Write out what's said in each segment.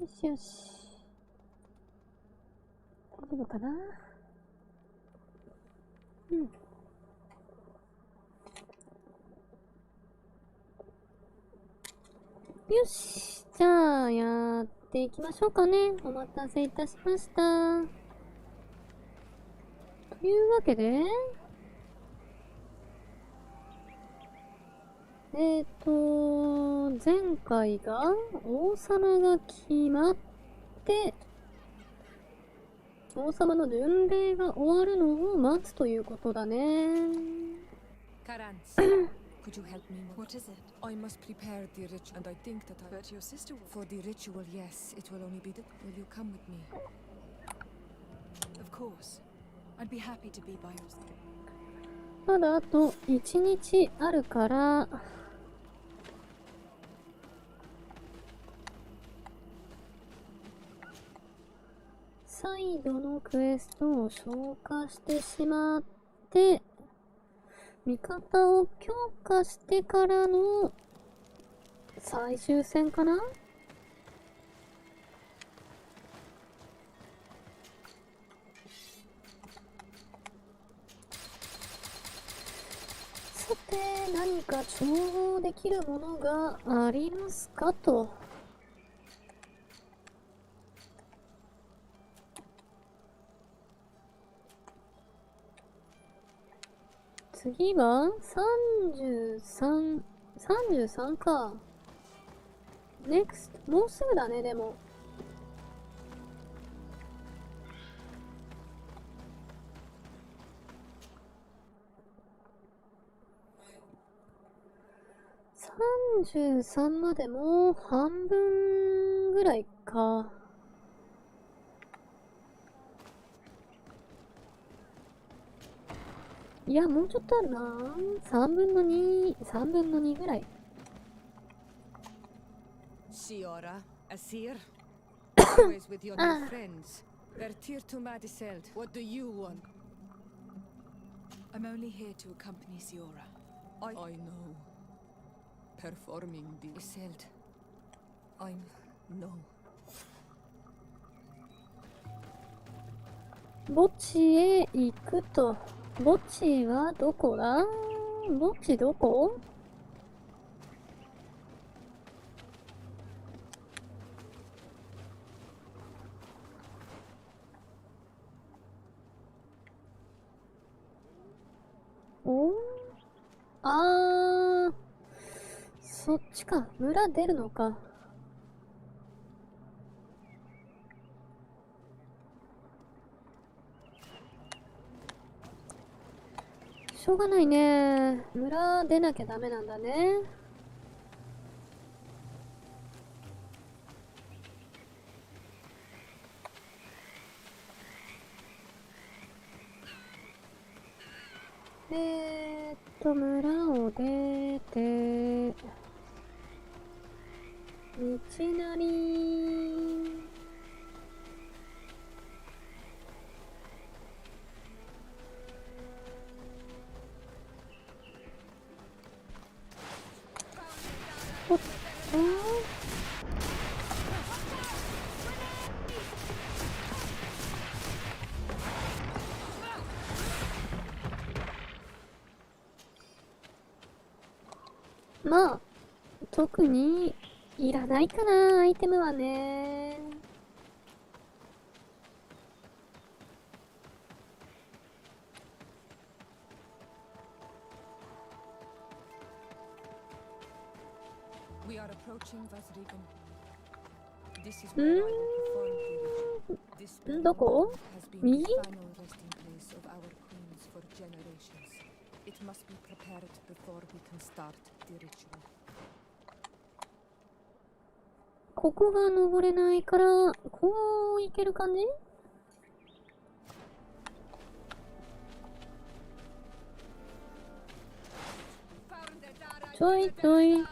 よしよし。大丈夫かな。うん。よし。じゃあ、やっていきましょうかね。お待たせいたしました。というわけで、前回が王様が決まって、王様の巡礼が終わるのを待つということだね。Could you help me? What is it? I must prepare the ritual, and I think that But your sister will. For the ritual, yes, it will only be that. Will you come with me? Of course. I'd be happy to be by your side. まだあと1日あるから、再度のクエストを消化してしまって、味方を強化してからの最終戦かな。さて、何か調合できるものがありますかと。次は33か。NEXT。もうすぐだね、でも。33までも半分ぐらいか。いや、もうちょっとあるな。3分の2ぐらい。Siora, Asir, always with your new friends. They're tier to Madiseld. What do you want? I'm only here to accompany Siora. I know. Performing the Madiseld. I'm no. 墓地へ行くと。墓地はどこだ？墓地どこ？お？そっちか。村出るのか。しょうがないね。村出なきゃダメなんだね。村を出て、道なり。おっと。まあ、特にいらないかな、アイテムはね。We are approaching Vasrigan. This is where I will perform the ritual. This どこ？ has been 右？ the final resting place of our queens for generations. It must be prepared before we can start the ritual. ここが登れないから、こう行ける感じ？ちょいちょい。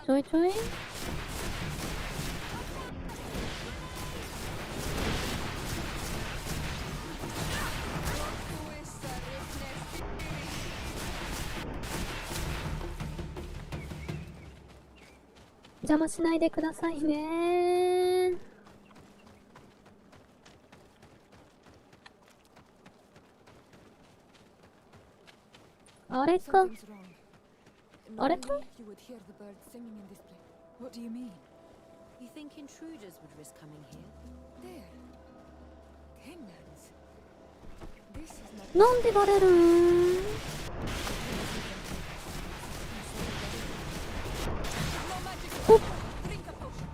邪魔しないでくださいね。あれか。 Something's wrong. あれか。 Normally you would hear the birds singing in this place. What do you mean? You think intruders would risk coming here? There. Hanglands. This is not なんでバレるん？ no magic. おっ。 Drink a potion.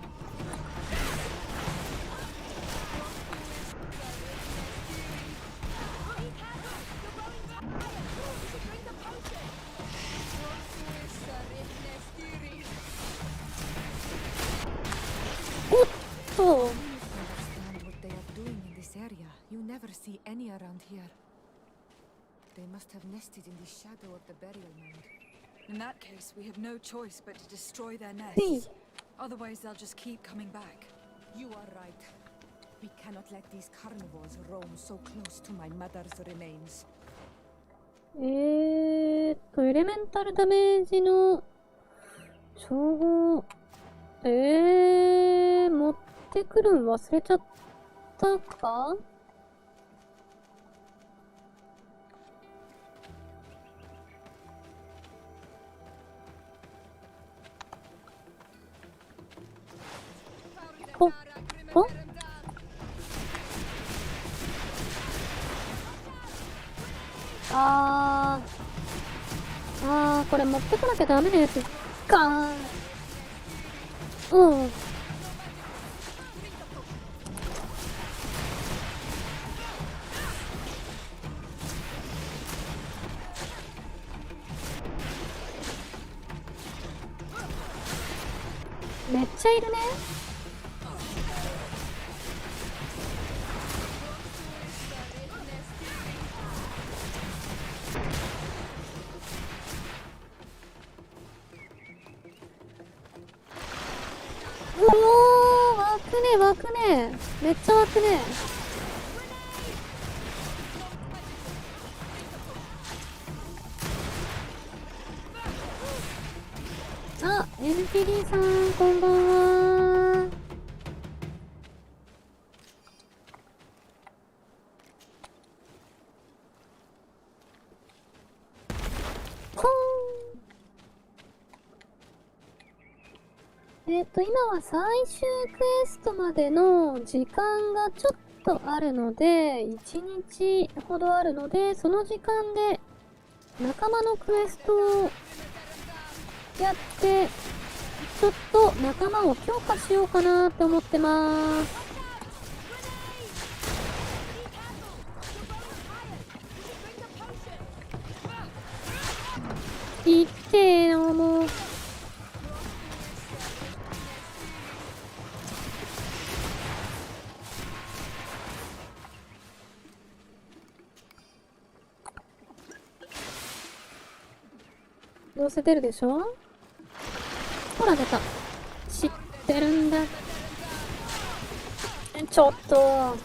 Oh. Understand what they are doing in this area. You never see any around here. They must have nested in the shadow of the burial mound. In that case, we have no choice but to destroy their Hey. nests. Otherwise, they'll just keep coming back. You are right. We cannot let these carnivores roam so close to my mother's remains. エレメンタルダメージの称号、持ってくるん忘れちゃったか？ほほこれ持ってこなきゃダメなやつかー。うん。めっちゃいるね。湧くね。めっちゃ湧くね。あ、NPD さん、こんばんは。コーン。今は最終クエストまでの時間がちょっとあるので、1日ほどあるので、その時間で仲間のクエストをやって、ちょっと仲間を強化しようかなって思ってます。いってえな、もう。どうせ出るでしょ？ほら出た。知ってるんだ。ちょっと。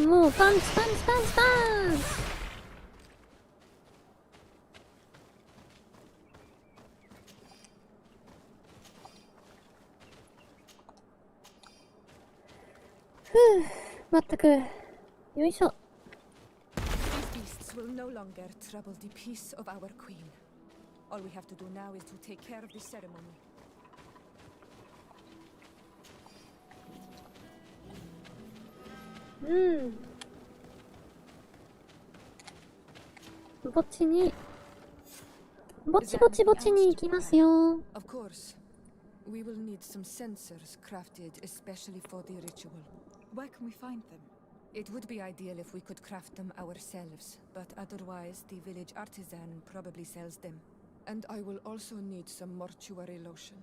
もうパンチパンチパンチパンチ。まったく。よいしょ。These beasts will no longer trouble the peace of our queen. All we have to do now is to take care of the ceremony. ぼちに、ぼちぼちぼちに行きますよ。Of course. We will need some sensors crafted especially for the ritual. Where can we find them? It would be ideal if we could craft them ourselves, but otherwise the village artisan probably sells them. And I will also need some mortuary lotion.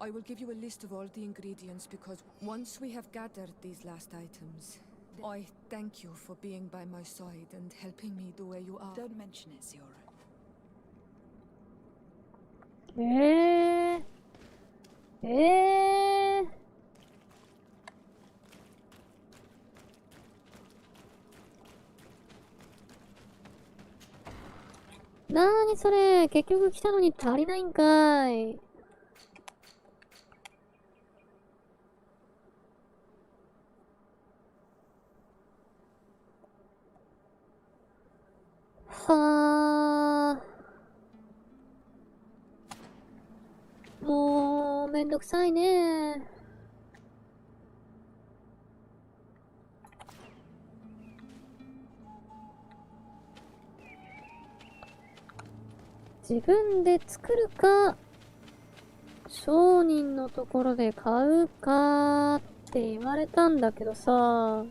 I will give you a list of all the ingredients because once we have gathered these last items, I thank you for being by my side and helping me the way you are. Don't mention it, Ziora. なーにそれ、結局来たのに足りないんかい。はあ。もう、めんどくさいね。自分で作るか、商人のところで買うかって言われたんだけどさ。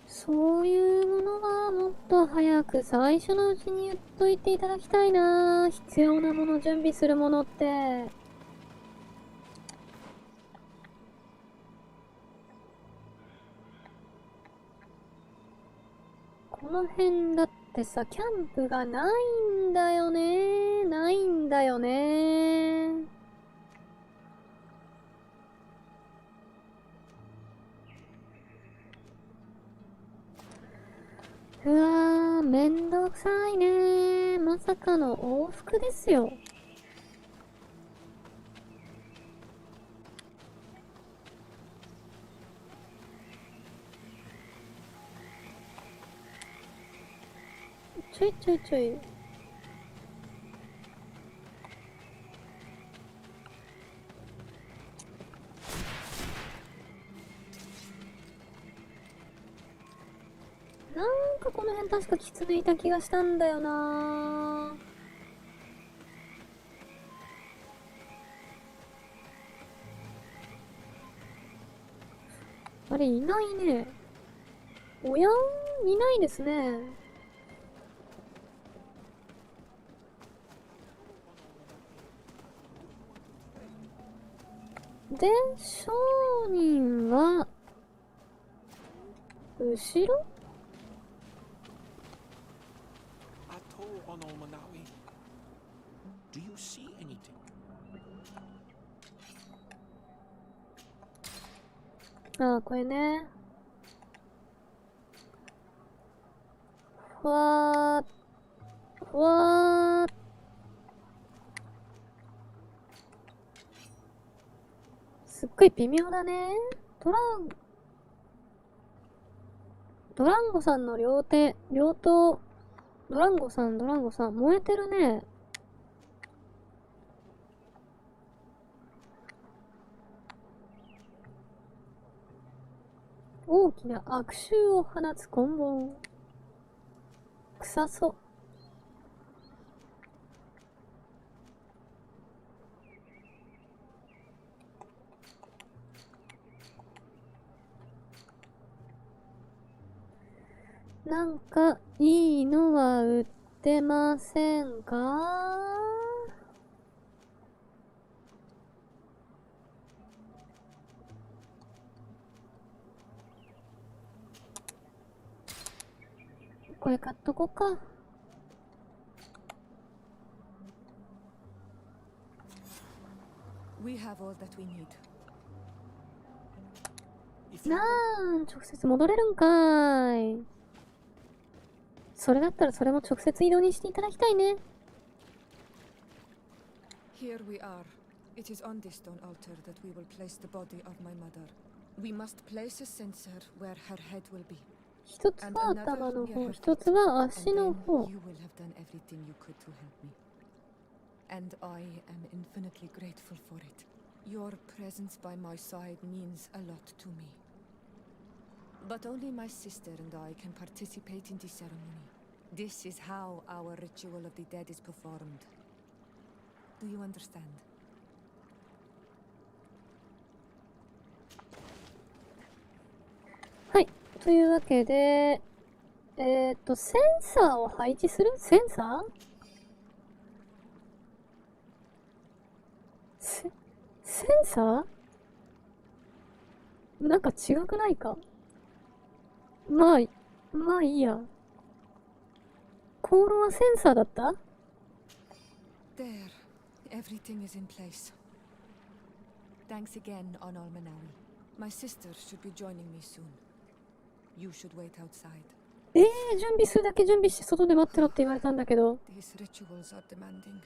そういうものはもっと早く最初のうちに言っといていただきたいな。必要なもの準備するものって。この辺だってさ、キャンプがないんだよね。ないんだよね。うわー、めんどくさいね。まさかの往復ですよ。ちょいちょいちょい。なんかこの辺確かキツネいた気がしたんだよな。あれ、いないね。おやん、いないですね。で、商人は、後ろDo you see anything? ああ、これね。ふわー、ふわー。すっごい微妙だね。ドランゴさんの両刀、ドランゴさん、燃えてるね。大きな悪臭を放つ棍棒。臭そう。なんか、いいのは売ってませんか？これ買っとこうか。We have all that we need. 直接戻れるんかーい。それだったらそれも直接移動にしていただきたいね。Here we are. It is on this stone altar that we will place the body of my mother. We must place a censer where her head will be. 一つは頭の方、一つは足の方。You will have done everything you could to help me. And I am infinitely grateful for it. Your presence by my side means a lot to me. But only my sister and I can participate in the ceremony. This is how our ritual of the dead is performed. Do you understand? はい。というわけで、センサーを配置する？センサー？センサー？なんか違くないか？まあいいや。香炉はセンサーだった？ There. Everything is in place. Thanks again, on Almanawi. My sister should be joining me soon. You should wait outside. 準備するだけ準備して外で待ってろって言われたんだけど。These rituals are demanding.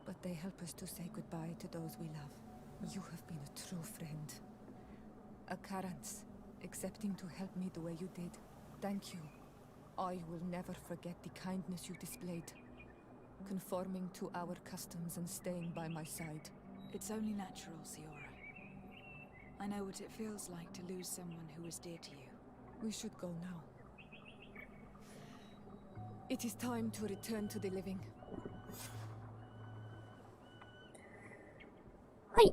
But they help us to say goodbye to those we love. You have been a true friend. A Karans, accepting to help me the way you did. Thank you. I will never forget the kindness you displayed. Conforming to our customs and staying by my side. It's only natural, Siora. I know what it feels like to lose someone who is dear to you. We should go now. It is time to return to the living. はい、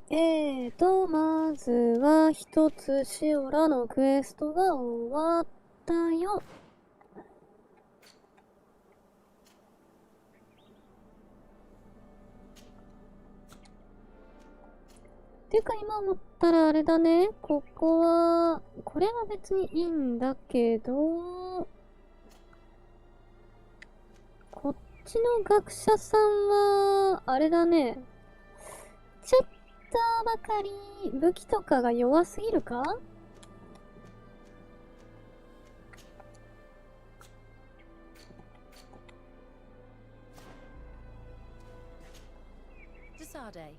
まずは一つシオラのクエストが終わったよ。ていうか今思ったらあれだね。これは別にいいんだけど、こっちの学者さんは、あれだね。ちょっとばかり武器とかが弱すぎるか？Desade,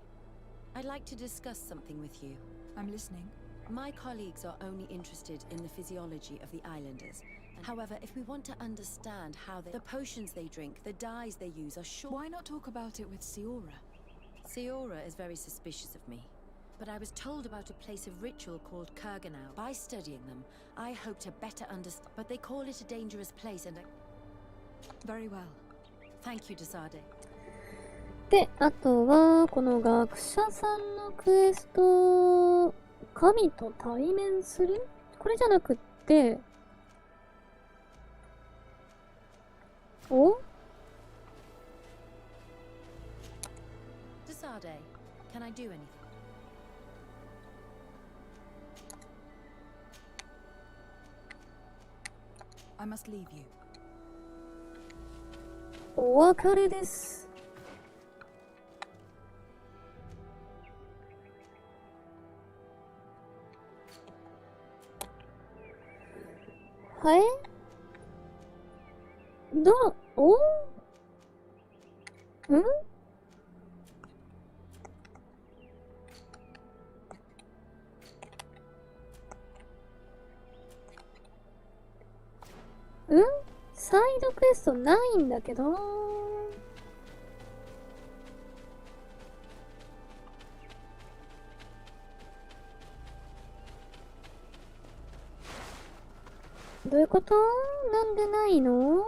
I'd like to discuss something with you. I'm listening. My colleagues are only interested in the physiology of the islanders. However, if we want to understand how the potions they drink, the dyes they use are sure... Why not talk about it with Siora? Siora is very suspicious of me. But I was told about a place of ritual called Kurganau. By studying them, I hope to better understand. But they call it a dangerous place and Very well. Thank you, Desade. で、あとは、この学者さんのクエスト、神と対面する？これじゃなくって、お？ Desade, can I do anything? I must leave you. お別れです。はい？お？ん？サイドクエストないんだけど。どういうこと？なんでないの？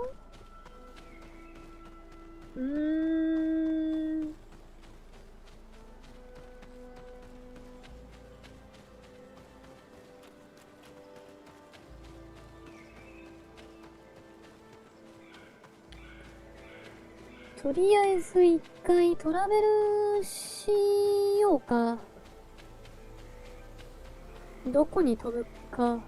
とりあえず一回トラベルしようか。どこに飛ぶか。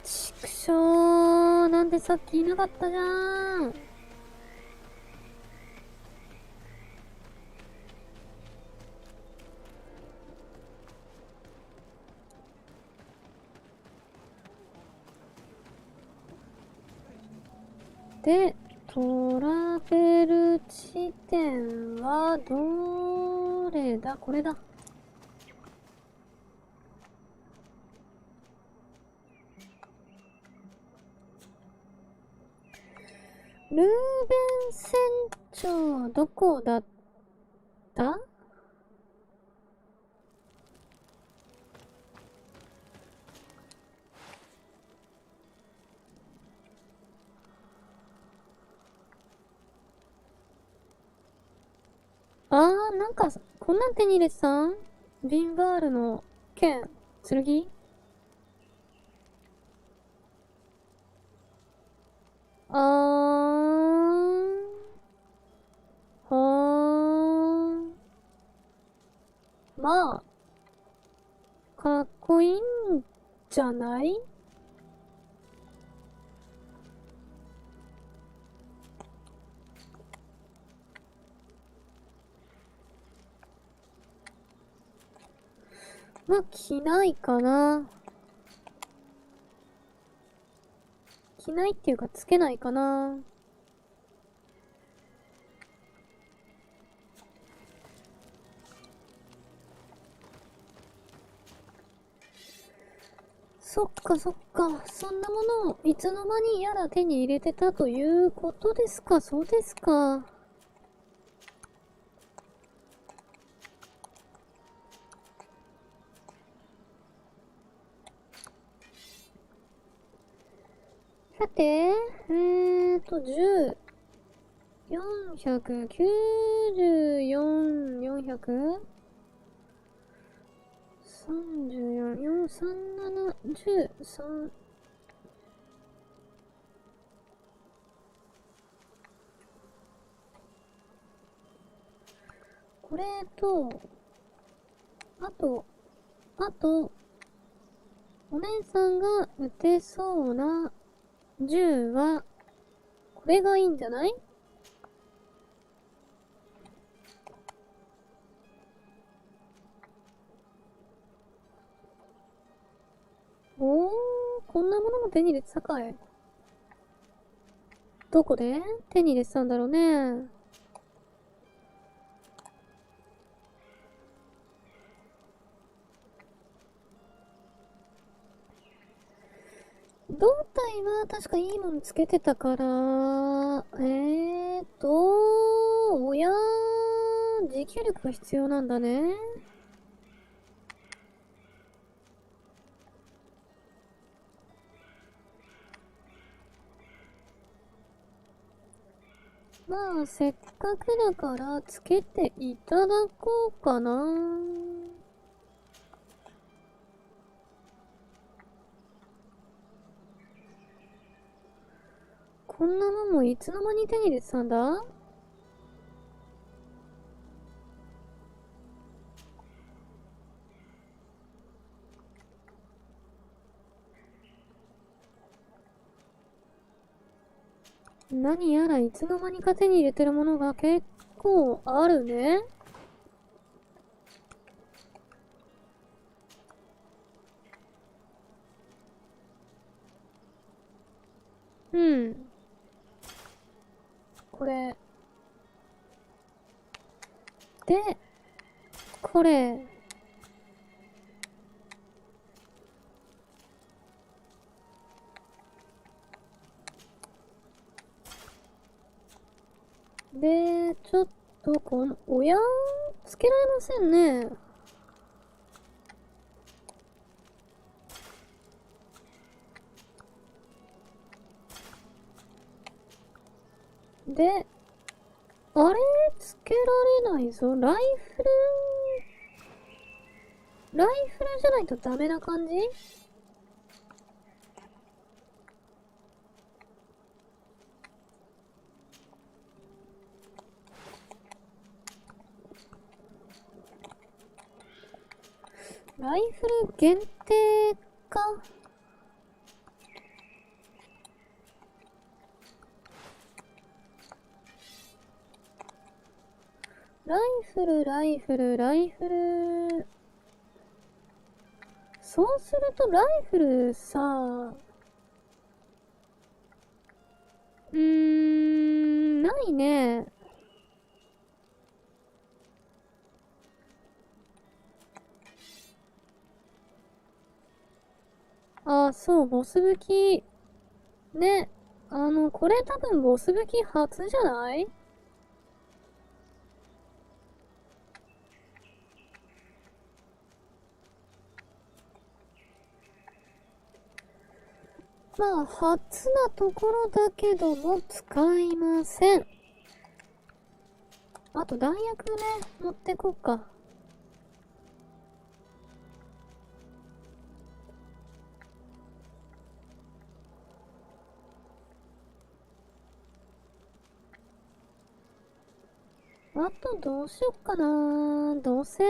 ちくしょー、なんでさっきいなかったじゃん。で、トラベル地点はどれだ？これだ。ルーベン船長、どこだった？なんか、こんなん手に入れてたん？ビンバールの剣、剣？はーん。まあ、かっこいいんじゃない？まあ、着ないかな。着ないっていうか、つけないかな。そっかそっか。そんなものをいつの間にやら手に入れてたということですか。そうですか。さて、10、494、400? 34、4、37、10、3、これと、あと、お姉さんが打てそうな銃は、これがいいんじゃない？おー、こんなものも手に入れてたかい。どこで手に入れてたんだろうね。胴体は確かいいものつけてたから、おやー、持久力が必要なんだね。まあ、せっかくだからつけていただこうかな。こんなもんもいつの間に手に入れてたんだ？何やらいつの間にか手に入れてるものが結構あるね。うん。これ。で、これ。で、ちょっとこの、おやーつけられませんね。で、あれつけられないぞ。ライフルじゃないとダメな感じ？ライフル限定か？ライフル。そうするとライフルさ、ないね。あ、そう、ボス武器。ね。これ多分ボス武器初じゃない？まあ、初なところだけども使いません。あと弾薬ね、持ってこっか。あとどうしよっかな。どうせ、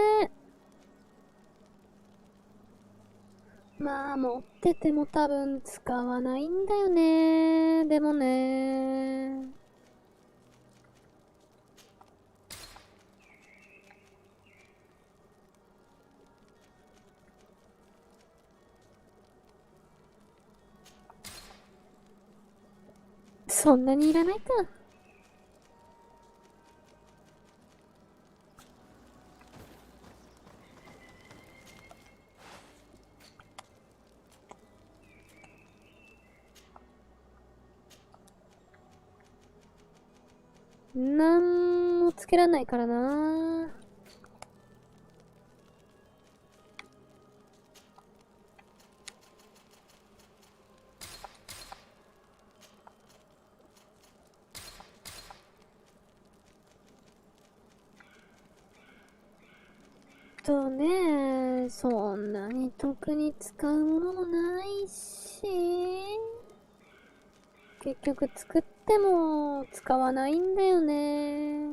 まあ持ってても多分使わないんだよね。でもね。そんなにいらないか。なんもつけらんないからな。そんなに特に使うものもないし、結局作っても使わないんだよね。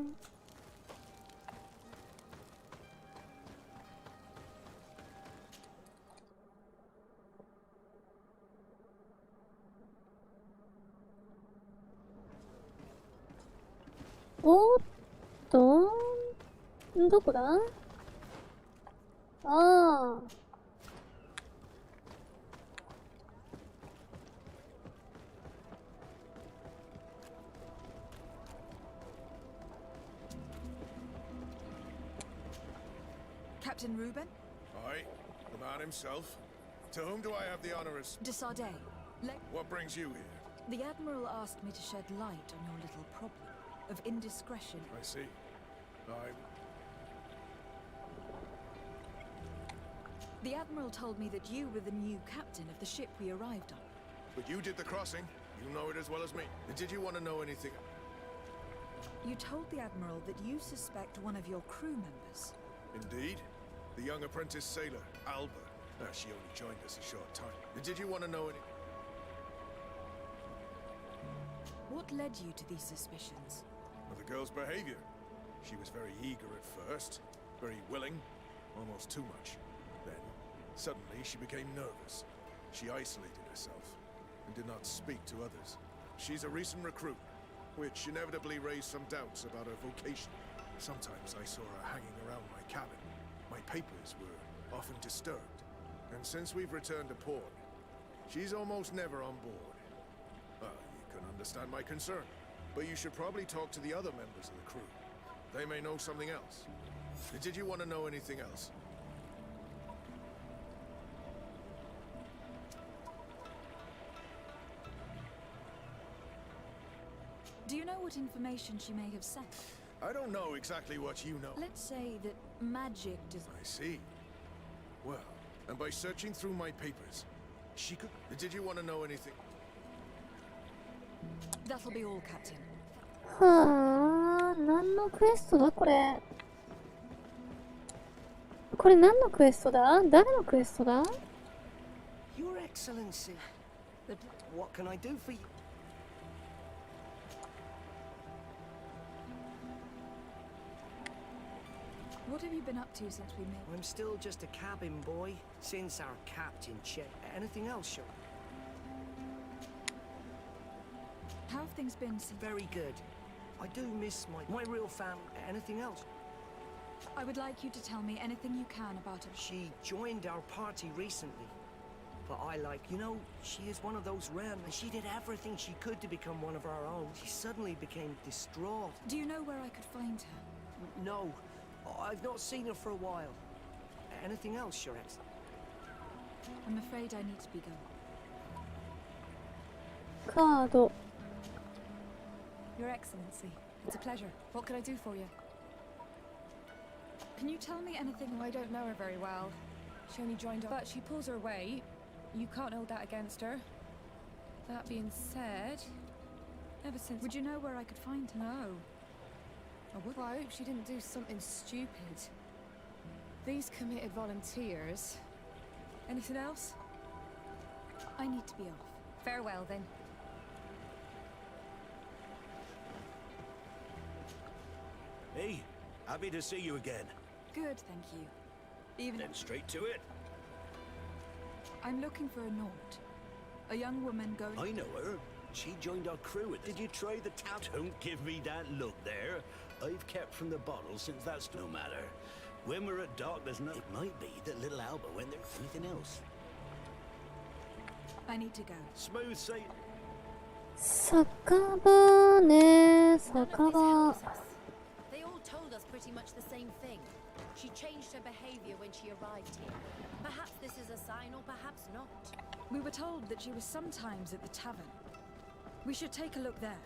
おっと、どこだ？ああ。Captain Reuben? Aye, the man himself. To whom do I have the honor of... De Sardet. What brings you here? The Admiral asked me to shed light on your little problem of indiscretion. I see. The Admiral told me that you were the new captain of the ship we arrived on. But you did the crossing. You know it as well as me. Did you want to know anything? You told the Admiral that you suspect one of your crew members. Indeed. The young apprentice sailor, Alba. She only joined us a short time. Did you want to know any... What led you to these suspicions? Well, the girl's behavior. She was very eager at first. Very willing. Almost too much. Then, suddenly, she became nervous. She isolated herself and did not speak to others. She's a recent recruit, which inevitably raised some doubts about her vocation. Sometimes I saw her hanging around my cabin. My papers were often disturbed. And since we've returned to port, she's almost never on board. You can understand my concern, but you should probably talk to the other members of the crew. They may know something else. Did you want to know anything else? Do you know what information she may have sent? I don't know exactly what you know. Let's say that magic does... I see. Well, and by searching through my papers, she could... Did you want to know anything? That'll be all, Captain. はあ、何のクエストだこれ。これ何のクエストだ？誰のクエストだ？ Your Excellency, what can I do for you? What have you been up to since we met? I'm still just a cabin boy, since our captain checked. Anything else, sure? How have things been since... Very good. I do miss my real family. Anything else? I would like you to tell me anything you can about her. She joined our party recently. But she is one of those rare, and she did everything she could to become one of our own. She suddenly became distraught. Do you know where I could find her? No, I've not seen her for a while. Anything else, Your Excellency? I'm afraid I need to be going. カード。 Your Excellency, it's a pleasure. What can I do for you? Can you tell me anything? Oh, I don't know her very well. She only joined up, but she pulls her weight. You can't hold that against her. That being said, ever since... Would you know where I could find her? No. Well, I hope she didn't do something stupid. These committed volunteers. Anything else? I need to be off. Farewell, then. Hey, happy to see you again. Good, thank you. Even... Then straight to it. I'm looking for a Naut. A young woman going... I know her. She joined our crew. Did you try the tap? Don't give me that look there. I've kept from the bottle since that's no matter. When we're at dock, there's no... It might be that little Alba went there. Anything else? I need to go. Smooth sailing. 酒場ね、酒場。They all told us pretty much the same thing. She changed her behavior when she arrived here. Perhaps this is a sign, or perhaps not. We were told that she was sometimes at the tavern. We should take a look there.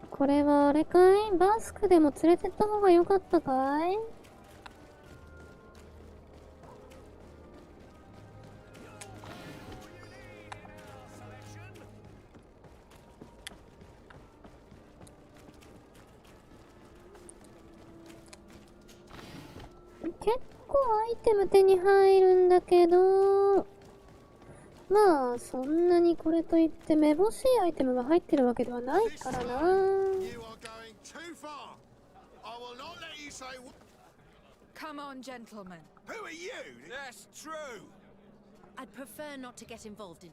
これはあれかい？バスクでも連れてった方が良かったかい？結構アイテム手に入るんだけど、まあそんなにこれといってめぼしいアイテムが入ってるわけではないからな。Come on, gentlemen. Who are you? That's true. I'd prefer not to get involved in.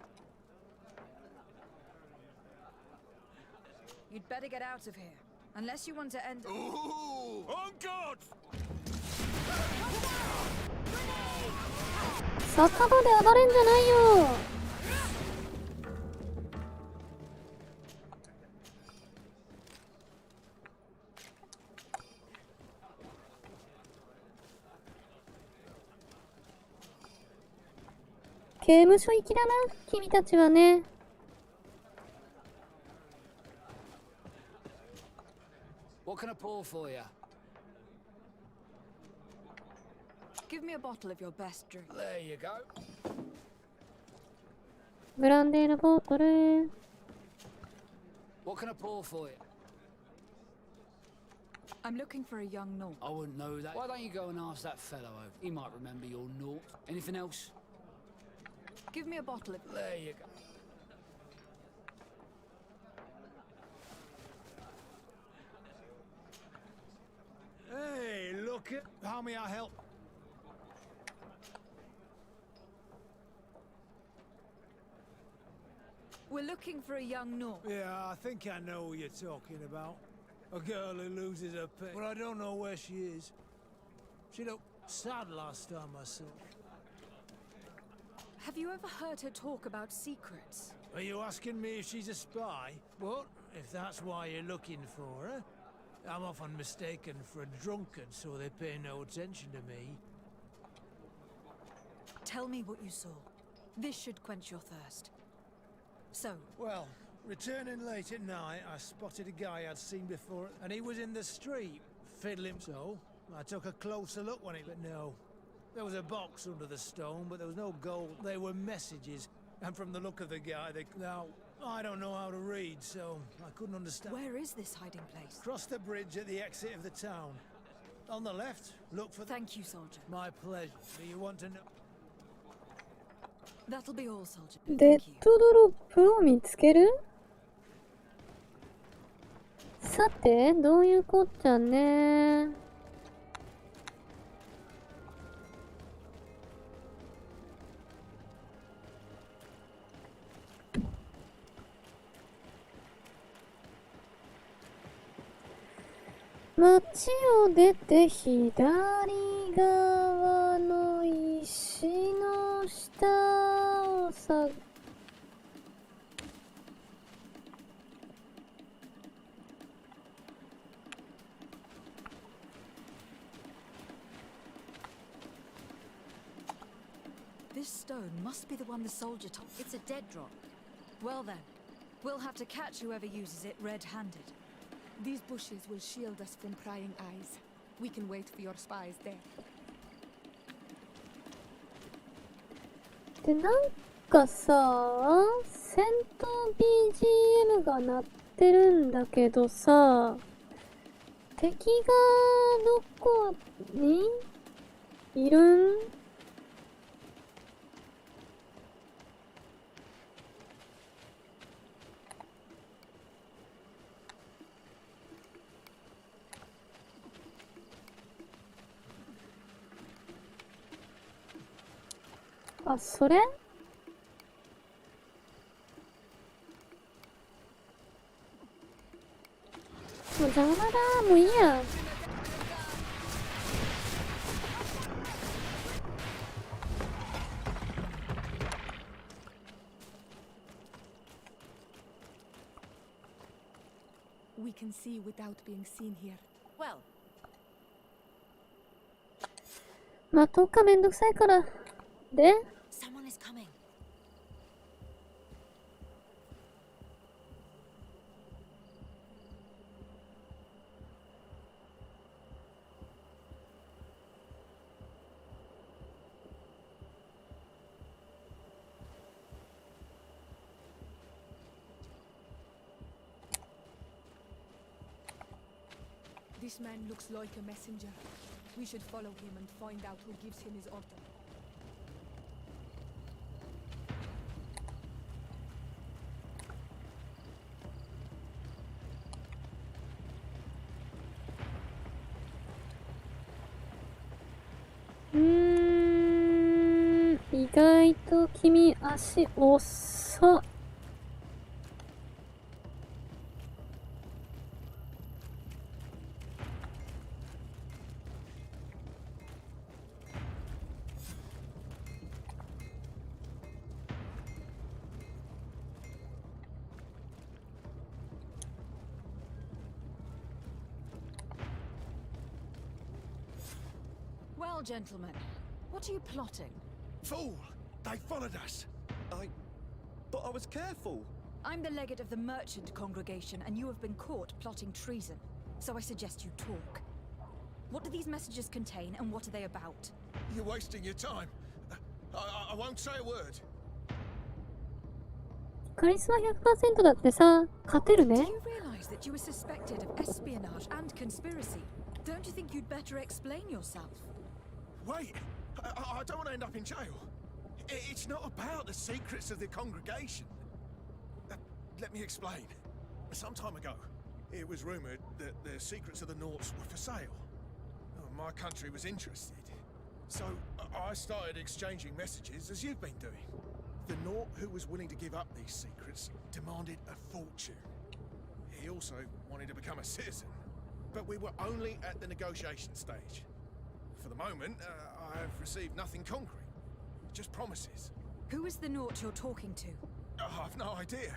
You'd better get out of here. Unless you want to end... Ooh! On guard! 酒場で暴れんじゃないよ。刑務所行きだな、君たちはね。What can I pour for you? Give me a bottle of your best drink. There you go. ブランデーのボトル。What can I pour for you? I'm looking for a young North. I wouldn't know that. Why don't you go and ask that fellow over? He might remember your naught. Anything else? Give me a bottle of... There you go. Hey, look at... How may I help? We're looking for a young North. Yeah, I think I know who you're talking about. A girl who loses her pet, but I don't know where she is. She looked sad last time I saw her. Have you ever heard her talk about secrets? Are you asking me if she's a spy? Well, if that's why you're looking for her, I'm often mistaken for a drunkard, so they pay no attention to me. Tell me what you saw. This should quench your thirst. So, Well, returning late at night, I spotted a guy I'd seen before, and he was in the street, fiddling. So, I took a closer look when but no. There was a box under the stone, but there was no gold. They were messages, and from the look of the guy, now, I don't know how to read, so I couldn't understand. where is this hiding place? Cross the bridge at the exit of the town. On the left, look for the... Thank you, soldier. My pleasure. Do you want to know? That'll be all, soldier. デッ Thank you. ドドロップを見つける？さて、どういうこっちゃね。街を出て左側の石の下をThis stone must be the one the soldier told. It's a dead drop. Well then, we'll have to catch whoever uses it red-handed. These bushes will shield us from prying eyes. We can wait for your spies there. で、なんかさ、戦闘 BGM が鳴ってるんだけどさ、敵がどこにいるん？あ、それ？もう邪魔だ、もういいや。see without being seen here. Well, まあ、10日めんどくさいから。で、 someone is coming. This man looks like a messenger. We should follow him and find out who gives him his order. ?意外と君足遅っ。Well, gentlemen, what are you plotting? Fool! They followed us! But I was careful. I'm the legate of the merchant congregation, and you have been caught plotting treason. So I suggest you talk. What do these messages contain, and what are they about? You're wasting your time. I won't say a word. カリスマ 100% だってさ、勝てる Do ね。 you realize that you were suspected of espionage and conspiracy? Don't you think you'd better explain yourself? Wait! I don't want to end up in jail. It's not about the secrets of the congregation. Let me explain. Some time ago, it was rumored that the secrets of the Naughts were for sale. My country was interested. So I started exchanging messages as you've been doing. The Naught who was willing to give up these secrets demanded a fortune. He also wanted to become a citizen. But we were only at the negotiation stage. For the moment, I've received nothing concrete. Just promises. Who is the Naught you're talking to? I've no idea.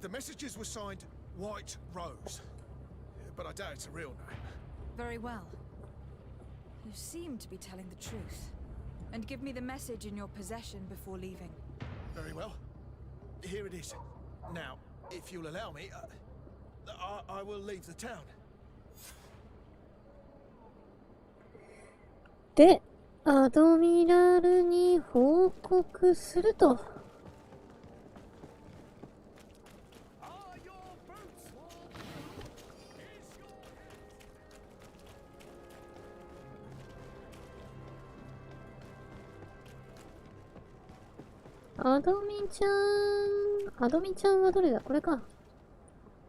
The messages were signed White Rose. But I doubt it's a real name. Very well. You seem to be telling the truth. And give me the message in your possession before leaving. Very well. Here it is. Now, if you'll allow me, I will leave the town. で、アドミラルに報告すると。アドミちゃんはどれだ？これか。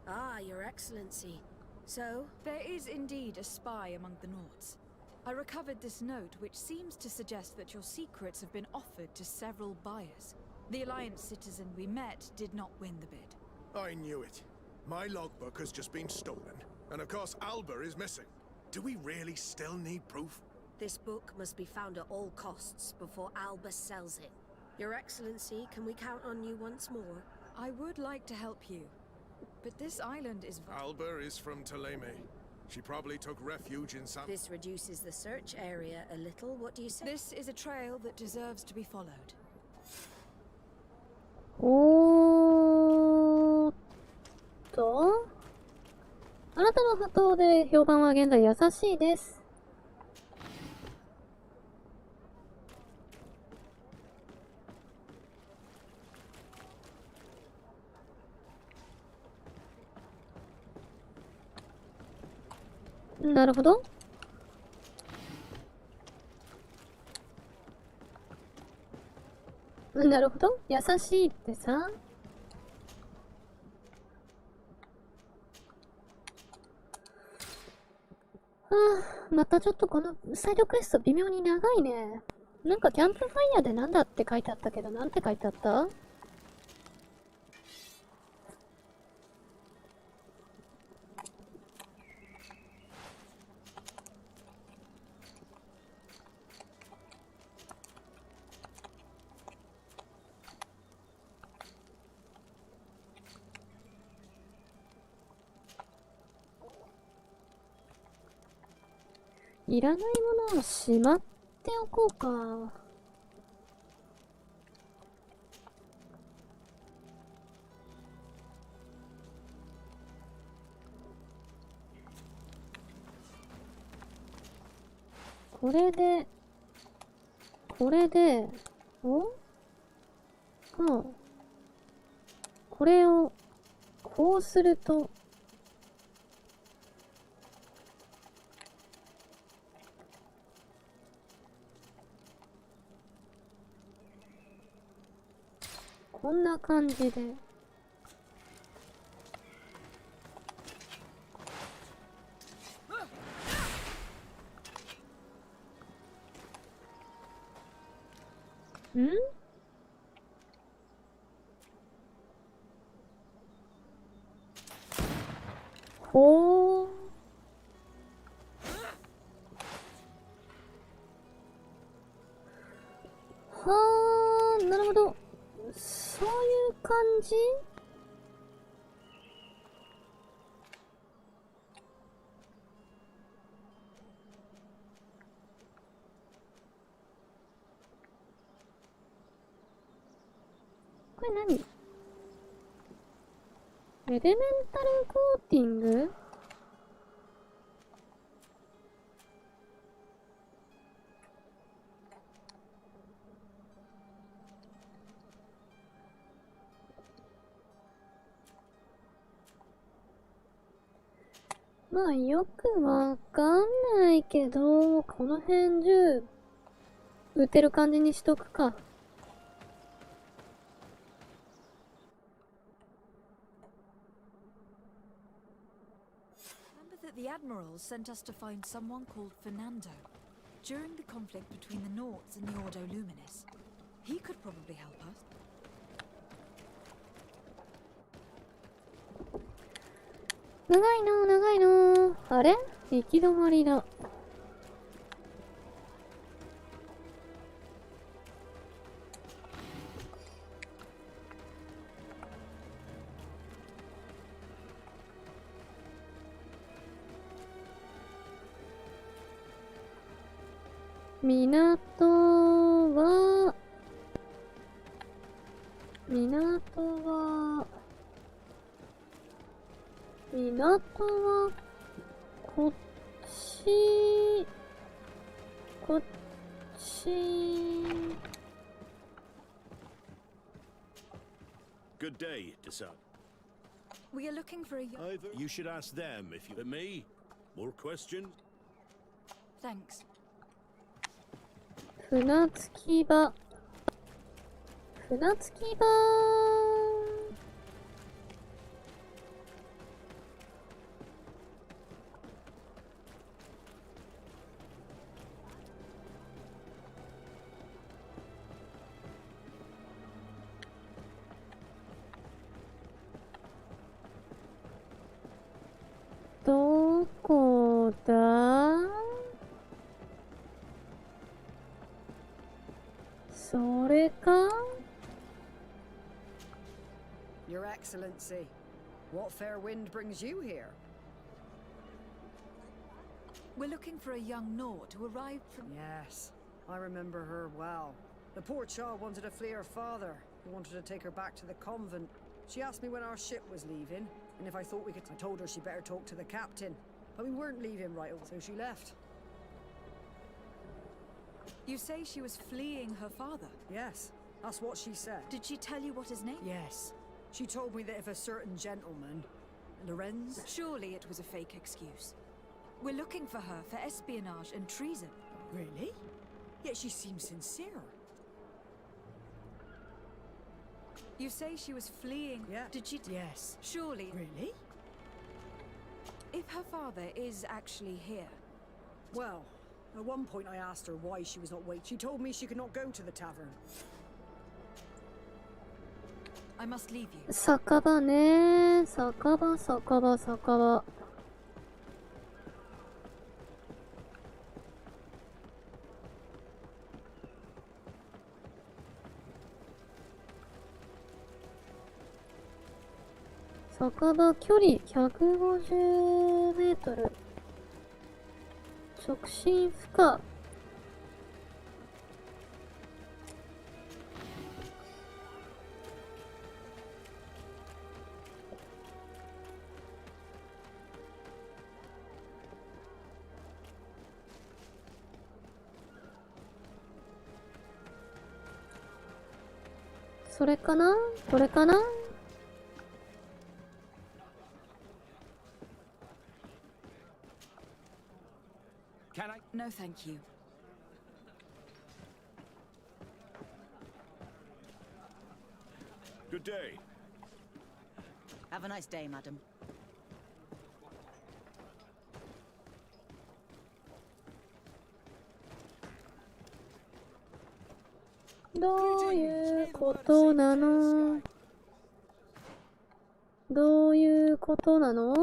Ah, Your Excellency. So? There is indeed a spy among the Naughts. I recovered this note, which seems to suggest that your secrets have been offered to several buyers. The Alliance citizen we met did not win the bid. I knew it. My logbook has just been stolen. And of course, Alba is missing. Do we really still need proof? This book must be found at all costs before Albus sells it. Your Excellency, can we count on you once more? I would like to help you, but this island is... Alba is from Ptolemy. She probably took refuge in some... This reduces the search area a little. What do you say? This is a trail that deserves to be followed. おーっと、あなたの波動で評判は現在優しいです。なるほど。なるほど。優しいってさ。はあ、またちょっとこのサイドクエスト微妙に長いね。なんかキャンプファイヤーでなんだって書いてあったけど、なんて書いてあった？いらないものをしまっておこうか。これで、これを、こうすると、こんな感じで。ん？ほー。はー、なるほど。そういう感じ？これ何？エレメンタルコーティング？まあよくわかんないけど、この辺中打てる感じにしとくか。The Admiral sent us to find someone called Fernando. During the conflict between the Nauts and the Ordo Luminis. He could probably help us. 長いの、長いの。あれ？行き止まりだ。港は、こっち。Good day, Desat. We are looking for a young... You should ask them if you... But me? More questions? Thanks. 船着き場。船着き場。どこだ？それか？ Your Excellency, what fair wind brings you here? We're looking for a young Naut who arrived from... Yes, I remember her well. The poor child wanted to flee her father, who wanted to take her back to the convent. She asked me when our ship was leaving, and if I thought we could... I told her she better talk to the captain, but we weren't leaving right away, so she left. You say she was fleeing her father? Yes, that's what she said. Did she tell you what his name? Yes. She told me that if a certain gentleman, Lorenz... Surely it was a fake excuse. We're looking for her for espionage and treason. Really? Yet she seems sincere. You say she was fleeing... Yeah. Did she... Yes. Surely... Really? If her father is actually here... Well, at one point I asked her why she was not waiting. She told me she could not go to the tavern. I must leave you. 酒場ね。酒場。酒場距離150メートル。触診不可。それかな？これかな？ Can I? No, thank you. Good day. Have a nice day, madam. どういうことなの？どういうことなの？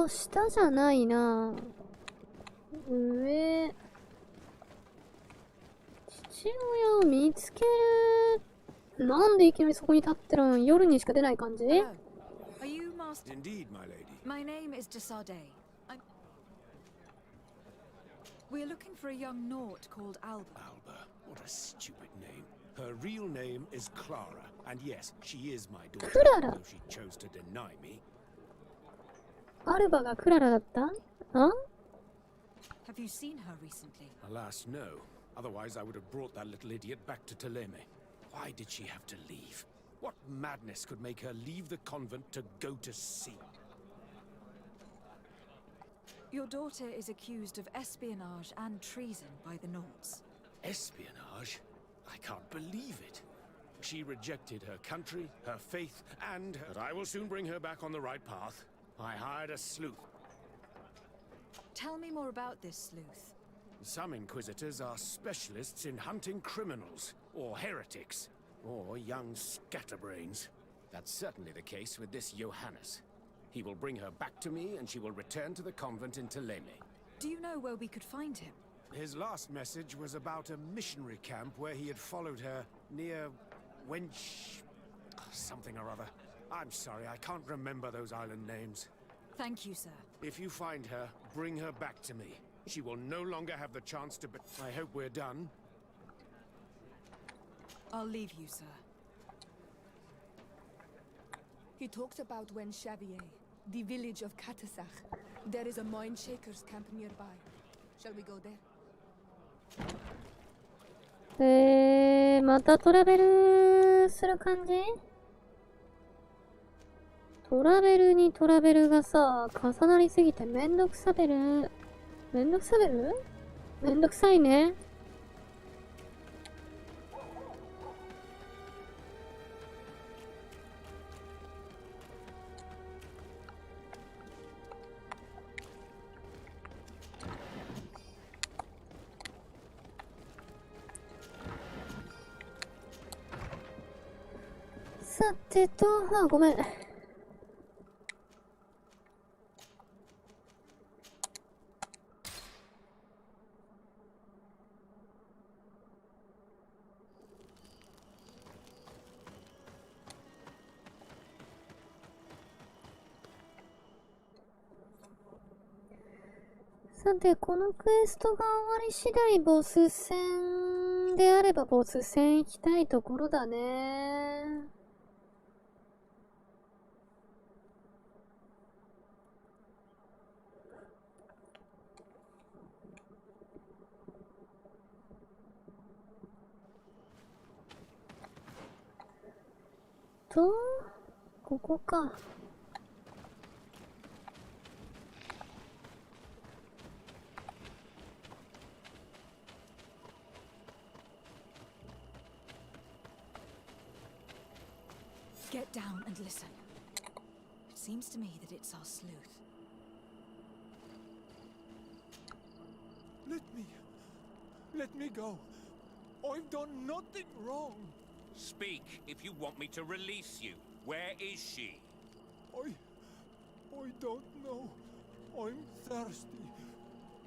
下じゃないな。上。父親を見つける。なんでいきなりそこに立ってるん？夜にしか出ない感じ？ Are you master? Indeed, my lady. My name is Desade. We're looking for a young Naut called Alba. Alba, what a stupid name. Her real name is Clara, and yes, she is my daughter, Clara? though she chose to deny me. アルバがクララだった？あ？ Have you seen her recently? Alas, no. Otherwise, I would have brought that little idiot back to Teleme. Why did she have to leave? What madness could make her leave the convent to go to sea? Your daughter is accused of espionage and treason by the Nauts. Espionage? I can't believe it. She rejected her country, her faith, and... But I will soon bring her back on the right path. I hired a sleuth. Tell me more about this sleuth. Some inquisitors are specialists in hunting criminals, or heretics, or young scatterbrains. That's certainly the case with this Johannes. He will bring her back to me, and she will return to the convent in Teleme. Do you know where we could find him? His last message was about a missionary camp where he had followed her near Wench... something or other. I'm sorry, I can't remember those island names. Thank you, sir. If you find her, bring her back to me. She will no longer have the chance to... I hope we're done. I'll leave you, sir. He talked about Wen Xavier, the village of Katasach. There is a mine shaker's camp nearby. Shall we go there? またトラベルする感じ？トラベルにトラベルがさ、重なりすぎてめんどくさべる。めんどくさべる？めんどくさいね。さてと、あ、ごめん。さて、このクエストが終わり次第、ボス戦であればボス戦行きたいところだね。ここか。Get down and listen. It seems to me that it's our sleuth. Let me go. I've done nothing wrong. Speak if you want me to release you. Where is she? I don't know. I'm thirsty.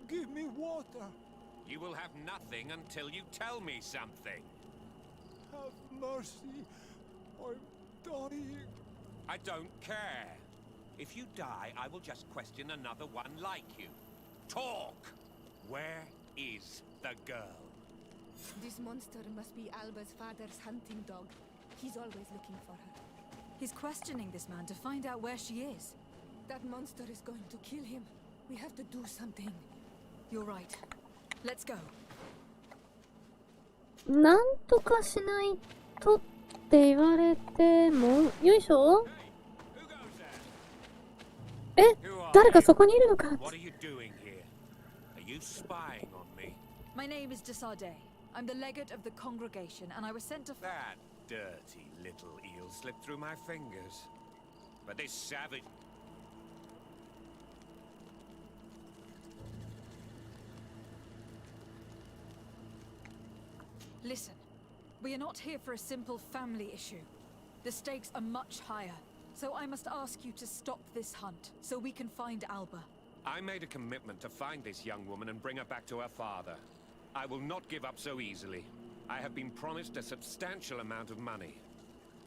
Give me water. You will have nothing until you tell me something. Have mercy. I'm dying. I don't care. If you die, I will just question another one like you. Talk! Where is the girl? This monster must be Alba's father's hunting dog. He's always looking for her. He's questioning this man to find out where she is. That monster is going to kill him. We have to do something. You're right. Let's go. なんとかしないとって言われても、よいしょ。え、誰かそこにいるのか。 What are you doing here? Are you spying on me? My name is Desardet. I'm the legate of the congregation, and I was sent to... That dirty little eel slipped through my fingers. But this savage... Listen, we are not here for a simple family issue. The stakes are much higher, so I must ask you to stop this hunt, so we can find Alba. I made a commitment to find this young woman and bring her back to her father. I will not give up so easily. I have been promised a substantial amount of money.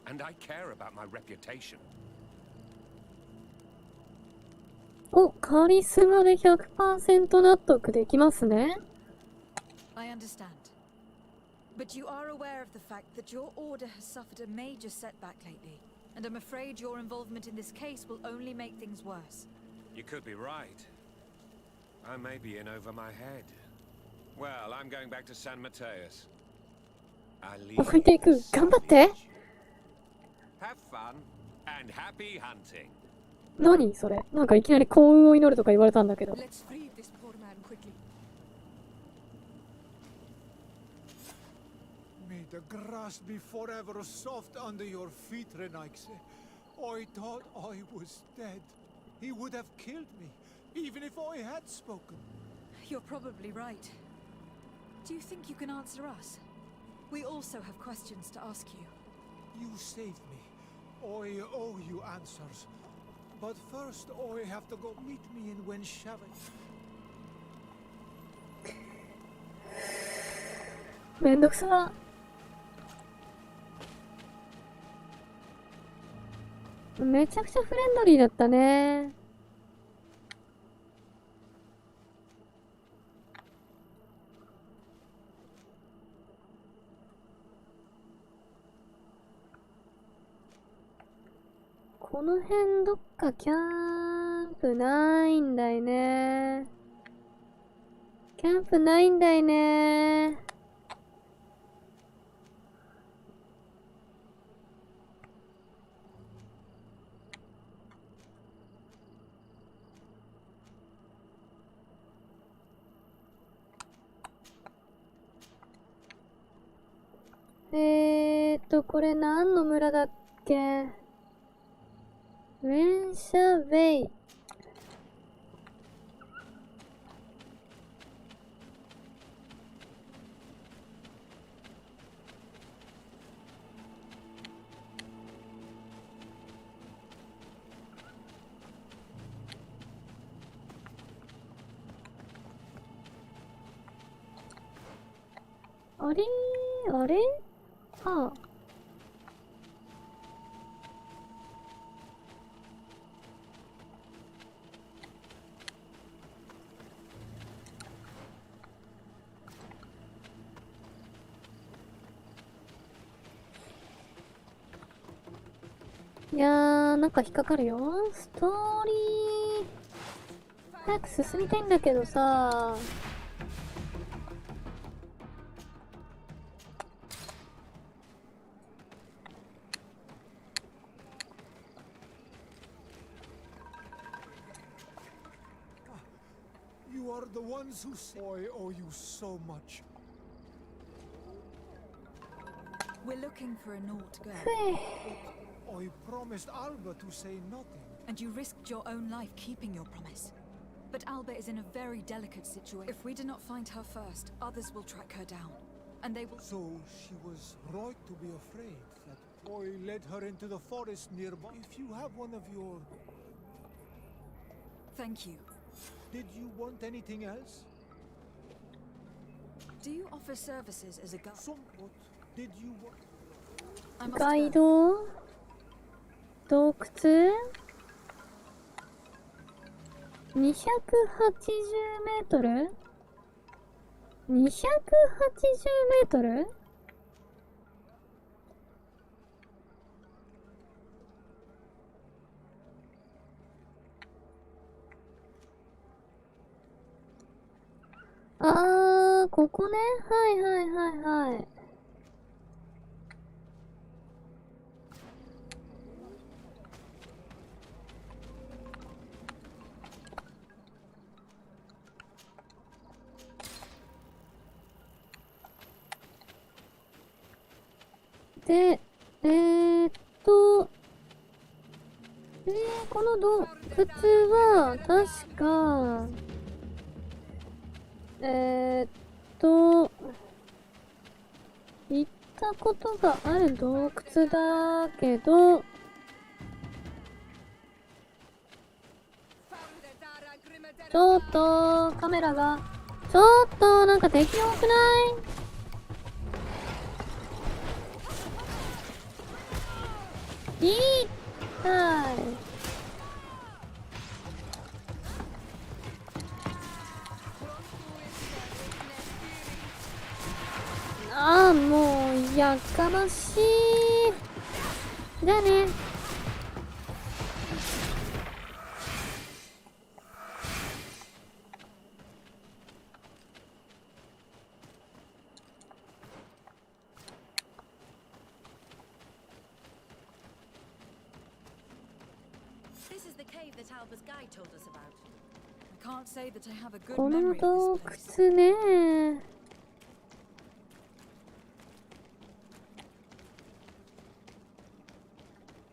And I care about my reputation. お、カリスマで 100% 納得できますね。I understand. But you are aware of the fact that your order has suffered a major setback lately, and I'm afraid your involvement in this case will only make things worse. You could be right. I may be in over my head. Well, I'm going back to San Mateus. I leave 置いていく。頑張って。 Have fun and happy hunting. 何それ。なんかいきなり幸運を祈るとか言われたんだけど。 Let's free this poor man quickly. May the grass be forever soft under your feet, Renaikse. I thought I was dead. He would have killed me, even if I had spoken. You're probably right. Do you think you can answer us? We also have questions to ask you. You saved me. I owe you answers. But first, I have to go. Meet me in Wenshaven. めんどくさ。めちゃくちゃフレンドリーだったね。この辺どっかキャンプないんだいね。キャンプないんだいね。これ何の村だっけ？ウェンシャベイ。あれあれああ。いやー、なんか引っかかるよ。ストーリー。早く進みたいんだけどさ。You are the ones who say I owe you so much. We're looking for a Naut girl. I promised Alba to say nothing. And you risked your own life keeping your promise. But Alba is in a very delicate situation. If we do not find her first, others will track her down. And they will... So she was right to be afraid that I led her into the forest nearby. If you have one of your... Thank you. Did you want anything else? Do you offer services as a guide? Somewhat. Did you want? I must ガイ go. ド洞窟280メートル ?280 メートルあー、ここね。はいはいはいはい。で、この洞窟は、確か、行ったことがある洞窟だけど、ちょっと、カメラが、ちょっと、なんか敵多くないいったい。ああ、もう、やかましい。じゃあね。This is the cave that Alba's guide told us about. I can't say that I have a good この memory 洞 of this place. 窟ね。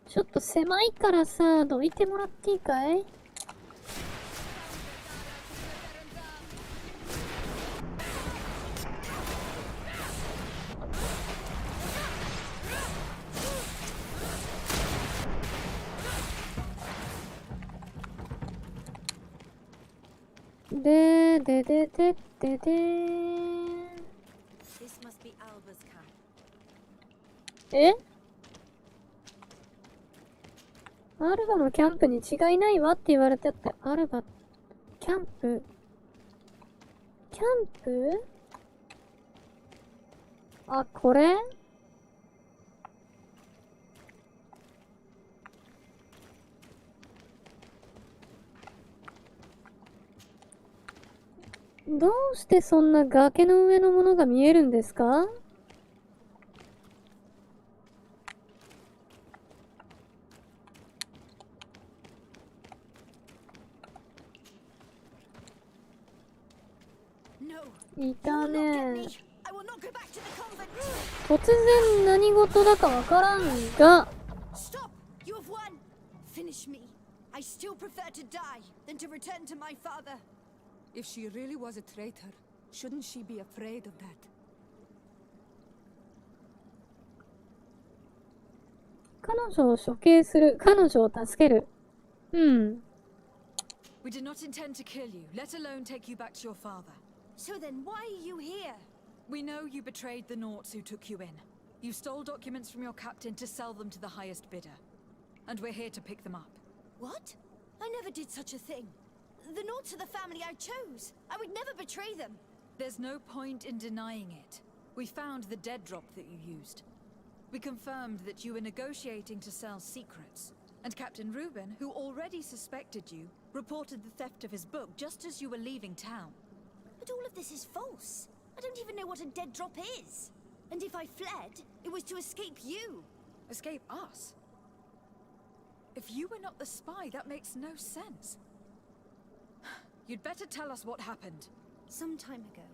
ちょっと狭いからさ、どいてもらっていいかい？でThis must be Alba's camp. え？アルバのキャンプに違いないわって言われてって、アルバ、キャンプあ、これ？どうしてそんな崖の上のものが見えるんですか？いたね。突然何事だかわからんが。Stop! You have won! Finish me. I still prefer to die than to return to my father. If she really was a traitor, shouldn't she be afraid of that? 彼女を処刑する。彼女を助ける。うん。We did not intend to kill you, let alone take you back to your father. So then, why are you here? We know you betrayed the Naughts who took you in. You stole documents from your captain to sell them to the highest bidder. And we're here to pick them up. What? I never did such a thing. The Naughts are the family I chose. I would never betray them. There's no point in denying it. We found the dead drop that you used. We confirmed that you were negotiating to sell secrets. And Captain Reuben, who already suspected you, reported the theft of his book just as you were leaving town. But all of this is false. I don't even know what a dead drop is. And if I fled, it was to escape you. Escape us? If you were not the spy, that makes no sense. You'd better tell us what happened. Some time ago,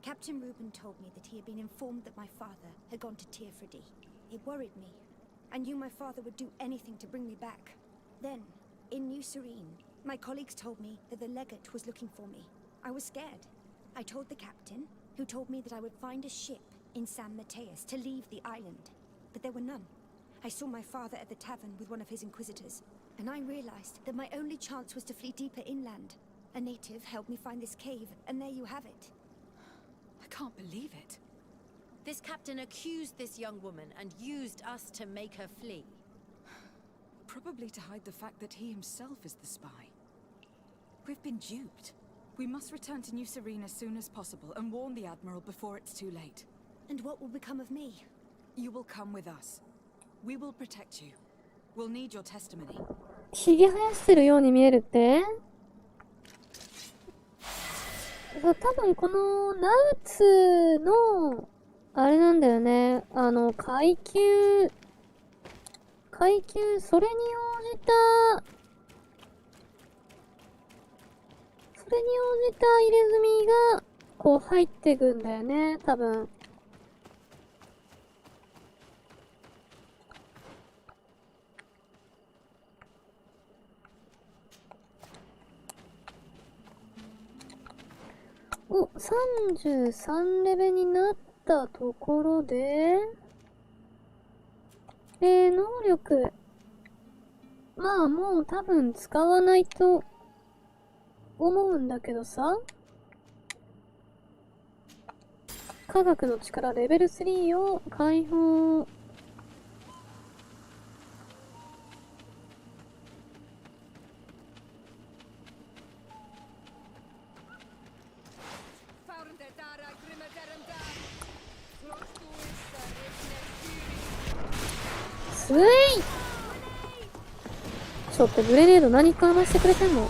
Captain Reuben told me that he had been informed that my father had gone to Tearfredy. It worried me. I knew my father would do anything to bring me back. Then, in New Serene, my colleagues told me that the legate was looking for me. I was scared. I told the captain, who told me that I would find a ship in San Mateus to leave the island. But there were none. I saw my father at the tavern with one of his inquisitors, and I realized that my only chance was to flee deeper inland. A native helped me find this cave, and there you have it. I can't believe it. This captain accused this young woman and used us to make her flee. Probably to hide the fact that he himself is the spy. We've been duped. We must return to New Serene as soon as possible and warn the Admiral before it's too late. And what will become of me? You will come with us. We will protect you. We'll need your testimony. ひげ生やしてるように見えるって？そう、多分このナウツのあれなんだよね。階級、それに応じた入れ墨がこう入ってくんだよね、多分。お、33レベルになったところで、能力。まあもう多分使わないと思うんだけどさ。科学の力レベル3を解放。スイー！ちょっとグレネード何か話してくれてんの？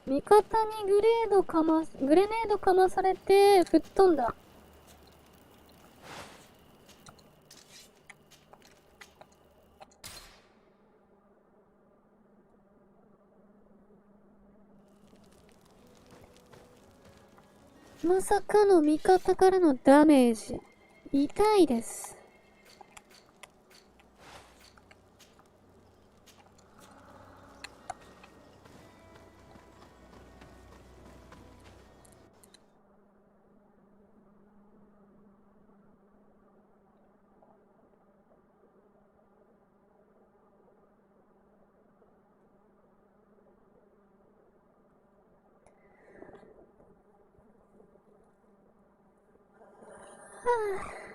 味方にグレネードかまされて吹っ飛んだ。まさかの味方からのダメージ。痛いです。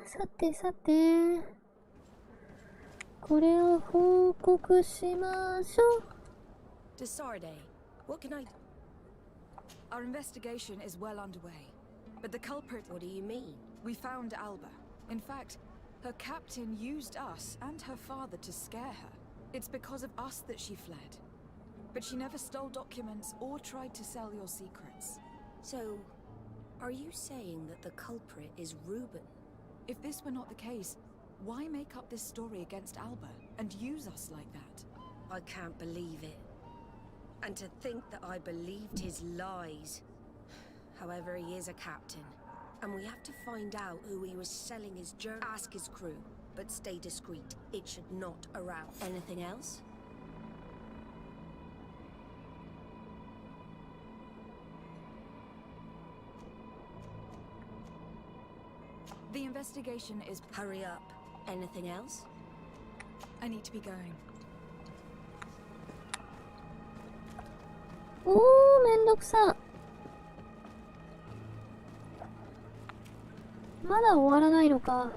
さてさて、これを報告しましょう。To Sarday, what can I... Our investigation is well underway, but the culprit... What do you mean? We found Alba. In fact, her captain used us and her father to scare her. It's because of us that she fled. But she never stole documents or tried to sell your secrets. So, are you saying that the culprit is Reuben? If this were not the case, why make up this story against Alba and use us like that? I can't believe it. And to think that I believed his lies. However, he is a captain. And we have to find out who he was selling his journal. Ask his crew, but stay discreet. It should not arouse. Anything else? The investigation is... Hurry up. Anything else? I need to be going. おー、めんどくさ。まだ終わらないのか。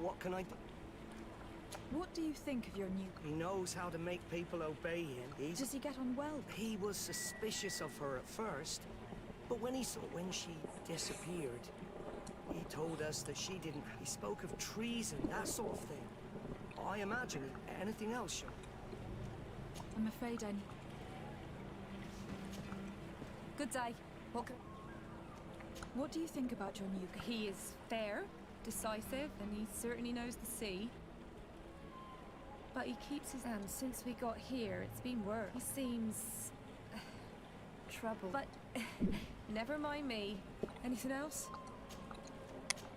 What can I do? What do you think of your new... He knows how to make people obey him. Does he get on well? He was suspicious of her at first, but when she disappeared, he told us that she didn't. He spoke of treason, that sort of thing. I imagine anything else, Sean. I'm afraid I... Good day. What do you think about your new... He is fair, decisive, and he certainly knows the sea. But he keeps his... And since we got here, it's been worse. He seems... troubled. But... never mind me. Anything else?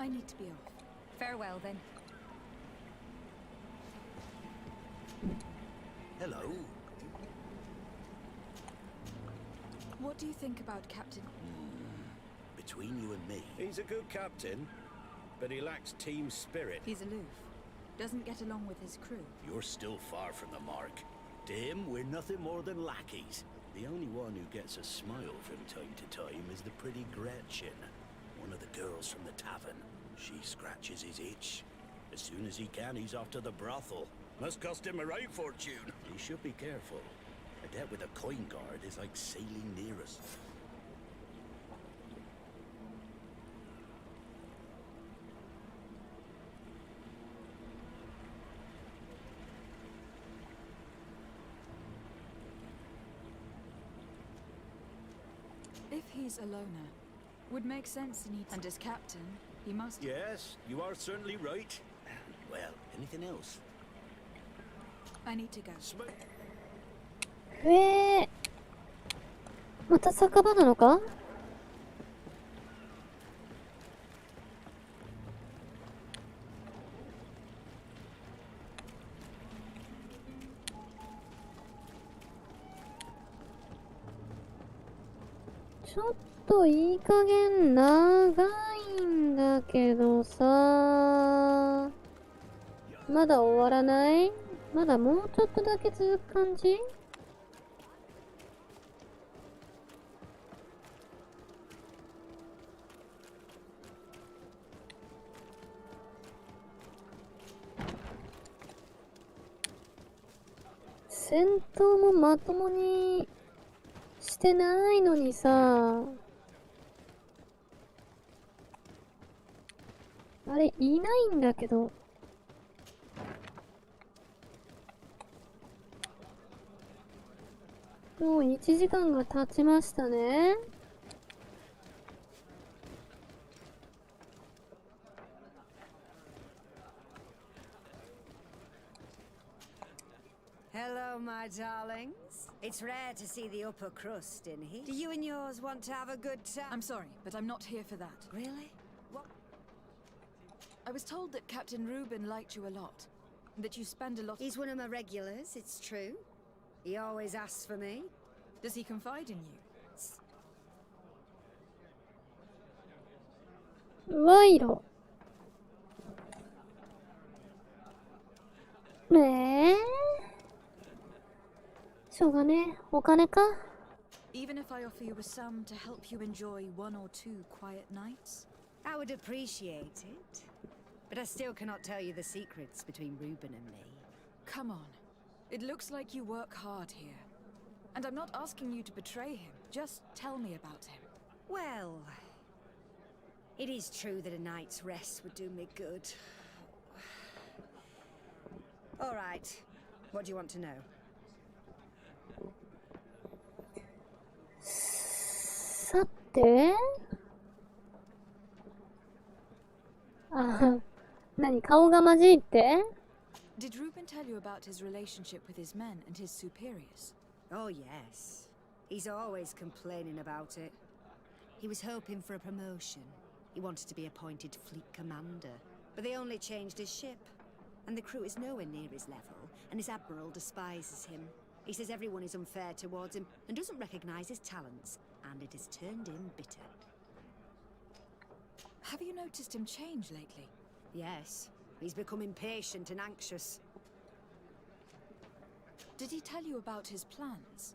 I need to be off. Farewell, then. Hello. What do you think about Captain? Between you and me, he's a good captain, but he lacks team spirit. He's aloof. Doesn't get along with his crew. You're still far from the mark. To him, we're nothing more than lackeys. The only one who gets a smile from time to time is the pretty Gretchen, one of the girls from the tavern. She scratches his itch. As soon as he can, he's off to the brothel. Must cost him a right fortune. He should be careful. A debt with a coin guard is like sailing near us. If he's a loner, would make sense in and as captain, he must. Yes, you are certainly right. Well, anything else? I need to go. また酒場なのか？ちょっといい加減長いんだけどさ、まだ終わらない？まだもうちょっとだけ続く感じ？戦闘もまともにしてないのにさ、あれいないんだけど。もう1時間が経ちましたね。Hello, my darlings. It's rare to see the upper crust in here. Do you and yours want to have a good time? I'm sorry, but I'm not here for that. Really? What? I was told that Captain Reuben liked you a lot. That you spend a lot. He's one of my regulars, it's true. He always asks for me. Does he confide in you? 賄賂。しょうがねえ。お金か。Even if I offer you a sum to help you enjoy 1 or 2 quiet nights? I would appreciate it. But I still cannot tell you the secrets between Reuben and me. Come on. It looks like you work hard here. And I'm not asking you to betray him. Just tell me about him. Well, it is true that a night's rest would do me good. All right. What do you want to know? さて、何顔が混じって？ Did Reuben tell you about his relationship with his men and his superiors? Oh, yes. He's always complaining about it. He was hoping for a promotion. He wanted to be appointed fleet commander. But they only changed his ship. And the crew is nowhere near his level, and his admiral despises him. He says everyone is unfair towards him and doesn't recognize his talents, and it has turned him bitter. Have you noticed him change lately? Yes. He's become impatient and anxious. Did he tell you about his plans?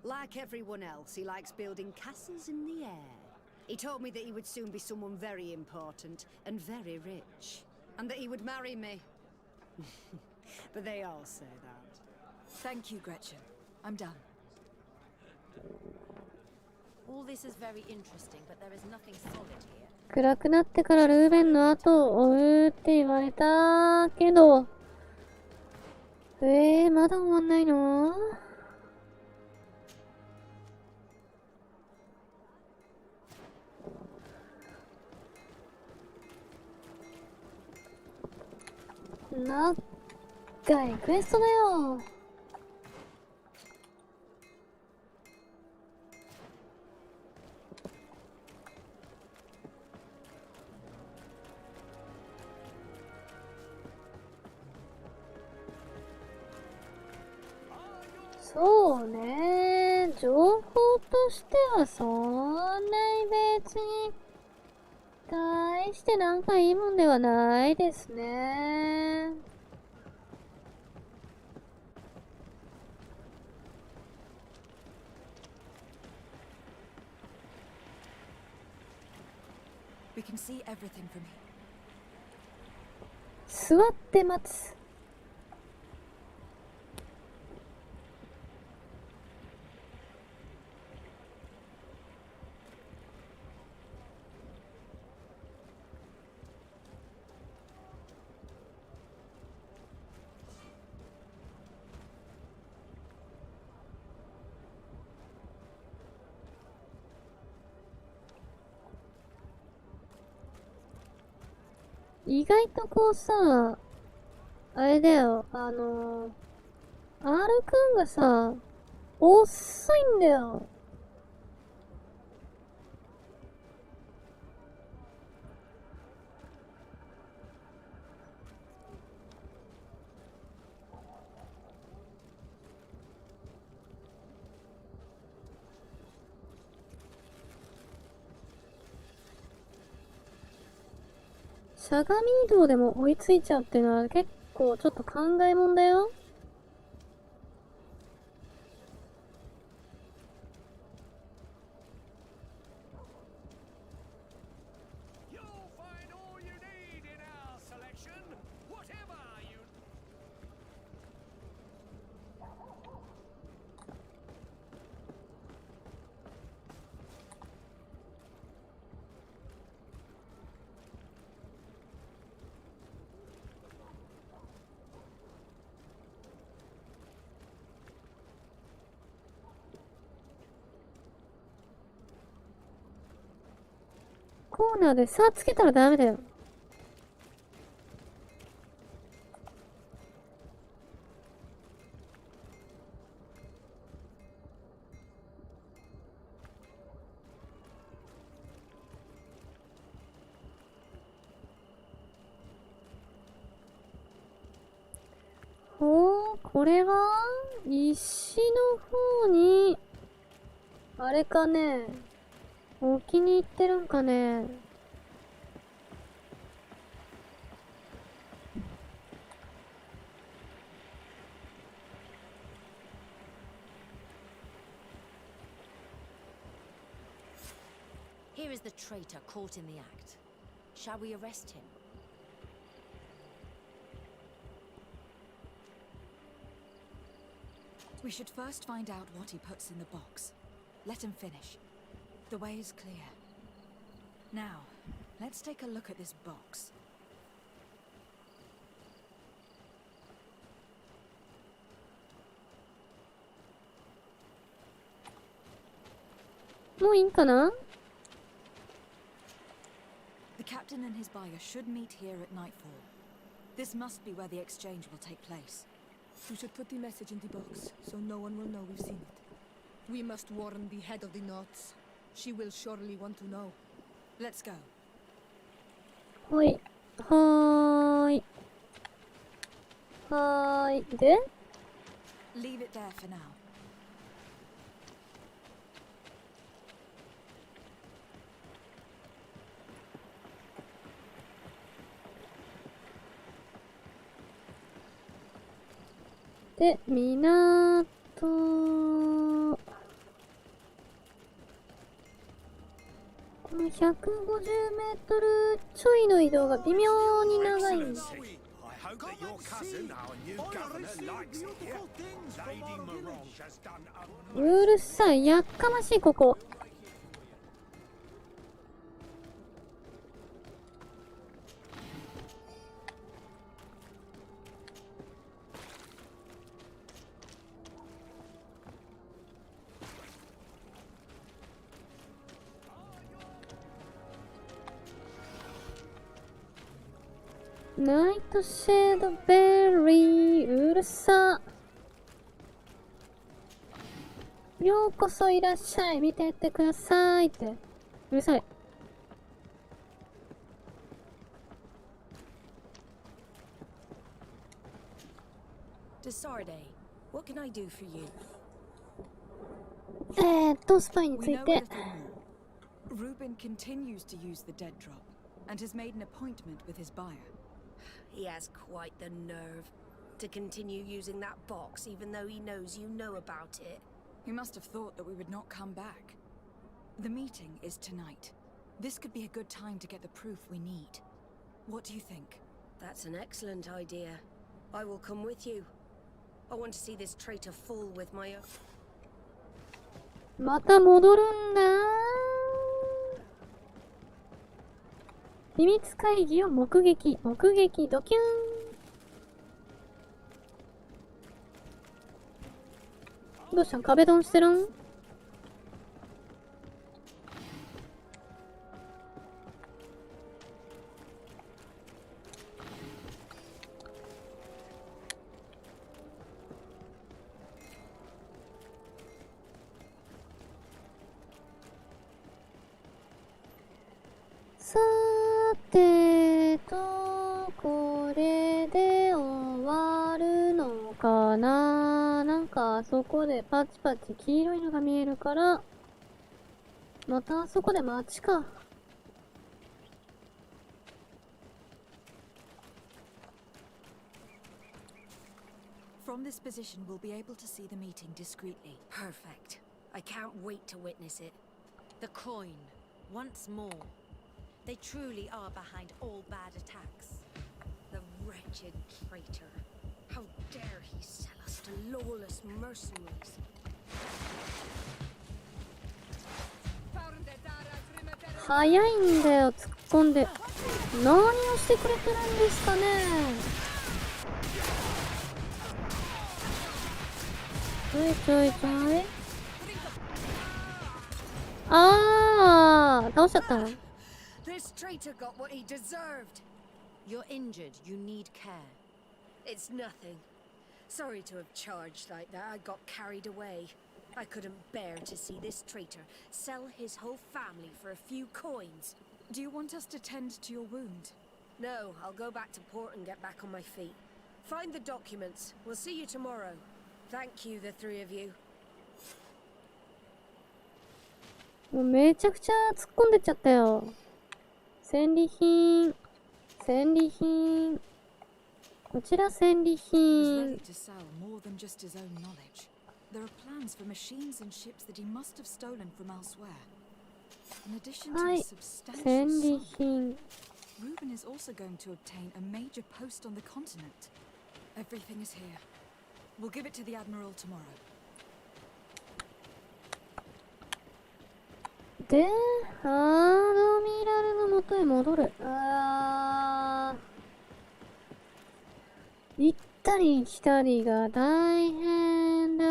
Like everyone else, he likes building castles in the air. He told me that he would soon be someone very important and very rich, and that he would marry me. But they all say that. Thank you, Gretchen. I'm done. All this is very interesting, but there is nothing solid here. 暗くなってからルーベンの後を追うって言われたけど、まだ終わんないの？長いクエストだよ。そうね、情報としてはそんなに別に大してなんかいいもんではないですね。We can see everything from here. 座って待つ。意外とこうさ、あれだよ、R くんがさ、遅いんだよ。しゃがみ移動でも追いついちゃうっていうのは結構ちょっと考えもんだよ。コーナーで差つけたらダメだよ。おー、これは石の方に、あれかね。置きに行ってるんかね。Here is the traitor caught in the act. Shall we arrest him? We should first find out what he puts in the box. Let him finish. The way is clear. Now, let's take a look at this box. もういいんかな? The captain and his buyer should meet here at nightfall. This must be where the exchange will take place. We should put the message in the box, so no one will know we've seen it. We must warn the head of the knots. She will surely want to know. Let's go. はい。はーい。はーい。で? Leave it there for now. で、港。この150メートルちょいの移動が微妙に長いんだ。うるさい、やっかましいここ。ナイトシェードベリー、うるさ。ようこそいらっしゃい、見てってくださいって。うるさい。Desarde, what can I do for you? スパイについ We know a て。 little more. Reuben continues to use the dead drop and has made an appointment with his buyer. He has quite the nerve to continue using that box even though he knows you know about it. He must have thought that we would not come back. The meeting is tonight. This could be a good time to get the proof we need. What do you think? That's an excellent idea. I will come with you. I want to see this traitor fall with my own. また戻るんだ。秘密会議を目撃。目撃ドキュン。どうしたん？壁ドンしてるん？さてと、これで終わるのかな。なんかあそこでパチパチ黄色いのが見えるから、またあそこで待ちか。From this position, we'll be able to see the meeting discreetly. Perfect. I can't wait to witness it. The coin, once more. They truly are behind all bad attacks. The wretched traitor. How dare he sell us to lawless mercenaries? 早いんだよ、突っ込んで。何をしてくれてるんですかね。ちょいちょいちょい。あー、倒しちゃった。This traitor got what he deserved. You're injured. You need care. It's nothing. Sorry to have charged like that. I got carried away. I couldn't bear to see this traitor sell his whole family for a few coins. Do you want us to tend to your wound? No, I'll go back to port and get back on my feet. Find the documents. We'll see you tomorrow. Thank you, the three of you. もうめちゃくちゃ突っ込んでっちゃったよ。戦利品。戦利品。こちら戦利品。 To sell more than just his own knowledge. There are plans for machines and ships that he must have stolen from elsewhere. In addition to a substantial 戦利 sum, 品。 Reuben is also going to obtain a major post on the continent. Everything is here. We'll give it to the Admiral tomorrow. で、アドミラルの元へ戻る。行ったり来たりが大変だ。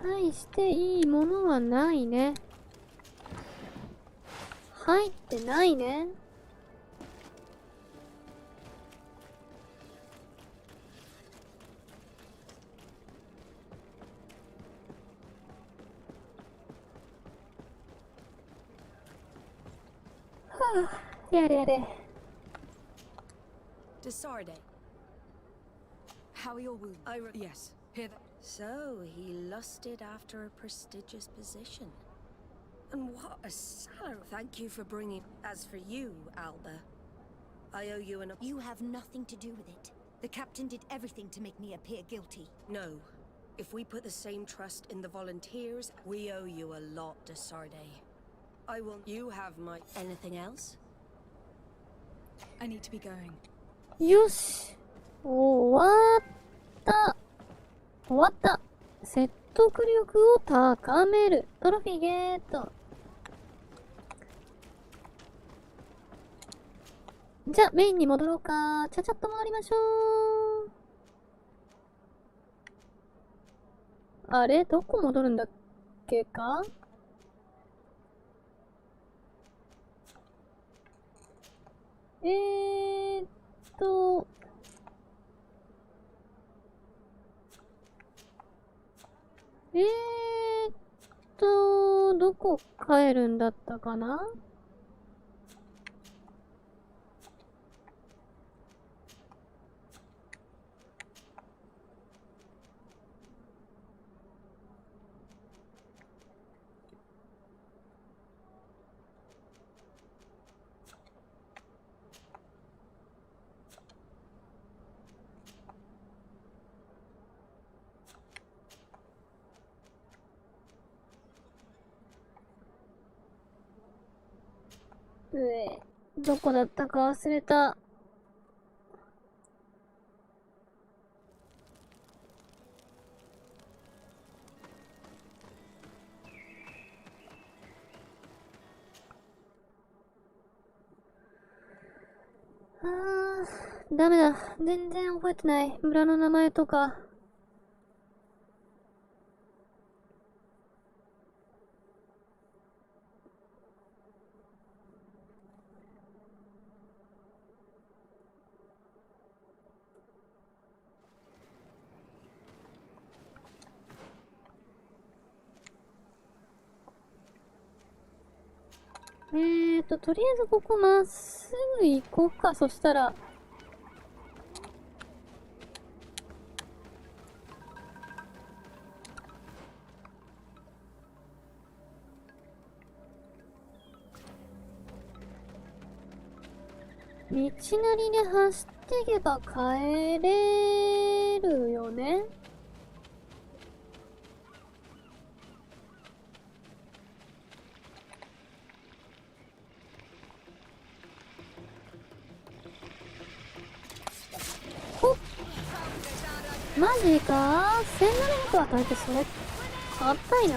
大していいものはないね。入ってないね。はあ、やれやれ。Desarde. How are your wounds? Yes. Hear that? So, he lusted after a prestigious position. And what a salary! Thank you for bringing... As for you, Alba, I owe you an... You have nothing to do with it. The captain did everything to make me appear guilty. No. If we put the same trust in the volunteers, we owe you a lot, Desarde. I will... You have my... Anything else? I need to be going. よし。終わった。終わった。説得力を高める。トロフィーゲット。じゃあ、メインに戻ろうか。ちゃちゃっと回りましょう。あれどこ戻るんだっけか？どこ帰るんだったかな？どこだったか忘れた。ダメだ。全然覚えてない。村の名前とか。とりあえずここまっすぐ行こうか。そしたら。道なりで走っていけば帰れるよね。マジか ?1700 は大抵それ、硬いな。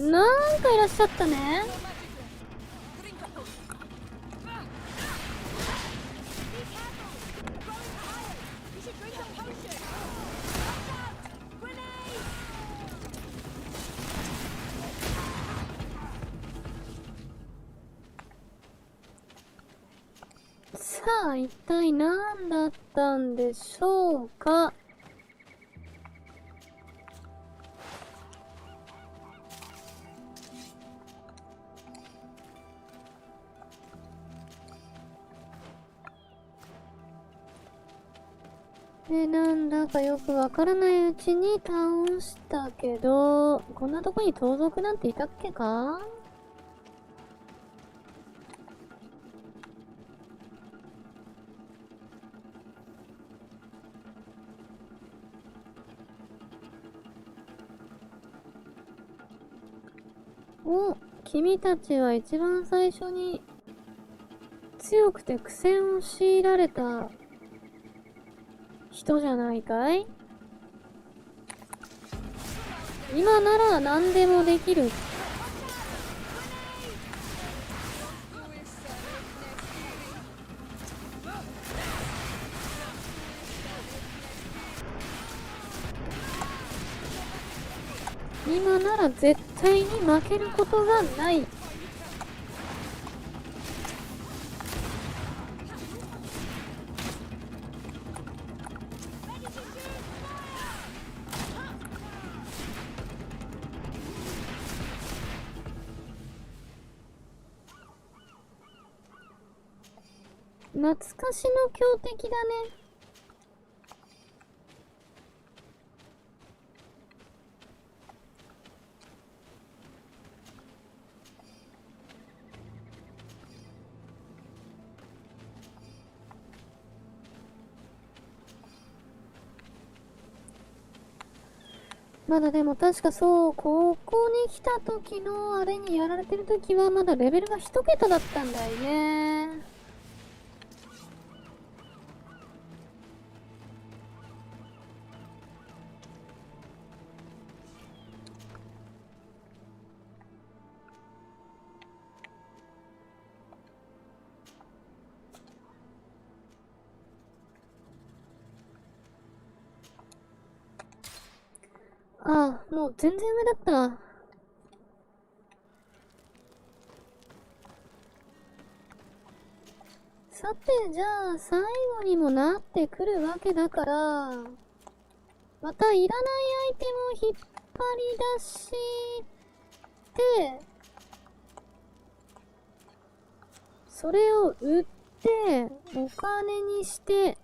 なんかいらっしゃったね。さあ、一体何だったんでしょうか。で、なんだかよくわからないうちに倒したけど、こんなとこに盗賊なんていたっけか？お、君たちは一番最初に強くて苦戦を強いられた人じゃないかい？今なら何でもできる。今なら絶対に負けることがない。懐かしの強敵だね。まだでも確かそう、ここに来た時のあれにやられてる時はまだレベルが1桁だったんだよね。ああ、もう全然上だった。さて、じゃあ、最後にもなってくるわけだから、またいらないアイテムを引っ張り出して、それを売って、お金にして、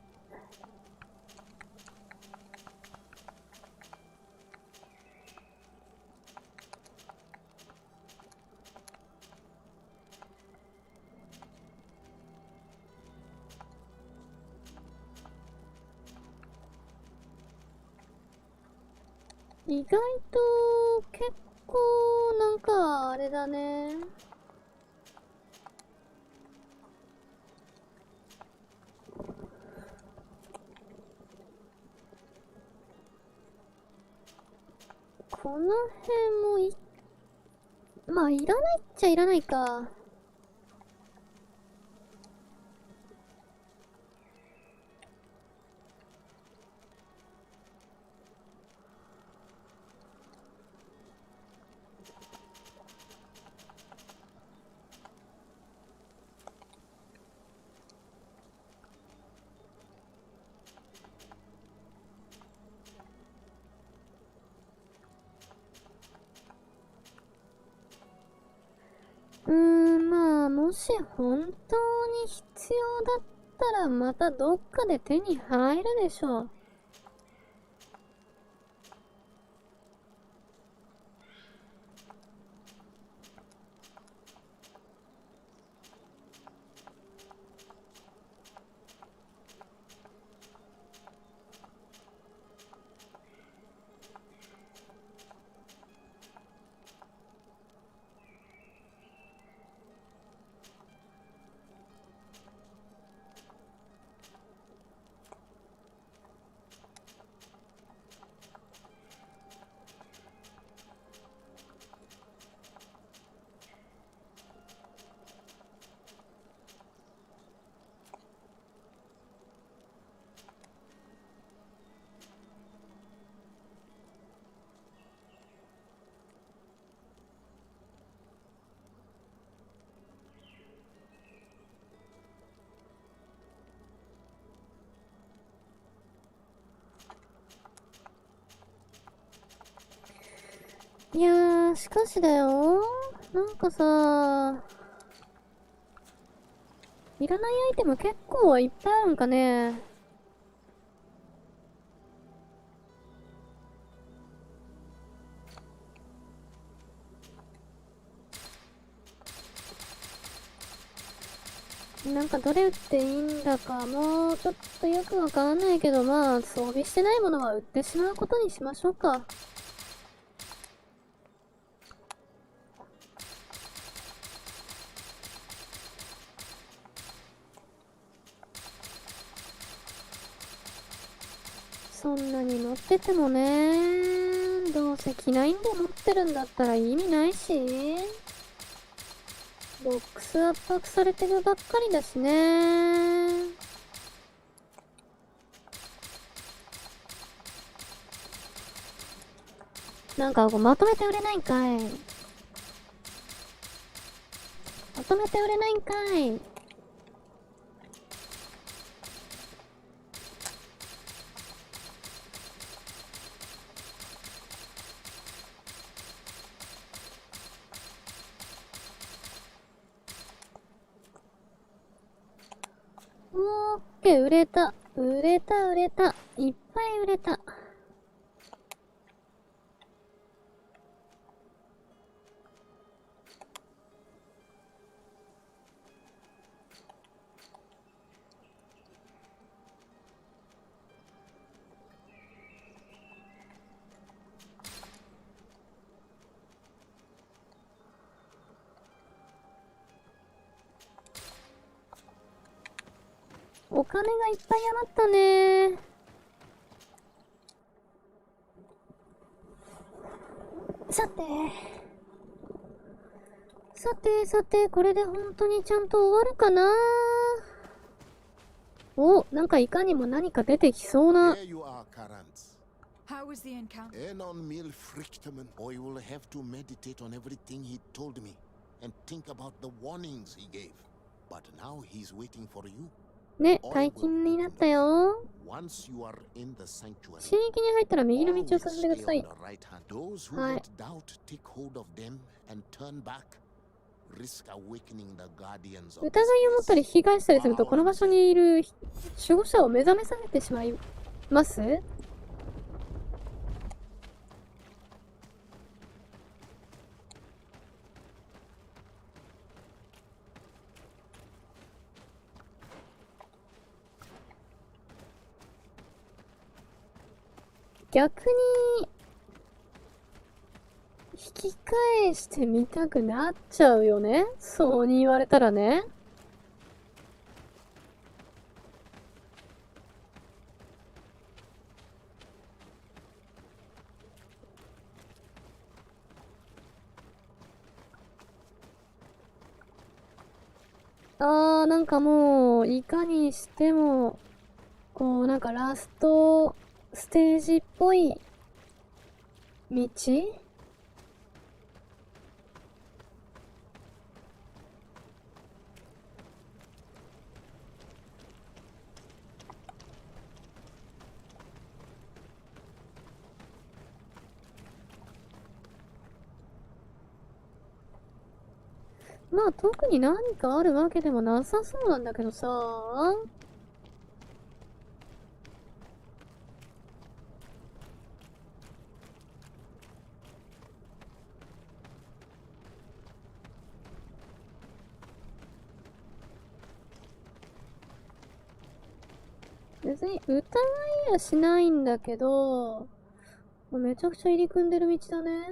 意外と結構なんかあれだね。この辺もまあいらないっちゃいらないか。まあ、もし本当に必要だったらまたどっかで手に入るでしょう。いやー、しかしだよ。なんかさ、いらないアイテム結構いっぱいあるんかね。なんかどれ売っていいんだかもうちょっとよくわかんないけど、まあ装備してないものは売ってしまうことにしましょうか。そんなに持っててもね、どうせ着ないんで持ってるんだったら意味ないし、ボックス圧迫されてるばっかりだしね。なんかまとめて売れないんかい。まとめて売れないんかい。オッケー、売れた。売れた、売れた。いっぱい売れた。お金がいっぱい余ったね。さて、これで本当にちゃんと終わるかな。お、なんかいかにも何か出てきそうな。How was the encounter? Enon mil frictamen. I will have to meditate on everything he told me and think about the warnings he gave. But now he's waiting for you. ね、解禁になったよ。 Once you are in the sanctuary, 神域に入ったら右の道を進んでください。 Those who let doubt take hold of them and turn back risk awakening the guardians of 疑いを持ったり引き返したりすると、この場所にいる守護者を目覚めさせてしまいます。逆に引き返してみたくなっちゃうよね。そうに言われたらね。なんかもういかにしてもこうなんかラストステージっぽい道？まあ特に何かあるわけでもなさそうなんだけどさ。別に疑いやしないんだけど、めちゃくちゃ入り組んでる道だね。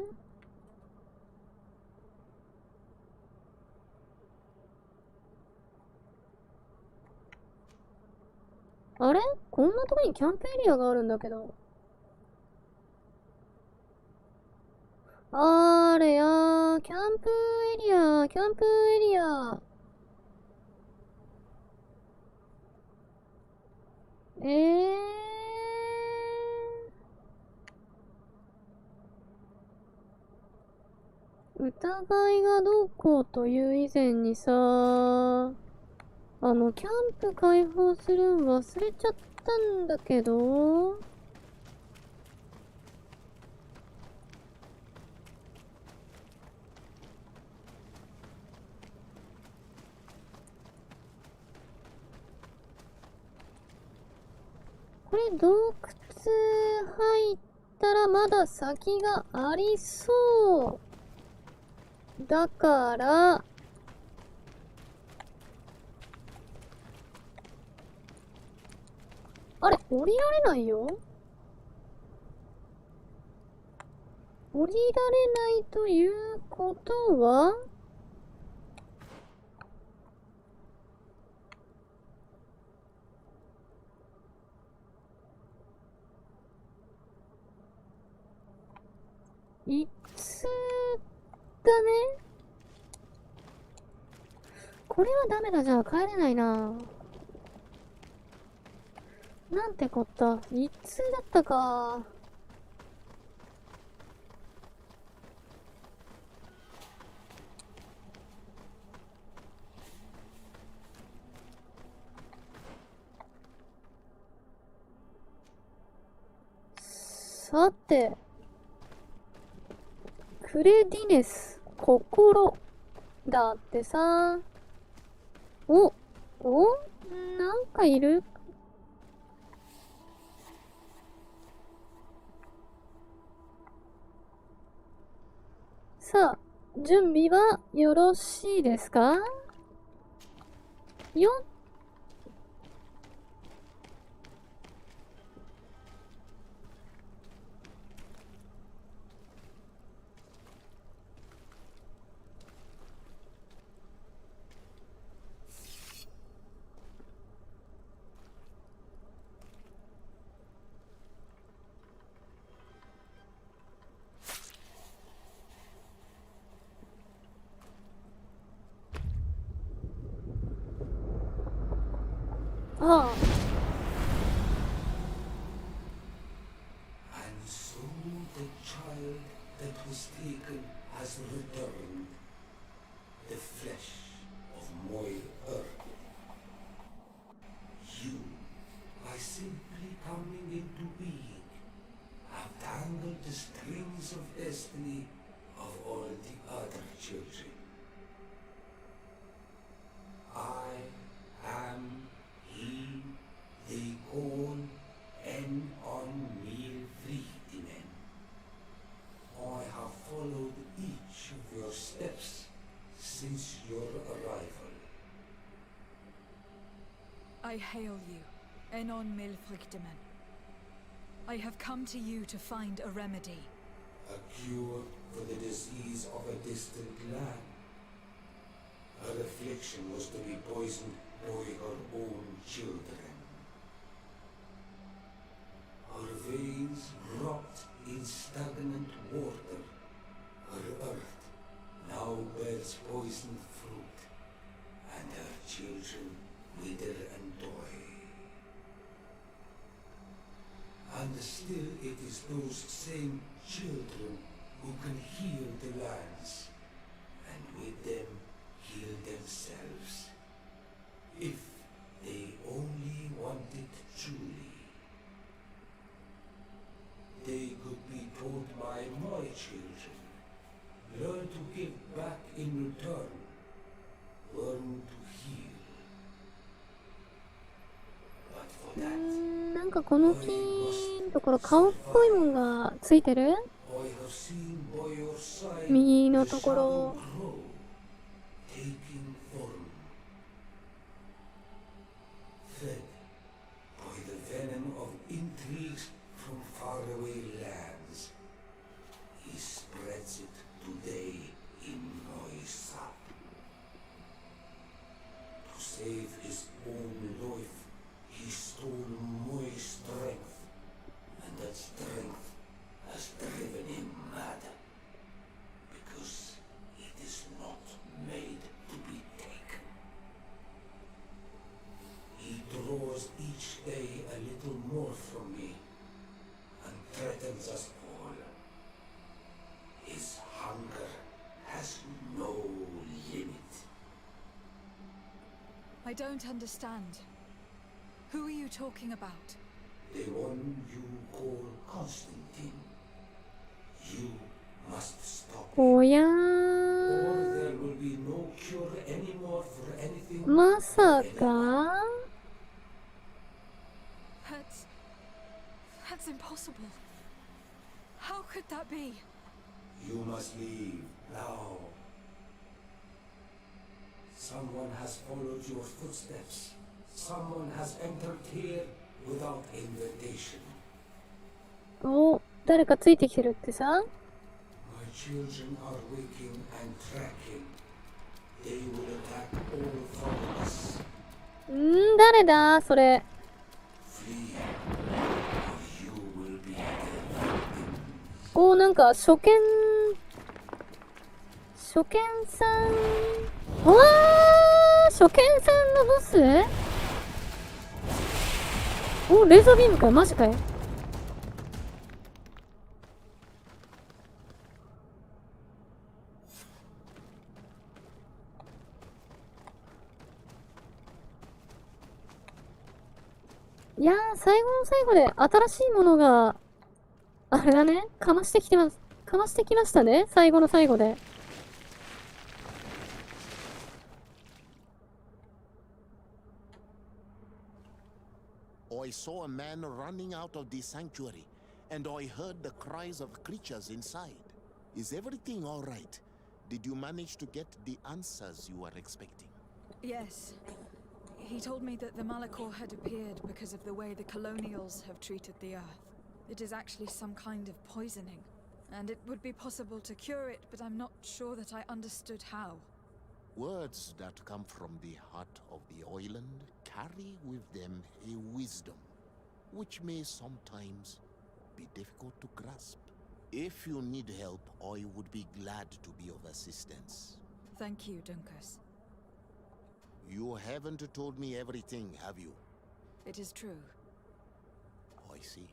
あれ？こんなとこにキャンプエリアがあるんだけど。あれやー、キャンプエリア、キャンプエリア。疑いがどうこうという以前にさ、キャンプ開放するん忘れちゃったんだけど。これ洞窟入ったらまだ先がありそう。だから、あれ降りられないよ。降りられないということは、いつだね。これはダメだ。じゃあ帰れないな。なんてこった。一通だったか。さて。クレディネス、心。だってさ。なんかいる？さあ、準備はよろしいですか？よっ。ああ。return the flesh of my earth. You, by simply coming into being, have tangled the strings of destiny of all the other children. I am he they call en on me Vrichtinen. I have followed each of your steps since your arrival. I hail you, Enon Milfrichtemen. I have come to you to find a remedy. A cure for the disease of a distant land. Her affliction was to be poisoned by her own children. Her veins rot in stagnant water. Her earth now bears poisoned fruit, and her children wither and die. And still it is those same children who can heal the lands, and with them heal themselves, if they only want it truly. They could be taught by my children, learn to give back in return, learn to heal. But for that, なんかこの木のところ顔っぽいもんがついてる？ I have seen by your side 右の the ところ shadow grow, taking form, fed by the venom of intrigues from faraway lands. He spreads it today in my sap. To save his own life, he stole my strength, and that strength has driven him mad. Because it is not made to be taken. He draws each day a little more from me, and threatens us all. His hunger has no limit. I don't understand. Who are you talking about? The one you call Constantine. You must stop. おや Or ー there will be no cure anymore for anything. まさか That's impossible. How could that be? You must leave now. Someone has followed your footsteps. Someone has entered here without invitation. お、誰かついてきてるってさ My children are waking and tracking. They will attack all four of us. 誰だそれ Flee, or you will be dead. お、なんか初見さんわー初見さんのボスお、レーザービームかよマジかよいやー、最後の最後で新しいものが、あれだね、かましてきましたね、最後の最後で。I saw a man running out of the sanctuary, and I heard the cries of creatures inside. Is everything all right? Did you manage to get the answers you were expecting? Yes. He told me that the Malachor had appeared because of the way the colonials have treated the earth. It is actually some kind of poisoning, and it would be possible to cure it, but I'm not sure that I understood how. Words that come from the heart of the island carry with them a wisdom, which may sometimes be difficult to grasp. If you need help, I would be glad to be of assistance. Thank you, Dunkus. You haven't told me everything, have you? It is true. I see.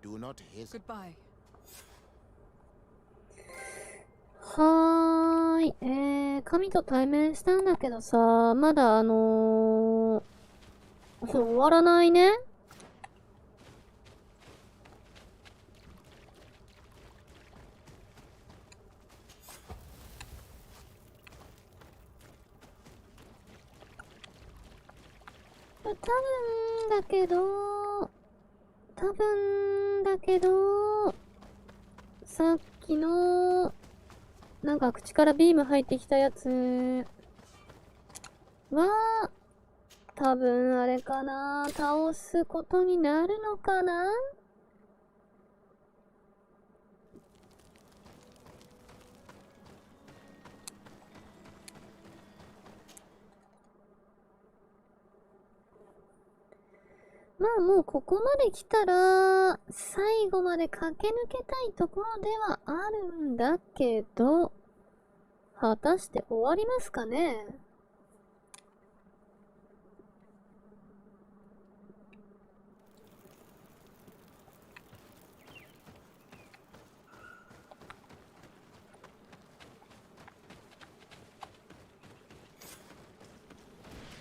Do not hesitate. Goodbye. はーい。神と対面したんだけどさ、まだ終わらないね。多分だけど、さっきの、なんか口からビーム入ってきたやつは、多分あれかな、倒すことになるのかな。まあもうここまで来たら、最後まで駆け抜けたいところではあるんだけど、果たして終わりますかね。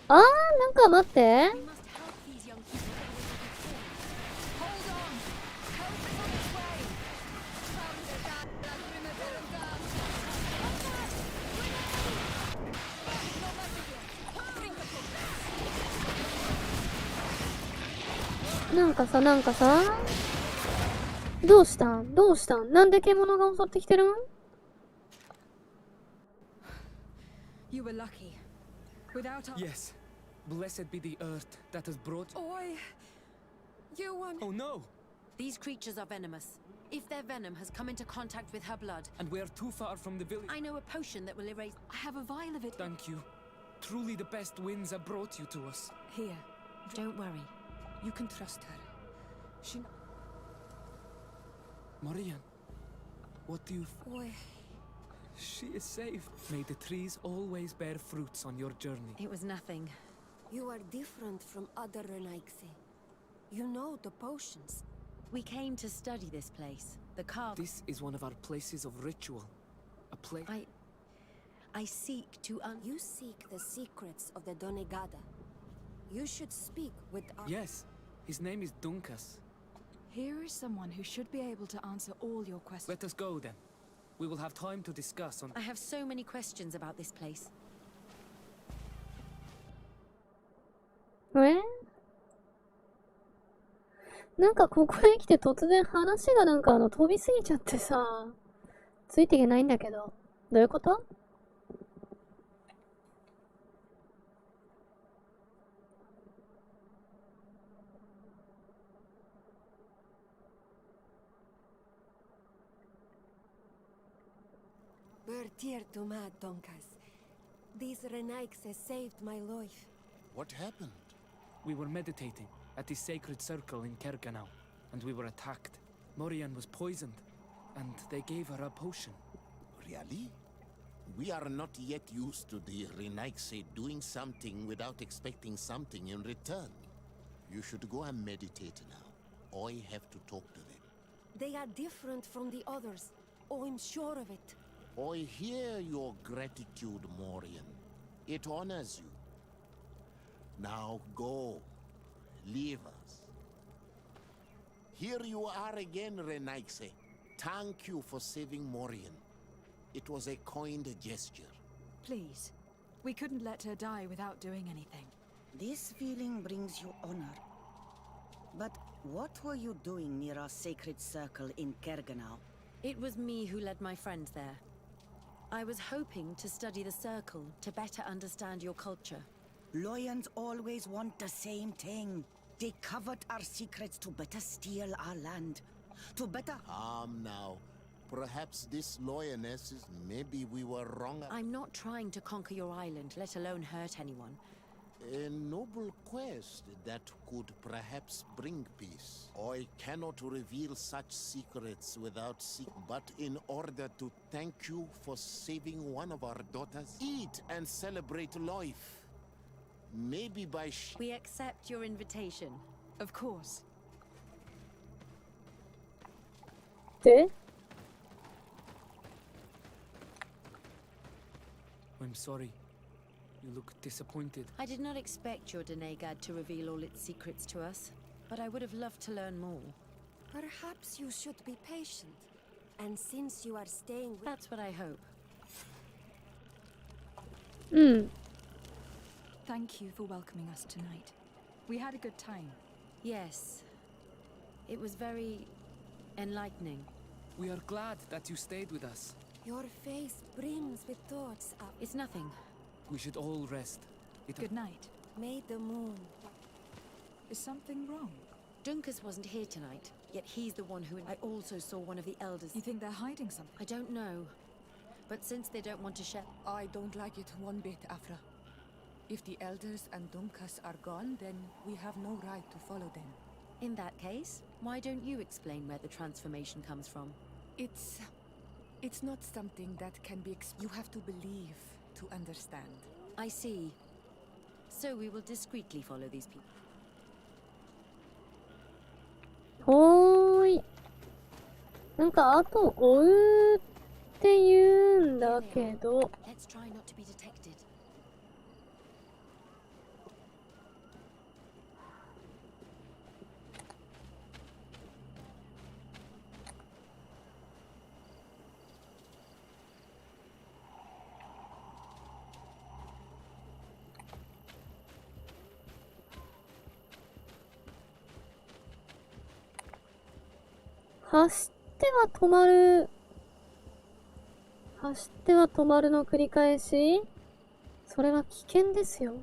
なんか待って。なんかさ、どうしたんなんで獣が襲ってきてるん？ You were lucky. Without our... Yes. Blessed be the earth that has brought... Oi! You won... Oh no! These creatures are venomous. If their venom has come into contact with her blood... And we are too far from the village... I know a potion that will erase... I have a vial of it. Thank you. Truly the best winds have brought you to us. Here. Don't worry. You can trust her. She... Marian, what do you... Oi. She is safe. May the trees always bear fruits on your journey. It was nothing. You are different from other Renaixi. You know the potions. We came to study this place. The carve... This is one of our places of ritual. A place... I seek to You seek the secrets of the Donegada. You should speak with our... Yes. His name is Dunkas. Here is someone who should be able to answer all your questions. Let us go then. We will have time to discuss on... I have so many questions about this place. なんかここへ来て突然話が飛びすぎちゃってさ、ついていけないんだけど。どういうこと？We're tear to mad, Donkas. These Renaixes saved my life. What happened? We were meditating at the sacred circle in Kerganau, and we were attacked. Morian was poisoned, and they gave her a potion. Really? We are not yet used to the Renaixe doing something without expecting something in return. You should go and meditate now. I have to talk to them. They are different from the others. Oh, I'm sure of it. I hear your gratitude, Morian. It honors you. Now go. Leave us. Here you are again, Renaixe. Thank you for saving Morian. It was a kind gesture. Please. We couldn't let her die without doing anything. This feeling brings you honor. But what were you doing near our sacred circle in Kerganau? It was me who led my friends there. I was hoping to study the circle to better understand your culture. Loyans always want the same thing. They covet our secrets to better steal our land. To better... Calm now. Perhaps this lioness is... Maybe we were wrong. I'm not trying to conquer your island, let alone hurt anyone. A noble quest that could perhaps bring peace. I cannot reveal such secrets without but in order to thank you for saving one of our daughters, eat and celebrate life. Maybe by We accept your invitation. Of course. で I'm sorry. You look disappointed. I did not expect your Denegad to reveal all its secrets to us, but I would have loved to learn more. Perhaps you should be patient. And since you are staying with... That's what I hope. Thank you for welcoming us tonight. We had a good time. Yes. It was very enlightening. We are glad that you stayed with us. Your face brims with thoughts of... It's nothing. We should all rest. Good night. May the moon... Is something wrong? Dunkus wasn't here tonight, yet he's the one who... I also saw one of the elders. You think they're hiding something? I don't know. But since they don't want to share... I don't like it one bit, Afra. If the elders and Dunkas are gone, then we have no right to follow them. In that case, why don't you explain where the transformation comes from? It's not something that can be you have to believe to understand. I see. So we will discreetly follow these people. ほーい。なんか後追うって言うんだけど。Let's try not to be detected. 走っては止まる。走っては止まるの繰り返し。それは危険ですよ。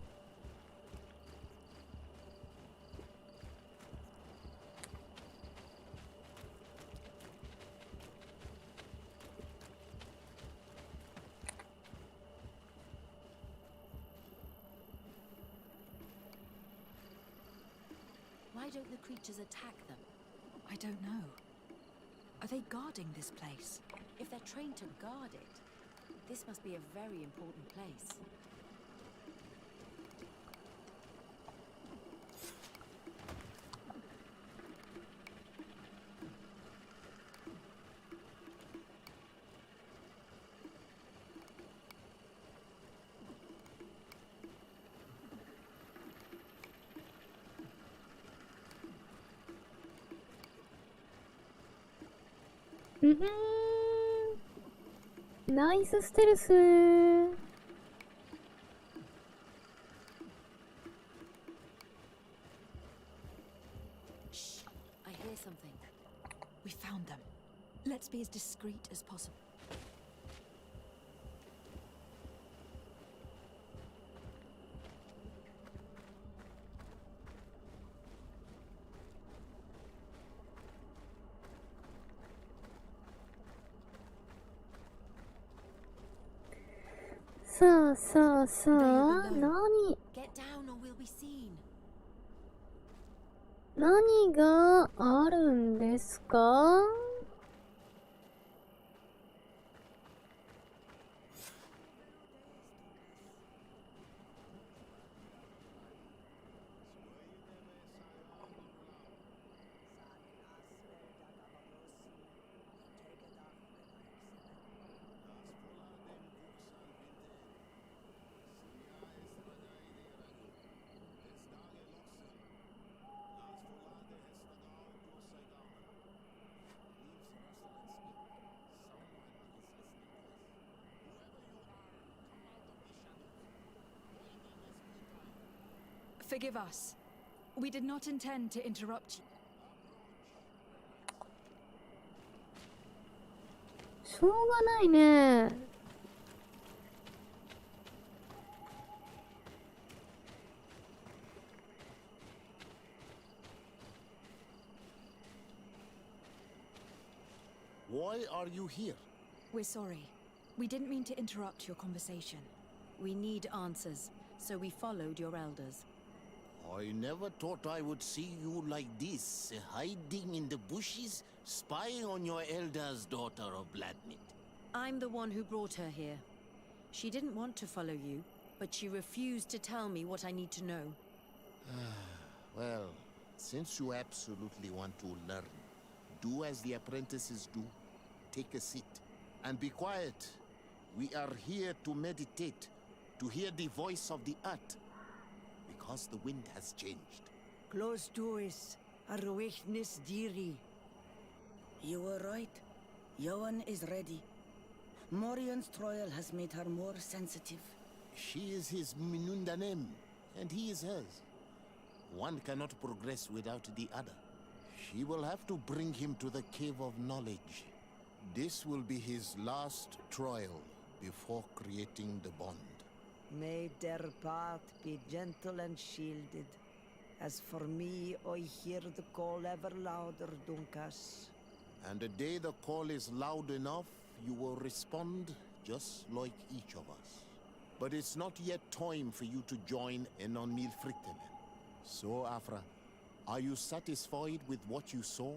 Why don't the creatures attack them? I don't know. Are they guarding this place? If they're trained to guard it, this must be a very important place.ナイスステルス。Shh, I hear something. We found them. Let's be as discreet as possible.さあさあさあ、何があるんですか？Forgive us. We did not intend to interrupt you. しょうがないね。Why are you here? We're sorry. We didn't mean to interrupt your conversation. We need answers, so we followed your elders. I never thought I would see you like this, hiding in the bushes, spying on your elder's daughter of Vladimir. I'm the one who brought her here. She didn't want to follow you, but she refused to tell me what I need to know. Well, since you absolutely want to learn, do as the apprentices do. Take a seat and be quiet. We are here to meditate, to hear the voice of the earth, because the wind has changed. Close to us, Arwechnis Diri. You were right. Johan is ready. Morian's trial has made her more sensitive. She is his Minundanem, and he is hers. One cannot progress without the other. She will have to bring him to the Cave of Knowledge. This will be his last trial before creating the bond. May their path be gentle and shielded. As for me, I hear the call ever louder, Dunkas. And the day the call is loud enough, you will respond just like each of us. But it's not yet time for you to join in on Milfritten. So, Afra, are you satisfied with what you saw?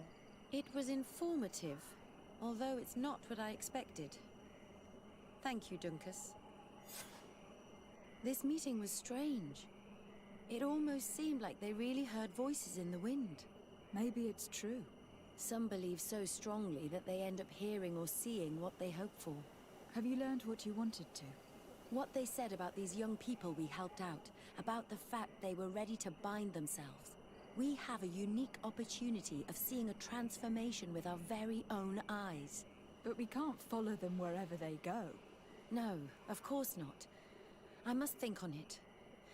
It was informative, although it's not what I expected. Thank you, Dunkus. This meeting was strange. It almost seemed like they really heard voices in the wind. Maybe it's true. Some believe so strongly that they end up hearing or seeing what they hope for. Have you learned what you wanted to? What they said about these young people we helped out, about the fact they were ready to bind themselves. We have a unique opportunity of seeing a transformation with our very own eyes. But we can't follow them wherever they go. No, of course not. I must think on it.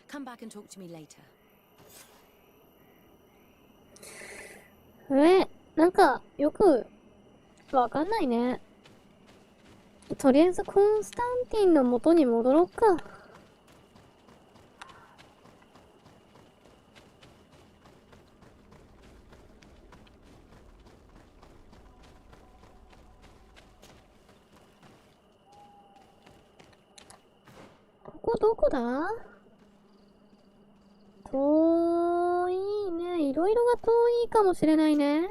Come back and talk to me later. なんか、よく、わかんないね。とりあえずコンスタンティンの元に戻ろうか。ここどこだ？遠いね。いろいろが遠いかもしれないね。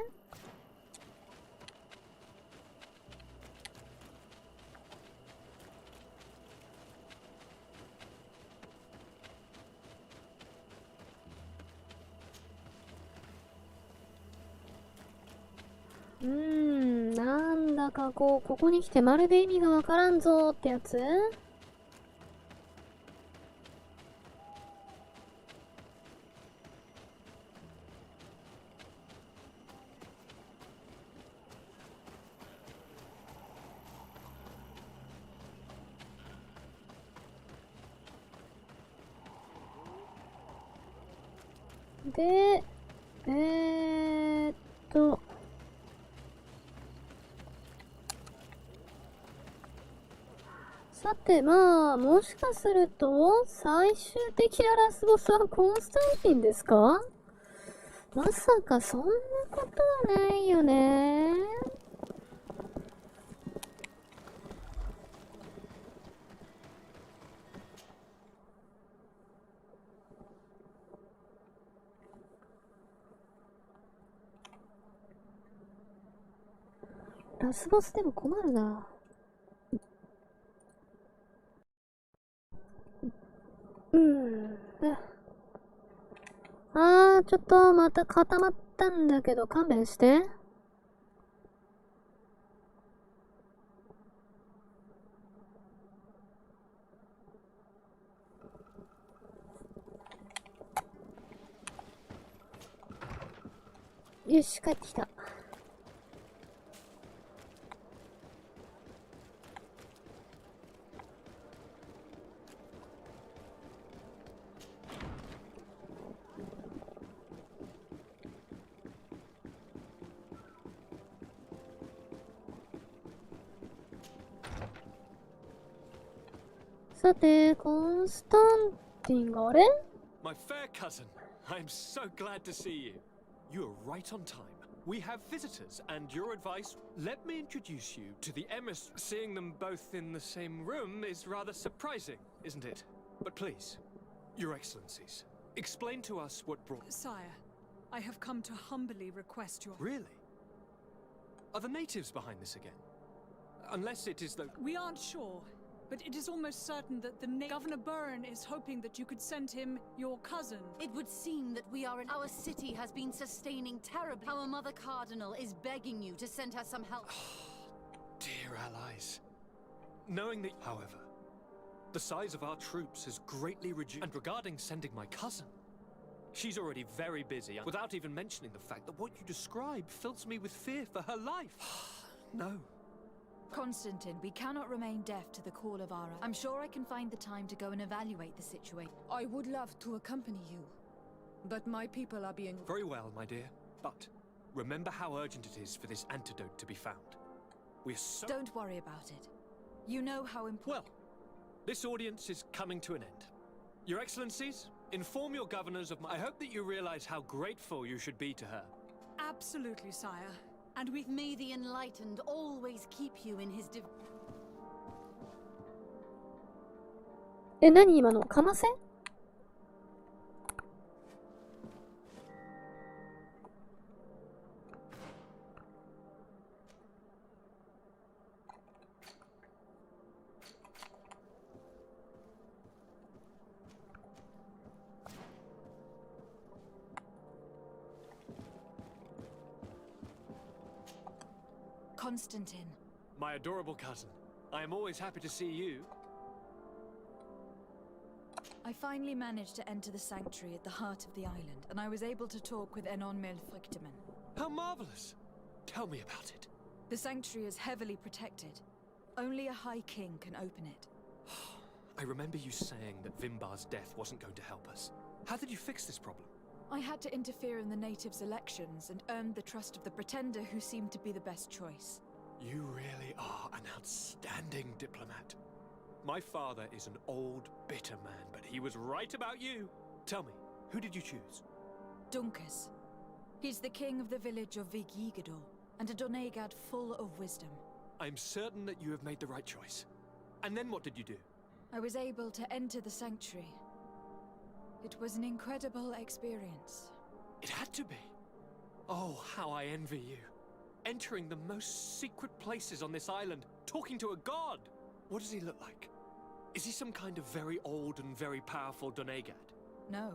なんだかここに来てまるで意味がわからんぞーってやつ？で、さてまあ、もしかすると、最終的なラスボスはコンスタンティンですか？まさかそんなことはないよね。ラスボスでも困るな。ちょっとまた固まったんだけど勘弁して。よし、帰ってきた。さて、コンスタンティンがあれ？ My fair cousin, I'm so glad to see you. You are right on time. We have visitors, and your advice. Let me introduce you to the emissaries. Seeing them both in the same room is rather surprising, isn't it? But please, Your Excellencies, explain to us what brought... Sire, I have come to humbly request your... Really? Are the natives behind this again? Unless it is the... We aren't sure. But it is almost certain that Governor Byrne is hoping that you could send him your cousin. It would seem that we are in... Our city has been sustaining terribly. Our Mother Cardinal is begging you to send her some help. Dear allies. Knowing that, however, the size of our troops has greatly reduced. And regarding sending my cousin, she's already very busy, without even mentioning the fact that what you describe fills me with fear for her life. No. Constantine, we cannot remain deaf to the call of Ara. I'm sure I can find the time to go and evaluate the situation. I would love to accompany you, but my people are being... Very well, my dear. But remember how urgent it is for this antidote to be found. We're so... Don't worry about it. You know how important... Well, this audience is coming to an end. Your Excellencies, inform your governors of my... I hope that you realize how grateful you should be to her. Absolutely, sire. And may the enlightened always keep you in his div... え、何今のかませConstantine. My adorable cousin, I am always happy to see you. I finally managed to enter the sanctuary at the heart of the island, and I was able to talk with Enon Melfrichteman. How marvelous! Tell me about it. The sanctuary is heavily protected. Only a High King can open it. I remember you saying that Vimbar's death wasn't going to help us. How did you fix this problem? I had to interfere in the natives' elections and earned the trust of the pretender who seemed to be the best choice. You really are an outstanding diplomat. My father is an old, bitter man, but he was right about you. Tell me, who did you choose? Dunkus. He's the king of the village of Vigigador, and a Donegad full of wisdom. I'm certain that you have made the right choice. And then what did you do? I was able to enter the sanctuary. It was an incredible experience. It had to be. Oh, how I envy you. Entering the most secret places on this island, talking to a god. What does he look like? Is he some kind of very old and very powerful Donegad? No.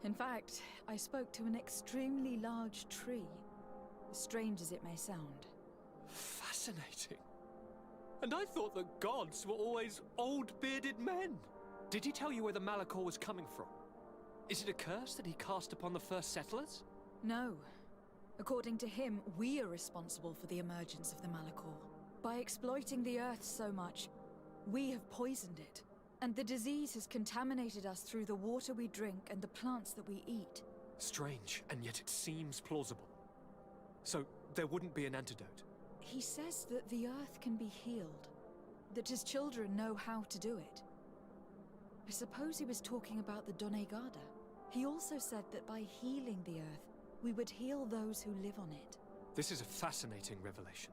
In fact, I spoke to an extremely large tree, as strange as it may sound. Fascinating. And I thought that gods were always old, bearded men. Did he tell you where the Malachor was coming from? Is it a curse that he cast upon the first settlers? No. According to him, we are responsible for the emergence of the Malachor. By exploiting the earth so much, we have poisoned it. And the disease has contaminated us through the water we drink and the plants that we eat. Strange, and yet it seems plausible. So, there wouldn't be an antidote? He says that the earth can be healed. That his children know how to do it. I suppose he was talking about the Donegada. He also said that by healing the earth, we would heal those who live on it. This is a fascinating revelation.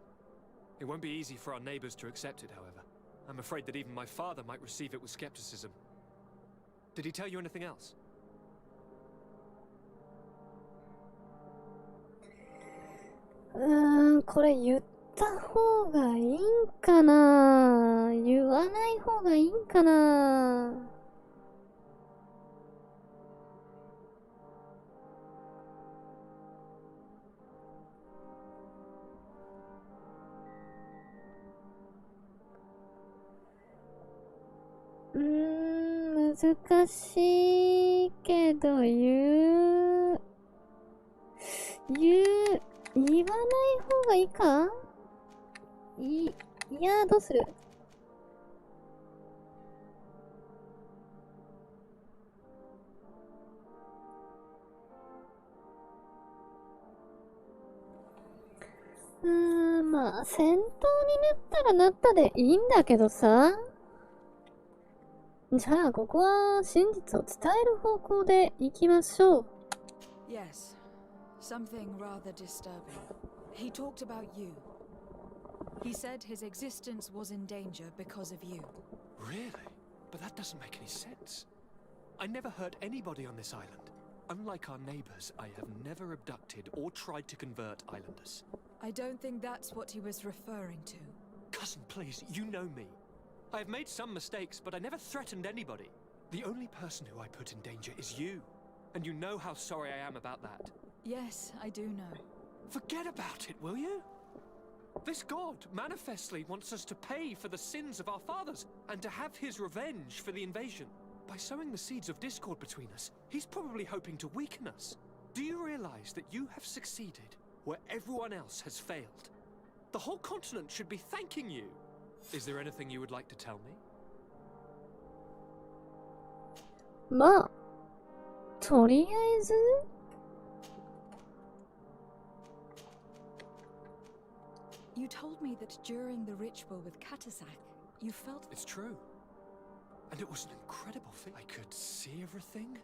It won't be easy for our neighbors to accept it, however. I'm afraid that even my father might receive it with skepticism. Did he tell you anything else? -- これ言った方がいいんかな？言わない方がいいんかな？難しいけど言わない方がいいか？いや、どうする？まあ、戦闘になったらなったでいいんだけどさ。じゃあ、ここは真実を伝える方向で行きましょう。Yes, something rather disturbing. He talked about you. He said his existence was in danger because of you. Really? But that doesn't make any sense. I never hurt anybody on this island. Unlike our neighbors, I have never abducted or tried to convert islanders. I don't think that's what he was referring to. Cousin, please, you know me. I have made some mistakes, but I never threatened anybody. The only person who I put in danger is you. And you know how sorry I am about that. Yes, I do know. Forget about it, will you? This god manifestly wants us to pay for the sins of our fathers and to have his revenge for the invasion. By sowing the seeds of discord between us, he's probably hoping to weaken us. Do you realize that you have succeeded where everyone else has failed? The whole continent should be thanking you. Is there anything you would like to tell me? まあ、とりあえずYou told me that during the ritual with Katasak, you felt... It's true. And it was an incredible thing. I could see everything,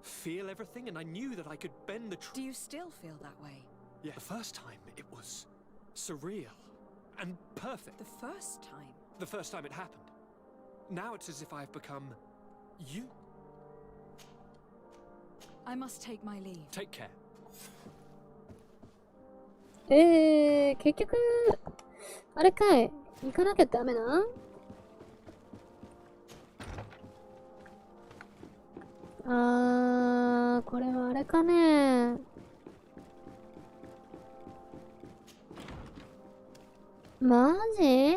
feel everything, and I knew that I could bend the truth. Do you still feel that way? Yeah, the first time it was surreal and perfect. The first time? The first time it happened. Now it's as if I've become you. I must take my leave. Take care. 結局、あれかい、行かなきゃダメな。これはあれかね。マジ？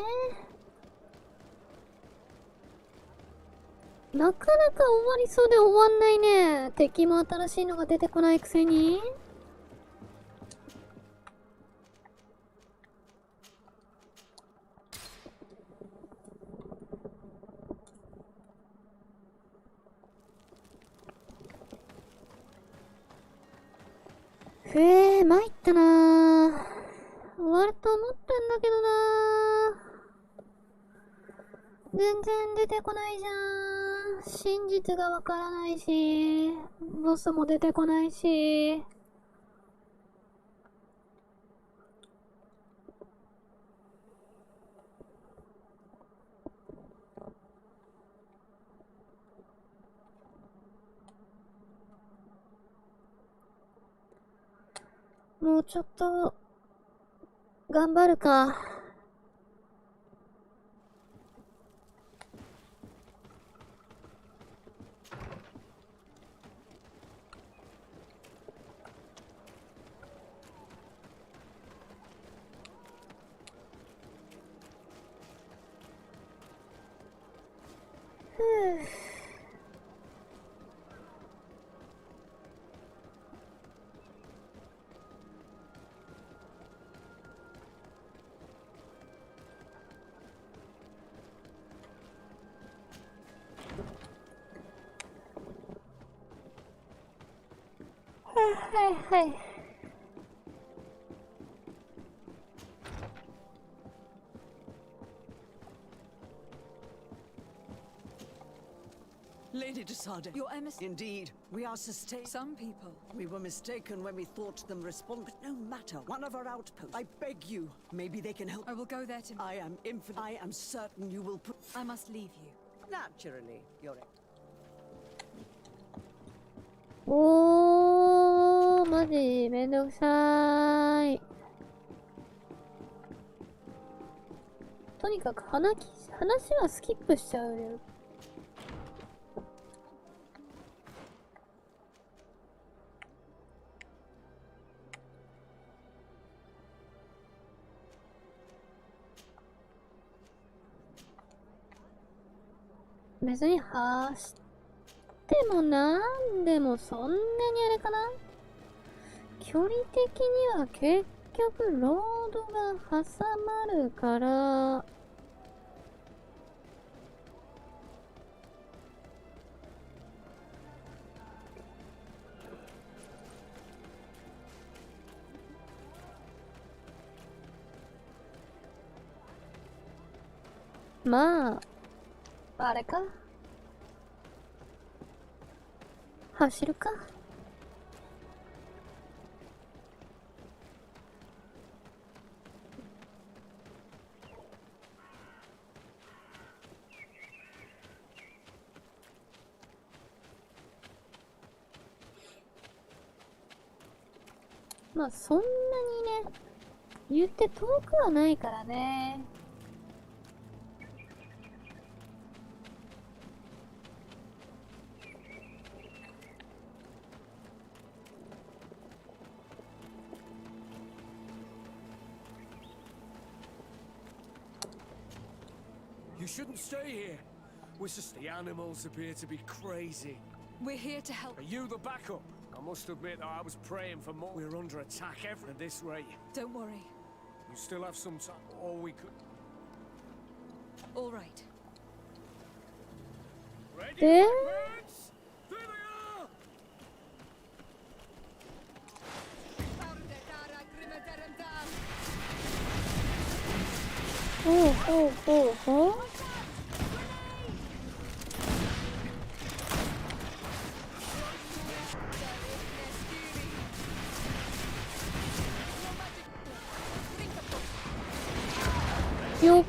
なかなか終わりそうで終わんないね。敵も新しいのが出てこないくせに。参ったなー。終わると思ったんだけどなー。全然出てこないじゃん。真実がわからないし、ボスも出てこないし。もうちょっと、頑張るか。はいはい。Lady Desade. Your emissary. Indeed, we are sustained. Some people. We were mistaken when we thought them respond. But no matter. One of our outposts. I beg you. Maybe they can help. I will go there to. I am infinite. I am certain you will put. I must leave you. Naturally, you're. マジめんどくさい。とにかく話はスキップしちゃうよ。別に走ってもなんでもそんなにあれかな。距離的には結局ロードが挟まるからまああれか走るか。まあそんなにね、言って遠くはないからね。You shouldn't stay here. The animals appear to be crazy. We're here to help. Are you the backup? I must admit that I was praying for more. We're under attack at this rate. Don't worry. You still have some time, or we could... All right. Ready? Eh? Birds? There they are!ほうほうほうほう。よっ。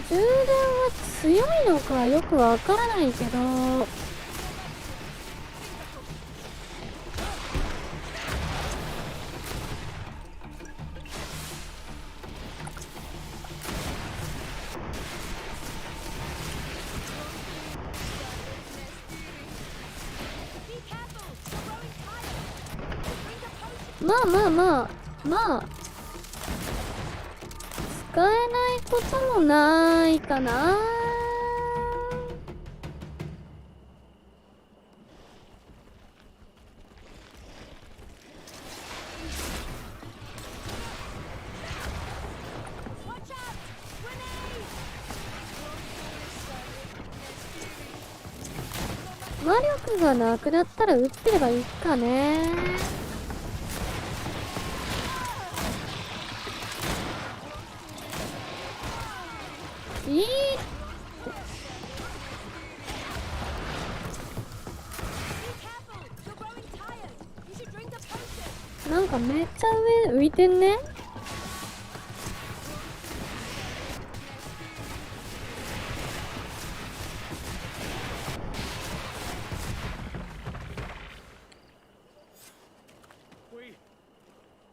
充電は強いのかよくわからないけど、まあまあまあまあ使えないこともないかな。魔力がなくなったら撃ってればいいかね。なんかめっちゃ上浮いてんね。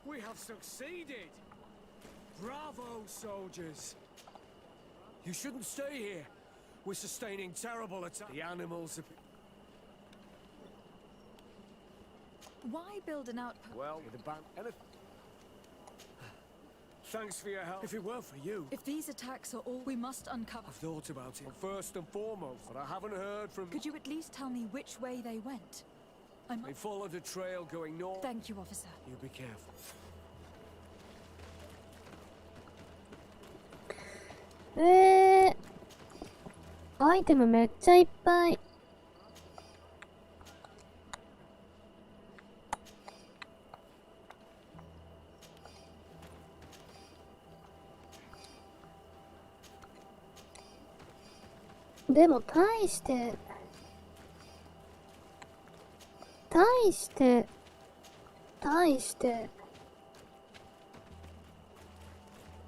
We have succeeded! Bravo, soldiers! You shouldn't stay here. We're sustaining terrible attacks. The animals are... Why build an outpost? Well, with a ban... Thanks for your help. If it weren't for you... If these attacks are all we must uncover... I've thought about it. First and foremost, but I haven't heard from... Could you at least tell me which way they went? They followed a trail going north. Thank you, officer. You be careful. アイテムめっちゃいっぱい。でも大して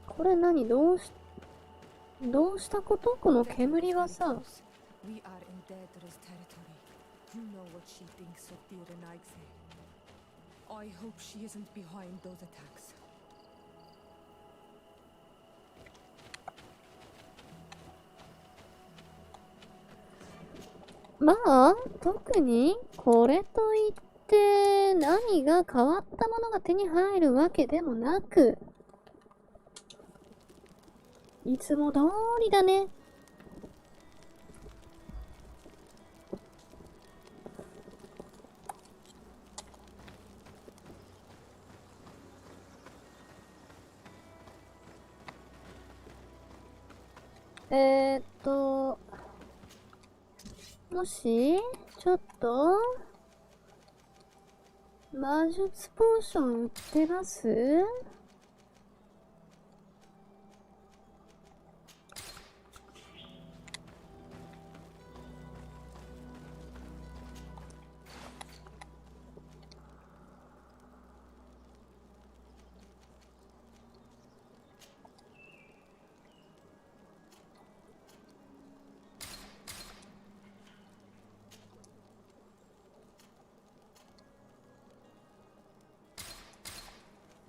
これ何どうしたことこの煙はさ。 We are in Daedra's territory. You know what she thinks of dear Naigse. I hope she isn't behind those attacks. まあ特にこれといって何が変わったものが手に入るわけでもなく、いつも通りだね。もしちょっと魔術ポーション売ってます？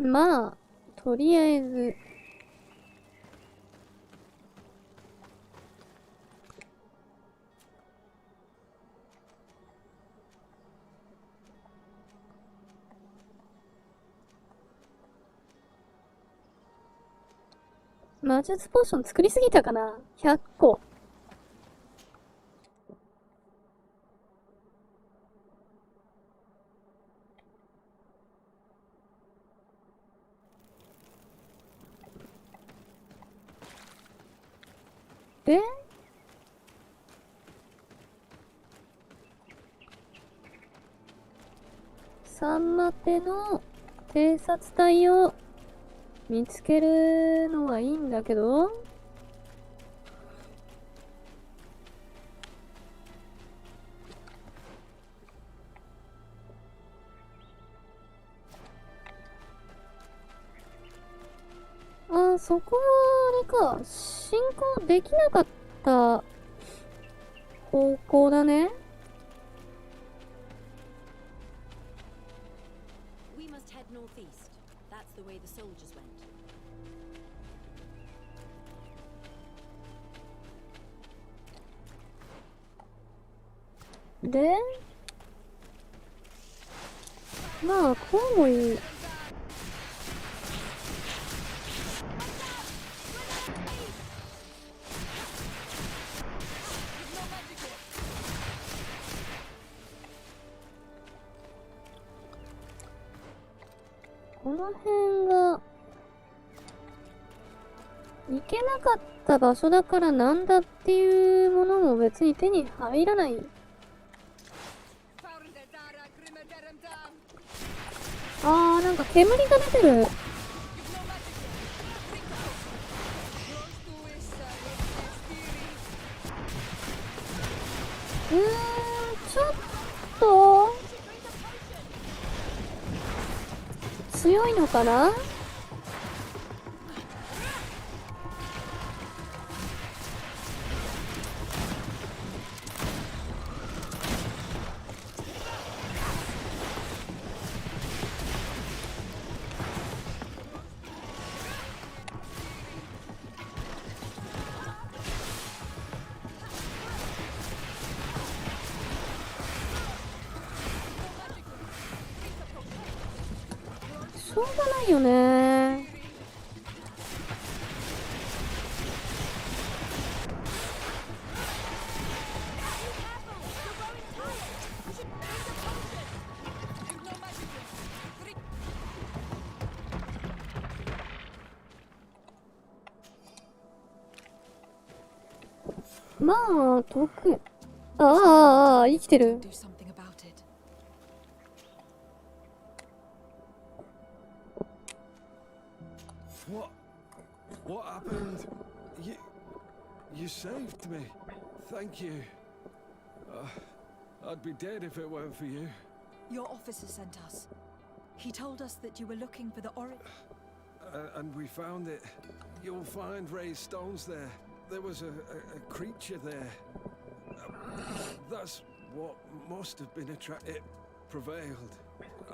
まあ、とりあえず。魔術ポーション作りすぎたかな ?100 個。でサンマテの偵察隊を見つけるのはいいんだけど、あ、そこはあれか、進行できなかった方向だね。We must head northeast. That's the way the soldiers went. で、まあ、こうもいい。この辺が、行けなかった場所だからなんだっていうものも別に手に入らない。なんか煙が出てる。ちょっと強いのかな。しょうがないよね。まあ、遠く。生きてる。What happened? You saved me. Thank you. I'd be dead if it weren't for you. Your officer sent us. He told us that you were looking for the And we found it. You'll find raised stones there. There was a creature there. That's what must have been It prevailed.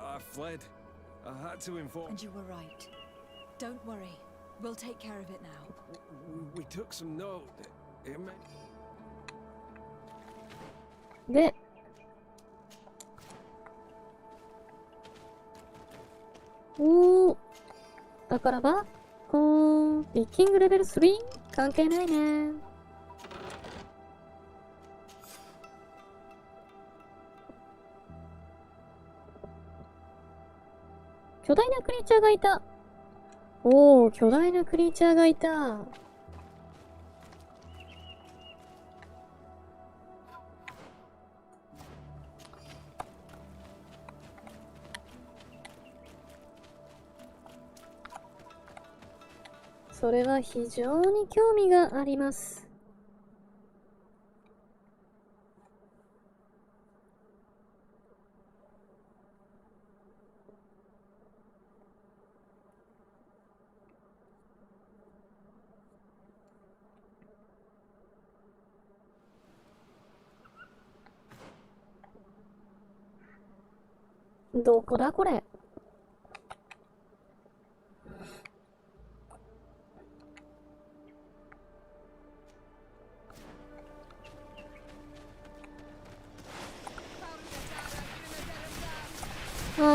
I fled. I had to inform. And you were right. Don't worry. We'll take care of it now. We took some note. It で、だからば、ピッキングレベル 3？ 関係ないね。巨大なクリーチャーがいた。巨大なクリーチャーがいた。それは非常に興味があります。どこだこれ。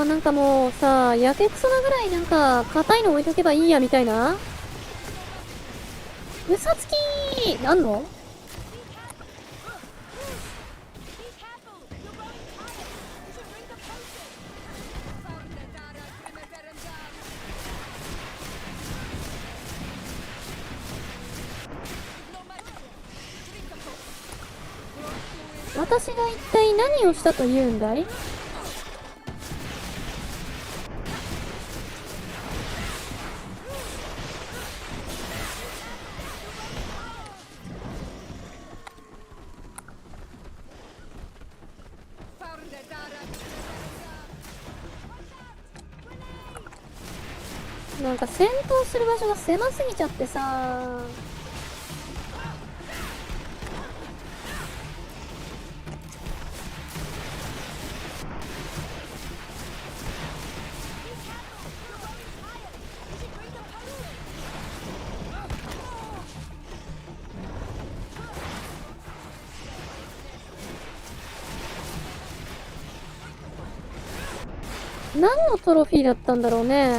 なんかもうさ、やけくそなぐらいなんか硬いの置いとけばいいやみたいな。嘘つきーなんの？私が一体何をしたというんだい？なんか戦闘する場所が狭すぎちゃってさ。何のトロフィーだったんだろうね。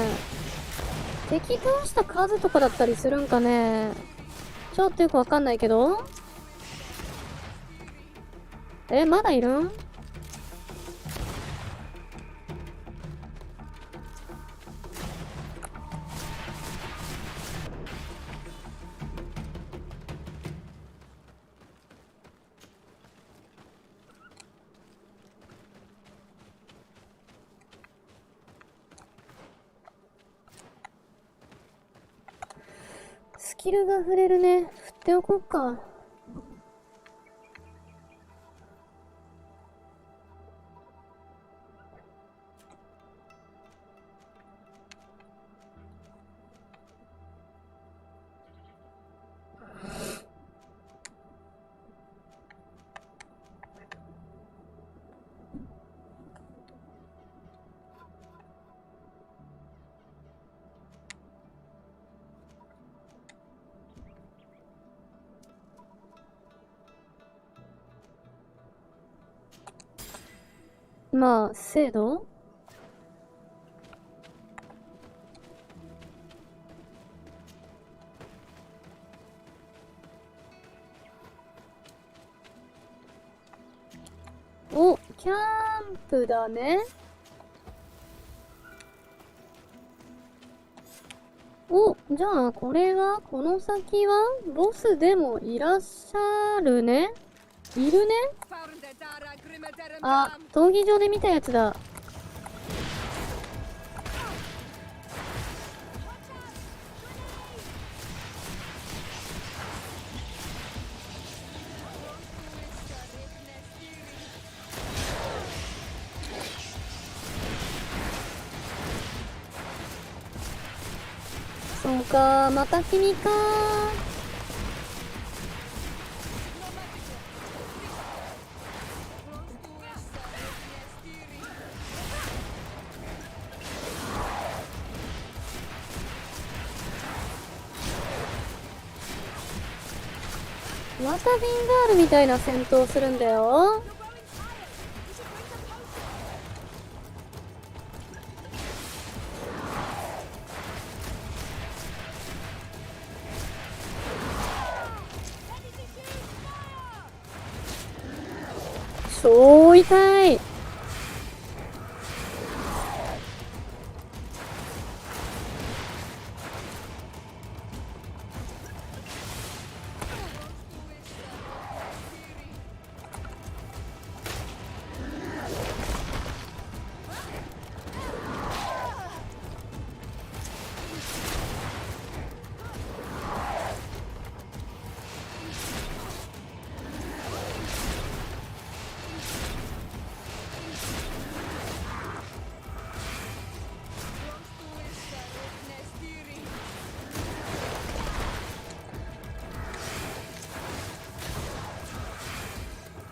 敵倒した数とかだったりするんかね。ちょっとよくわかんないけど。まだいるん？スキルが触れるね。振っておこうか。まあ、精度？お、キャンプだね。お、じゃあこれは、この先は、ボスでもいらっしゃるね。いるね。あ、闘技場で見たやつだ。そうか、また君か。またヴィンガールみたいな戦闘するんだよ。超痛い。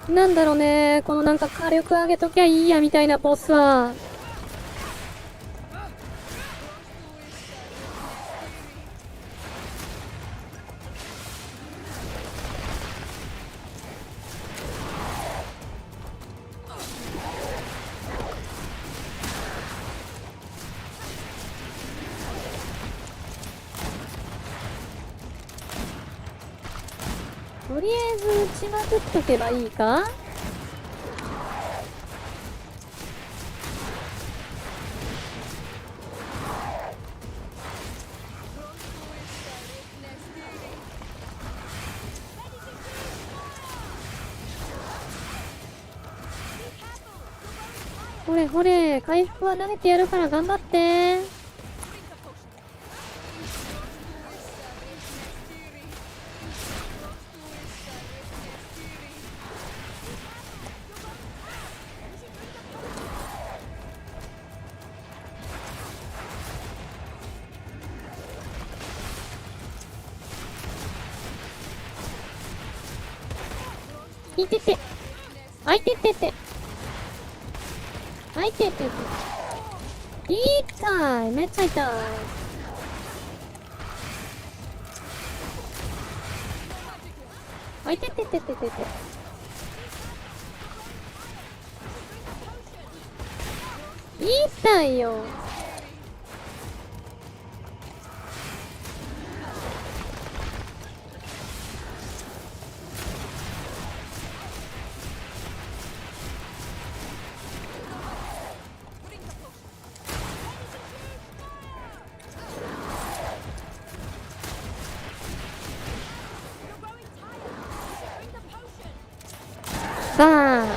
なんだろうね、このなんか火力上げときゃいいやみたいなボスは。とりあえず撃ちまくっとけばいいか。ほれほれ、回復は投げてやるから頑張って。いてて。あいててて。あいててて。痛い。めっちゃ痛い。あいてててててて。痛いよ。バー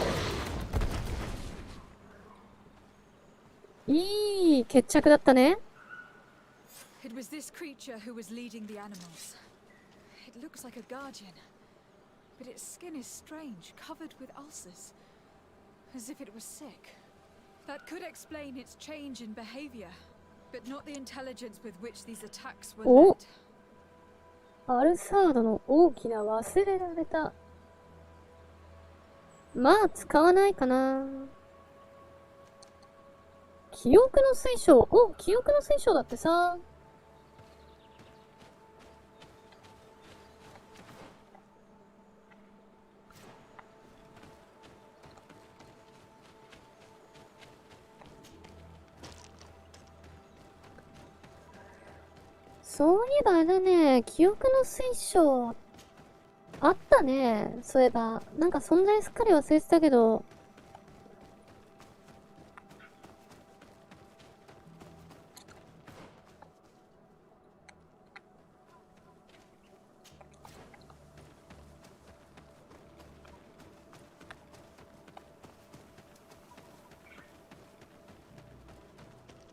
ン。いい決着だったね。It was this creature who was leading the animals. It looks like a guardian, but its skin is strange, covered with ulcers, as if it was sick. That could explain its change in behavior, but not the intelligence with which these attacks were led. アルサードの大きな忘れられた。まあ使わないかな。記憶の水晶。お、記憶の水晶だってさ。そういえばあれだね、記憶の水晶あったね。そういえばなんか存在すっかり忘れてたけど。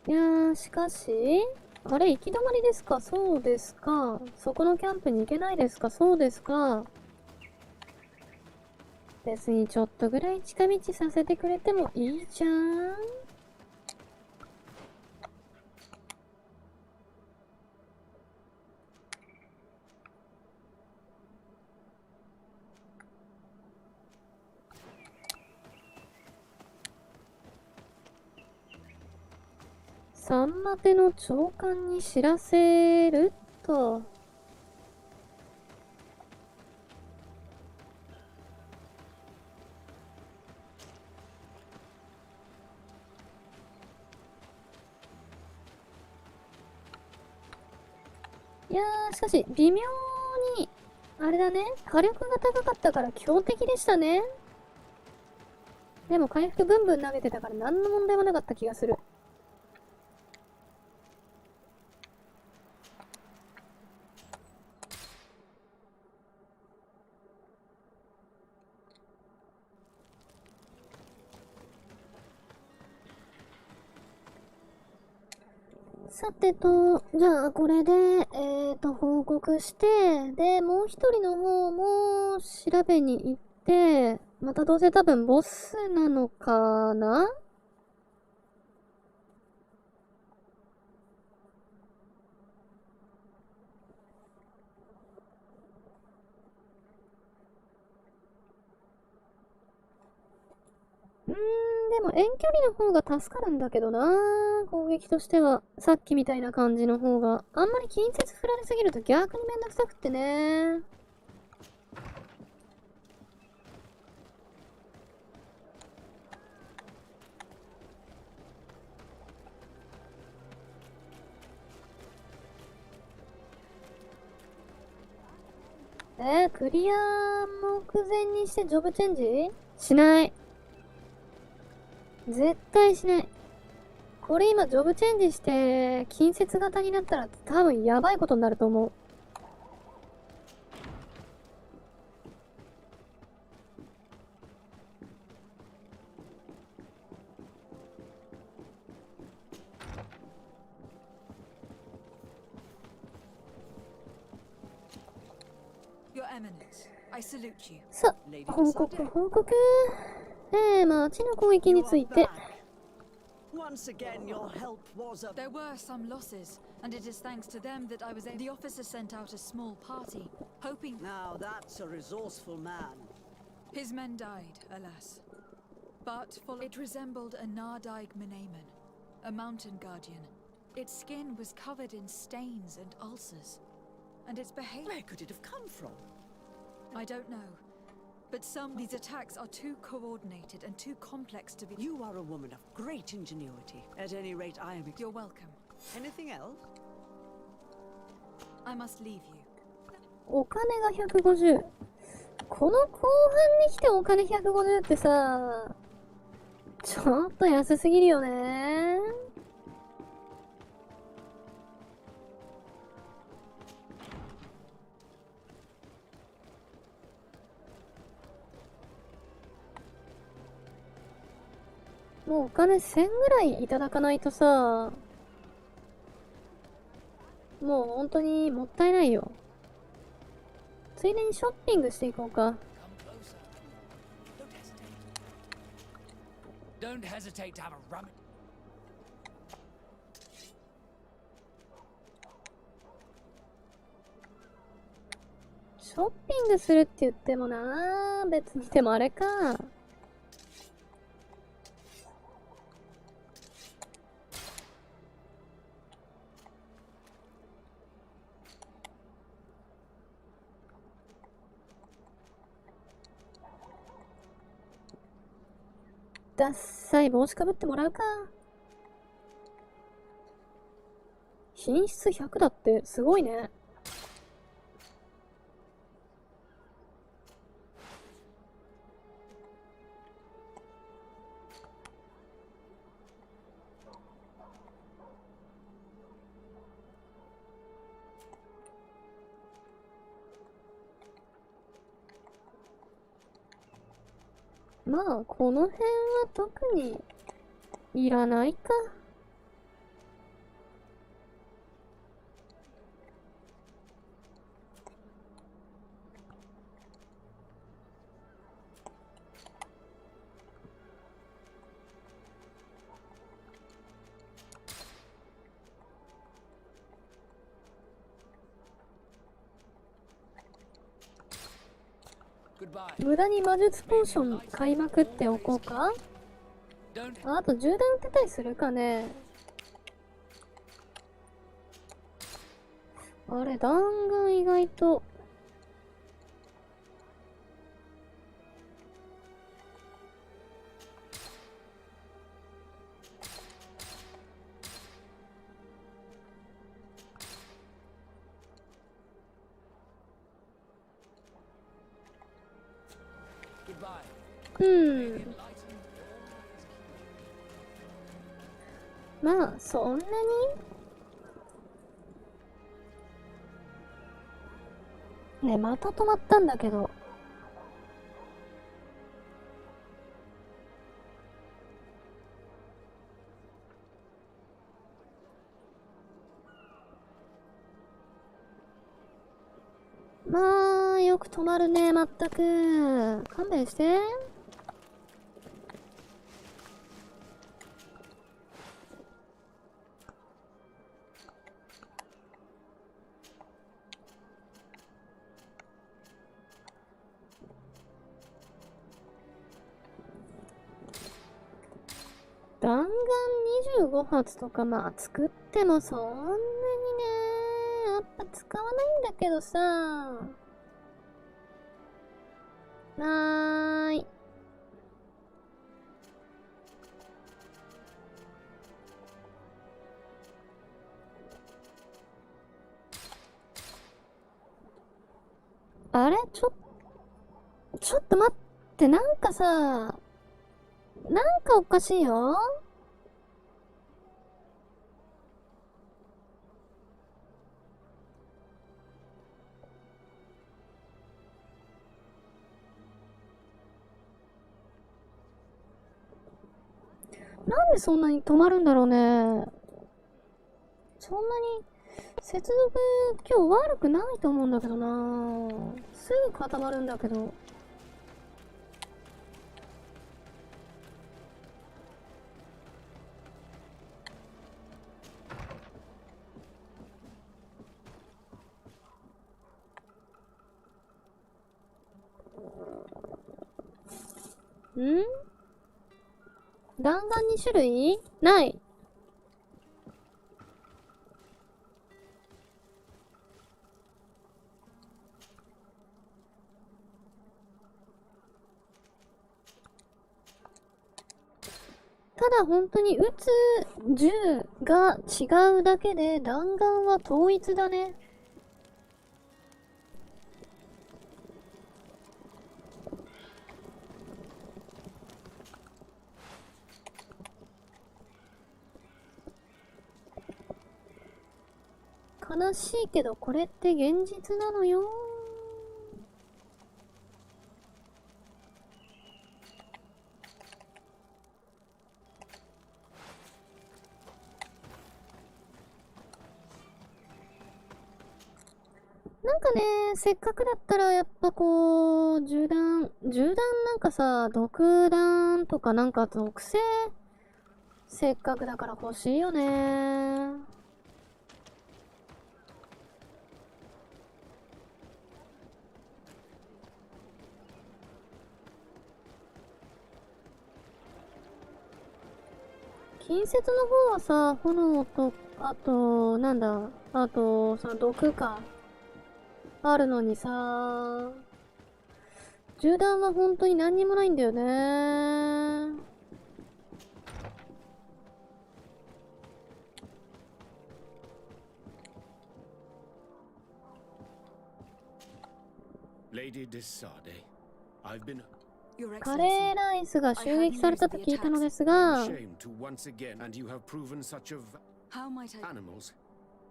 いやー、しかしあれ、行き止まりですか？そうですか。そこのキャンプに行けないですか？そうですか。別にちょっとぐらい近道させてくれてもいいじゃん。サンマテの長官に知らせると。いやー、しかし、微妙に、あれだね、火力が高かったから強敵でしたね。でも回復ブンブン投げてたから何の問題もなかった気がする。さてと、じゃあこれで、報告して、で、もう一人の方も調べに行って、またどうせ多分ボスなのかな？でも遠距離の方が助かるんだけどな。攻撃としては。さっきみたいな感じの方が。あんまり近接振られすぎると逆にめんどくさくってね。クリア目前にしてジョブチェンジしない。絶対しない。これ今ジョブチェンジして近接型になったら多分やばいことになると思う。さあ、報告。町の攻撃について。Once again, your help was a... There were some losses, and it is thanks to them that I was able... The officer sent out a small party, hoping... Now that's a resourceful man. His men died, alas. But it resembled a Nardaig Menaemon, a mountain guardian. Its skin was covered in stains and ulcers, and its behavior... Where could it have come from? I don't know. But these attacks are too coordinated and too complex to be... You are a woman of great ingenuity. At any rate, I am... You're welcome. Anything else? I must leave you. お金が150。この後半に来てお金150ってさ、ちょっと安すぎるよね。もうお金1000ぐらいいただかないとさ、もう本当にもったいないよ。ついでにショッピングしていこうか。ショッピングするって言ってもな、別にでもあれか。ダッサい帽子かぶってもらうか。品質100だってすごいね。まあ、この辺は特にいらないか。無駄に魔術ポーション買いまくっておこうか。あと銃弾撃てたりするかね。あれ、弾丸意外とまあ、そんなにね、また止まったんだけど。まあ、よく止まるね、まったく。勘弁して。弾丸25発とかまあ作ってもそんなにね、やっぱ使わないんだけどさ。なーい。あれちょっと待って、なんかさ、なんかおかしいよ。なんでそんなに止まるんだろうね。そんなに接続今日悪くないと思うんだけどな。すぐ固まるんだけど。ん？弾丸2種類？ない。ただ本当に撃つ銃が違うだけで弾丸は統一だね。悲しいけどこれって現実なのよ。なんかね、せっかくだったらやっぱこう、銃弾なんかさ、毒弾とかなんか属性、せっかくだから欲しいよね。近接の方はさ、炎と、あと、なんだ、あと、その毒か。あるのにさ、銃弾は本当に何にもないんだよね。Lady Desade, I've been カレーライスが襲撃されたと聞いたのですが、 ashamed to once again, and you have proven such of How might I? animals.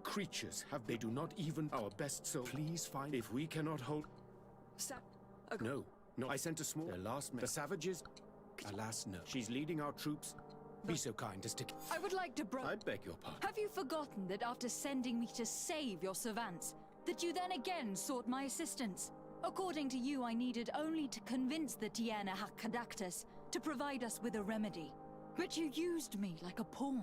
Creatures have they do not even our best soul. Please find if we cannot hold. No, I sent a small. The last the savages. Alas, no. She's leading our troops. Be so kind as to. I would like to I beg your pardon. Have you forgotten that after sending me to save your savants, that you then again sought my assistance? According to you, I needed only to convince the Tiana Hakadactus to provide us with a remedy. But you used me like a pawn,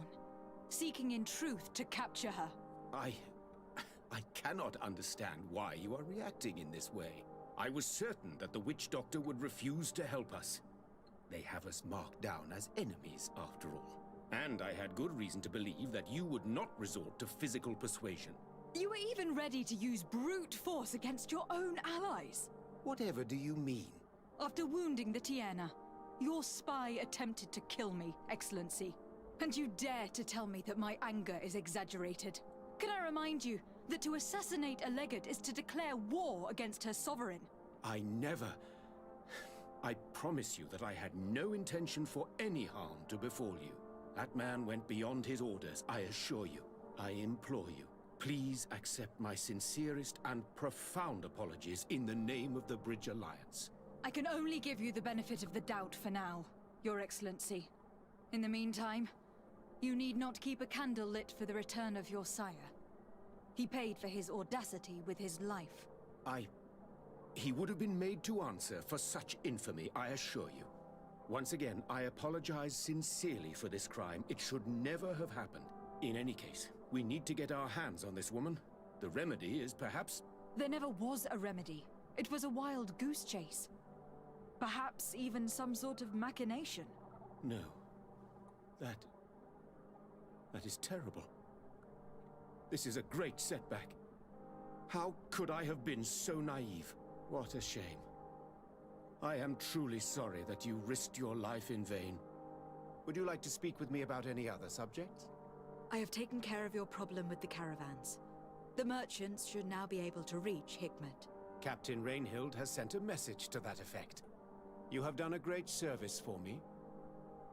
seeking in truth to capture her. I cannot understand why you are reacting in this way. I was certain that the witch doctor would refuse to help us. They have us marked down as enemies, after all. And I had good reason to believe that you would not resort to physical persuasion. You were even ready to use brute force against your own allies. Whatever do you mean? After wounding the Tiana, your spy attempted to kill me, Excellency. And you dare to tell me that my anger is exaggerated. Can I remind you that to assassinate a legate is to declare war against her sovereign? I never... I promise you that I had no intention for any harm to befall you. That man went beyond his orders, I assure you. I implore you, please accept my sincerest and profound apologies in the name of the Bridge Alliance. I can only give you the benefit of the doubt for now, Your Excellency. In the meantime, you need not keep a candle lit for the return of your sire. He paid for his audacity with his life. He would have been made to answer for such infamy, I assure you. Once again, I apologize sincerely for this crime. It should never have happened. In any case, we need to get our hands on this woman. The remedy is perhaps... There never was a remedy. It was a wild goose chase. Perhaps even some sort of machination. No. That is terrible. This is a great setback. How could I have been so naive? What a shame. I am truly sorry that you risked your life in vain. Would you like to speak with me about any other subjects? I have taken care of your problem with the caravans. The merchants should now be able to reach Hikmet. Captain Rainhild has sent a message to that effect. You have done a great service for me.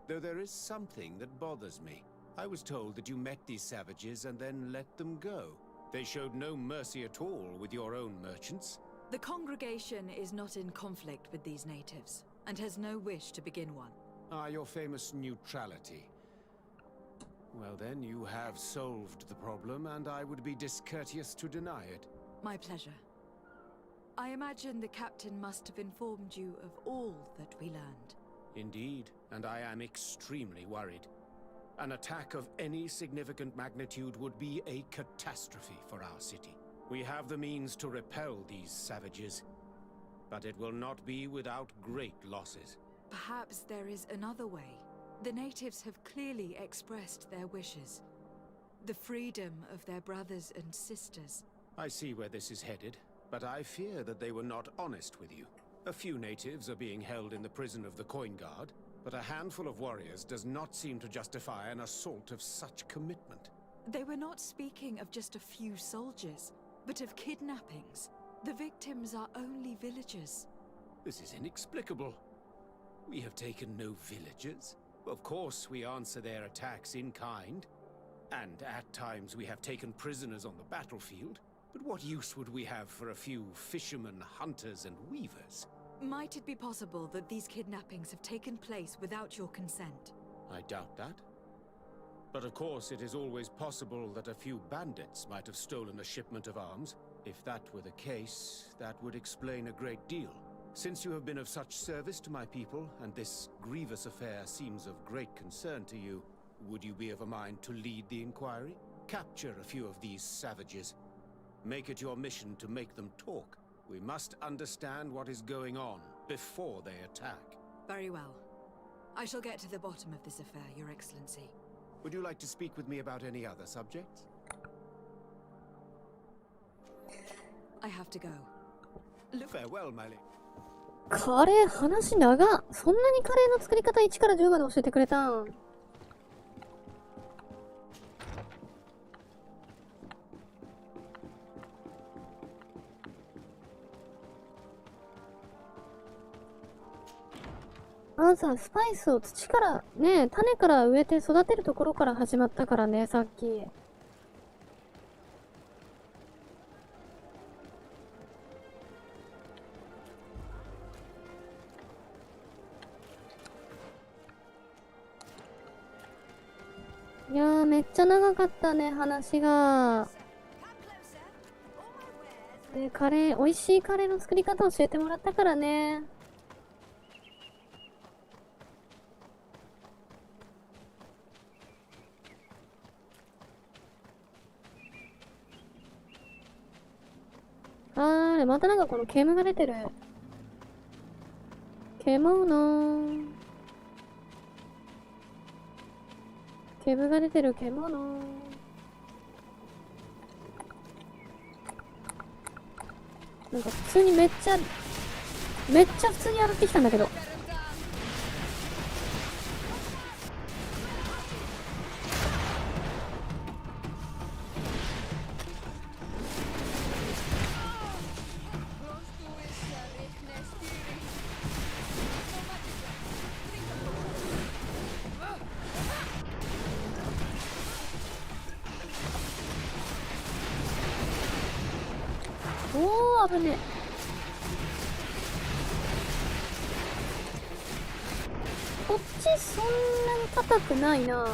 Though there is something that bothers me. I was told that you met these savages and then let them go. They showed no mercy at all with your own merchants. The congregation is not in conflict with these natives, and has no wish to begin one. Ah, your famous neutrality. Well then, you have solved the problem, and I would be discourteous to deny it. My pleasure. I imagine the captain must have informed you of all that we learned. Indeed, and I am extremely worried. An attack of any significant magnitude would be a catastrophe for our city. We have the means to repel these savages, but it will not be without great losses. Perhaps there is another way. The natives have clearly expressed their wishes. The freedom of their brothers and sisters. I see where this is headed, but I fear that they were not honest with you. A few natives are being held in the prison of the Coin Guard, but a handful of warriors does not seem to justify an assault of such commitment. They were not speaking of just a few soldiers, but of kidnappings. The victims are only villagers. This is inexplicable. We have taken no villagers. Of course, we answer their attacks in kind. And at times we have taken prisoners on the battlefield. But what use would we have for a few fishermen, hunters, and weavers? Might it be possible that these kidnappings have taken place without your consent? I doubt that. But of course, it is always possible that a few bandits might have stolen a shipment of arms. If that were the case, that would explain a great deal. Since you have been of such service to my people, and this grievous affair seems of great concern to you, would you be of a mind to lead the inquiry? Capture a few of these savages. Make it your mission to make them talk. We must understand what is going on before they attack. Very well. I shall get to the bottom of this affair, Your Excellency. Would you like to speak with me about any other subjects? I have to go. Farewell, my lady. カレー話長っ。そんなにカレーの作り方1から10まで教えてくれたん。まずはスパイスを土からね、種から植えて育てるところから始まったからね、さっき。いやー、めっちゃ長かったね、話が。で、カレー、美味しいカレーの作り方教えてもらったからね。あれ、またなんかこの煙が出てる。獣。煙が出てる獣。なんか普通にめっちゃ普通に上がってきたんだけど。おー、危ねえ。こっちそんなに硬くないな。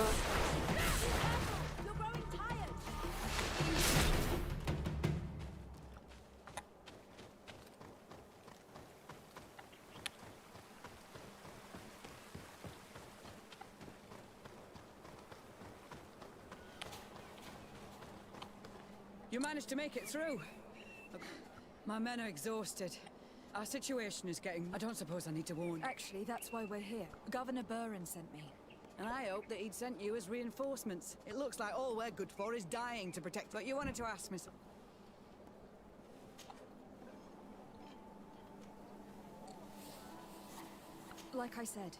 You managed to make it through. Look, my men are exhausted. Our situation is getting... I don't suppose I need to warn... Actually, that's why we're here. Governor Buren sent me. And I hope that he'd sent you as reinforcements. It looks like all we're good for is dying to protect... But you wanted to ask me something. Like I said,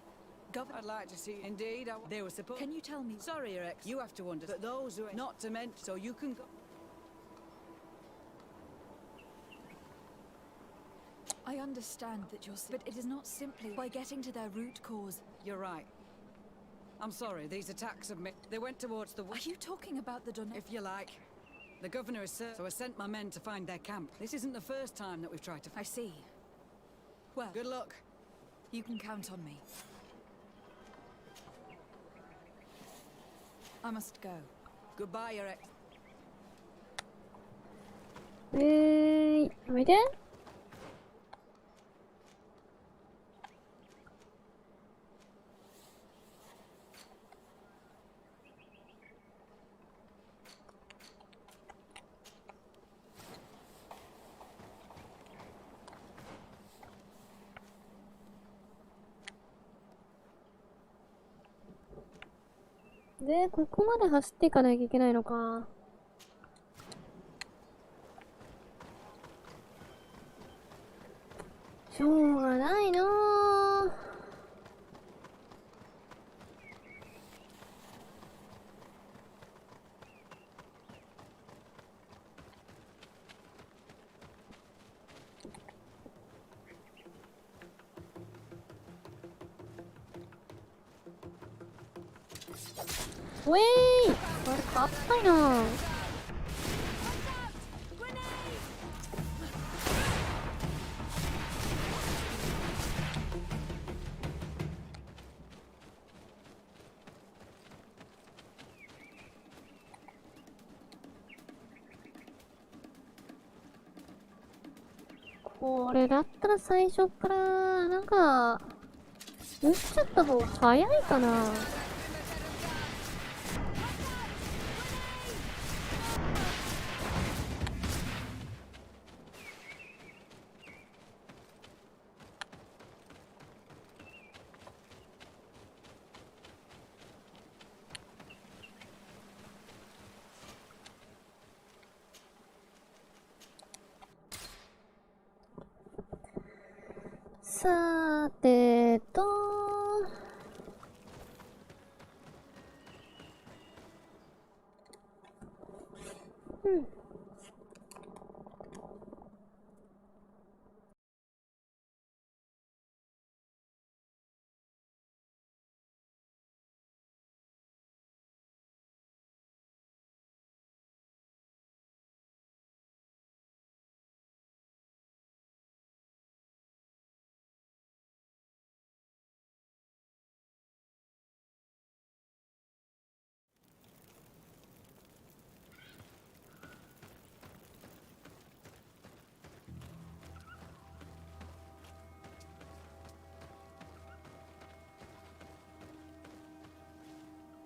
I'd like to see... Indeed, they were supposed... Can you tell me... Sorry, Your Ex. You have to wonder. But those who are not to mention... So you can go... I understand that you're... But it is not simply by getting to their root cause. You're right. I'm sorry, these attacks have made... They went towards the... Are you talking about the Don... If you like. The governor is so I sent my men to find their camp. This isn't the first time that we've tried to... I see. Well... Good luck. You can count on me. I must go. Goodbye, your ex... おいで。で、ここまで走っていかなきゃいけないのか。しょうがないなぁ。ウェイ！これかったいなぁ。これだったら最初からなんか撃っちゃった方が早いかな。さてと、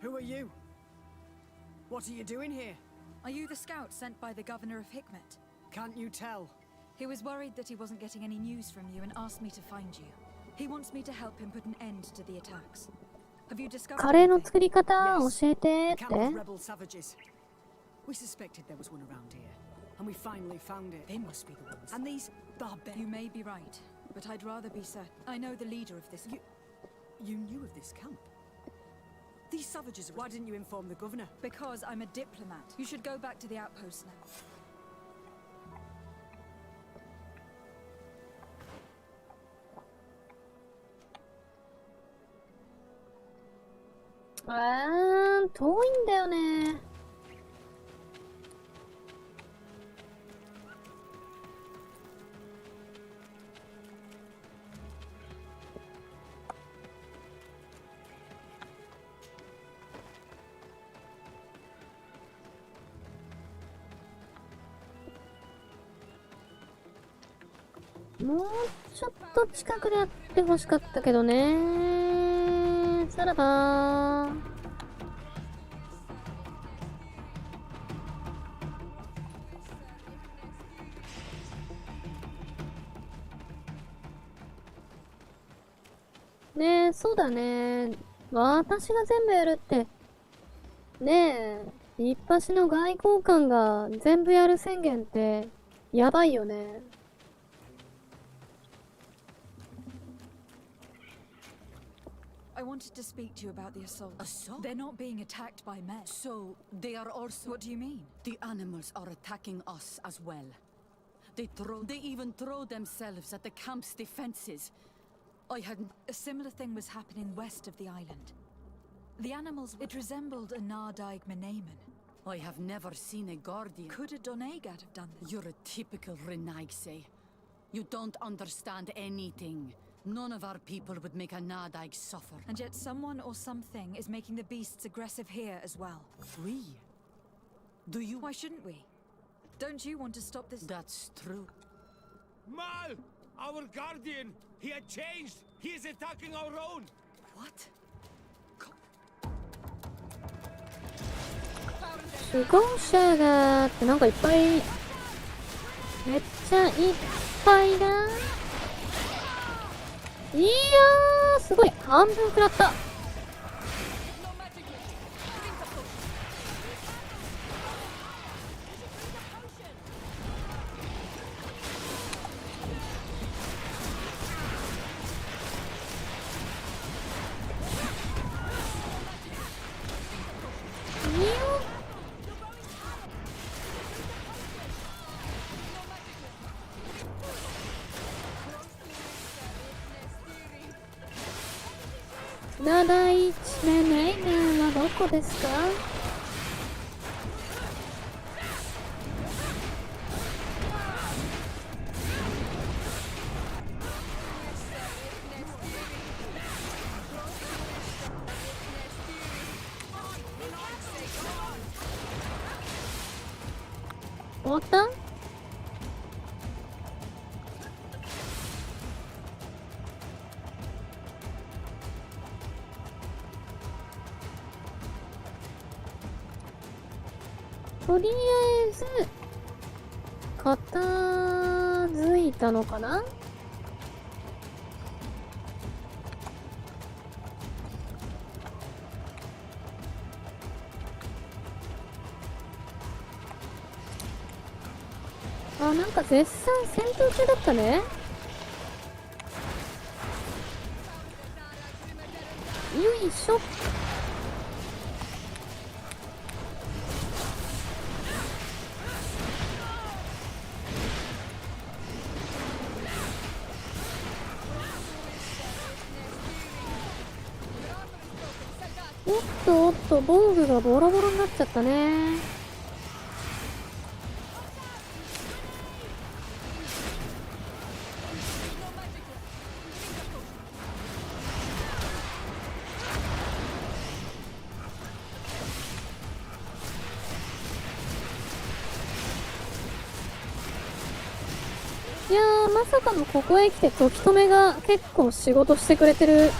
Who are you? What are you doing here? Are you the scout sent by the governor of Hikmet? Can't you tell? He was worried that he wasn't getting any news from you and asked me to find you. He wants me to help him put an end to the attacks. Have you discovered カレーの作り方 Yes. 教えてっ A て。 camp of rebel savages. We suspected there was one around here, and we finally found it. They must be the ones. And these barbarians. You may be right, but I'd rather be certain. I know the leader of this. You knew of this camp? These savages. Why didn't you inform the governor? Because I'm a diplomat. You should go back to the outpost now. Ah, 遠いんだよね。もうちょっと近くでやってほしかったけどね。さらばー。ねえ、そうだね。私が全部やるって。ねえ、一発の外交官が全部やる宣言って、やばいよね。I wanted to speak to you about the assault. Assault? They're not being attacked by men. So, they are also... What do you mean? The animals are attacking us as well. They even throw themselves at the camp's defenses. I hadn't. A similar thing was happening west of the island. The animals, it resembled a Nardaig Menamen. I have never seen a guardian. Could a Doneigad have done this? You're a typical Renaigse. You don't understand anything. None of our people would make a Nardaig suffer. And yet someone or something is making the beasts aggressive here as well. We? Do you? Why shouldn't we? Don't you want to stop this? That's true. Mal! Our guardian! He had changed! He is attacking our own! What? 守護者がってなんかいっぱいめっちゃいっぱいだ。いやーすごい半分食らった。第一目メインはどこですか？終わった？とりあえず片付いたのかな？あ、なんか絶賛戦闘中だったね。よいしょ。おっと防具がボロボロになっちゃったね。いやーまさかのここへ来て時止めが結構仕事してくれてる。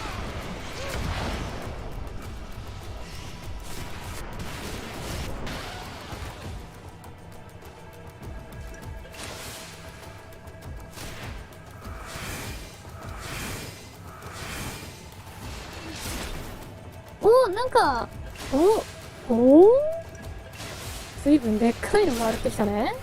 なんかお随分でっかいのが歩ってきたね。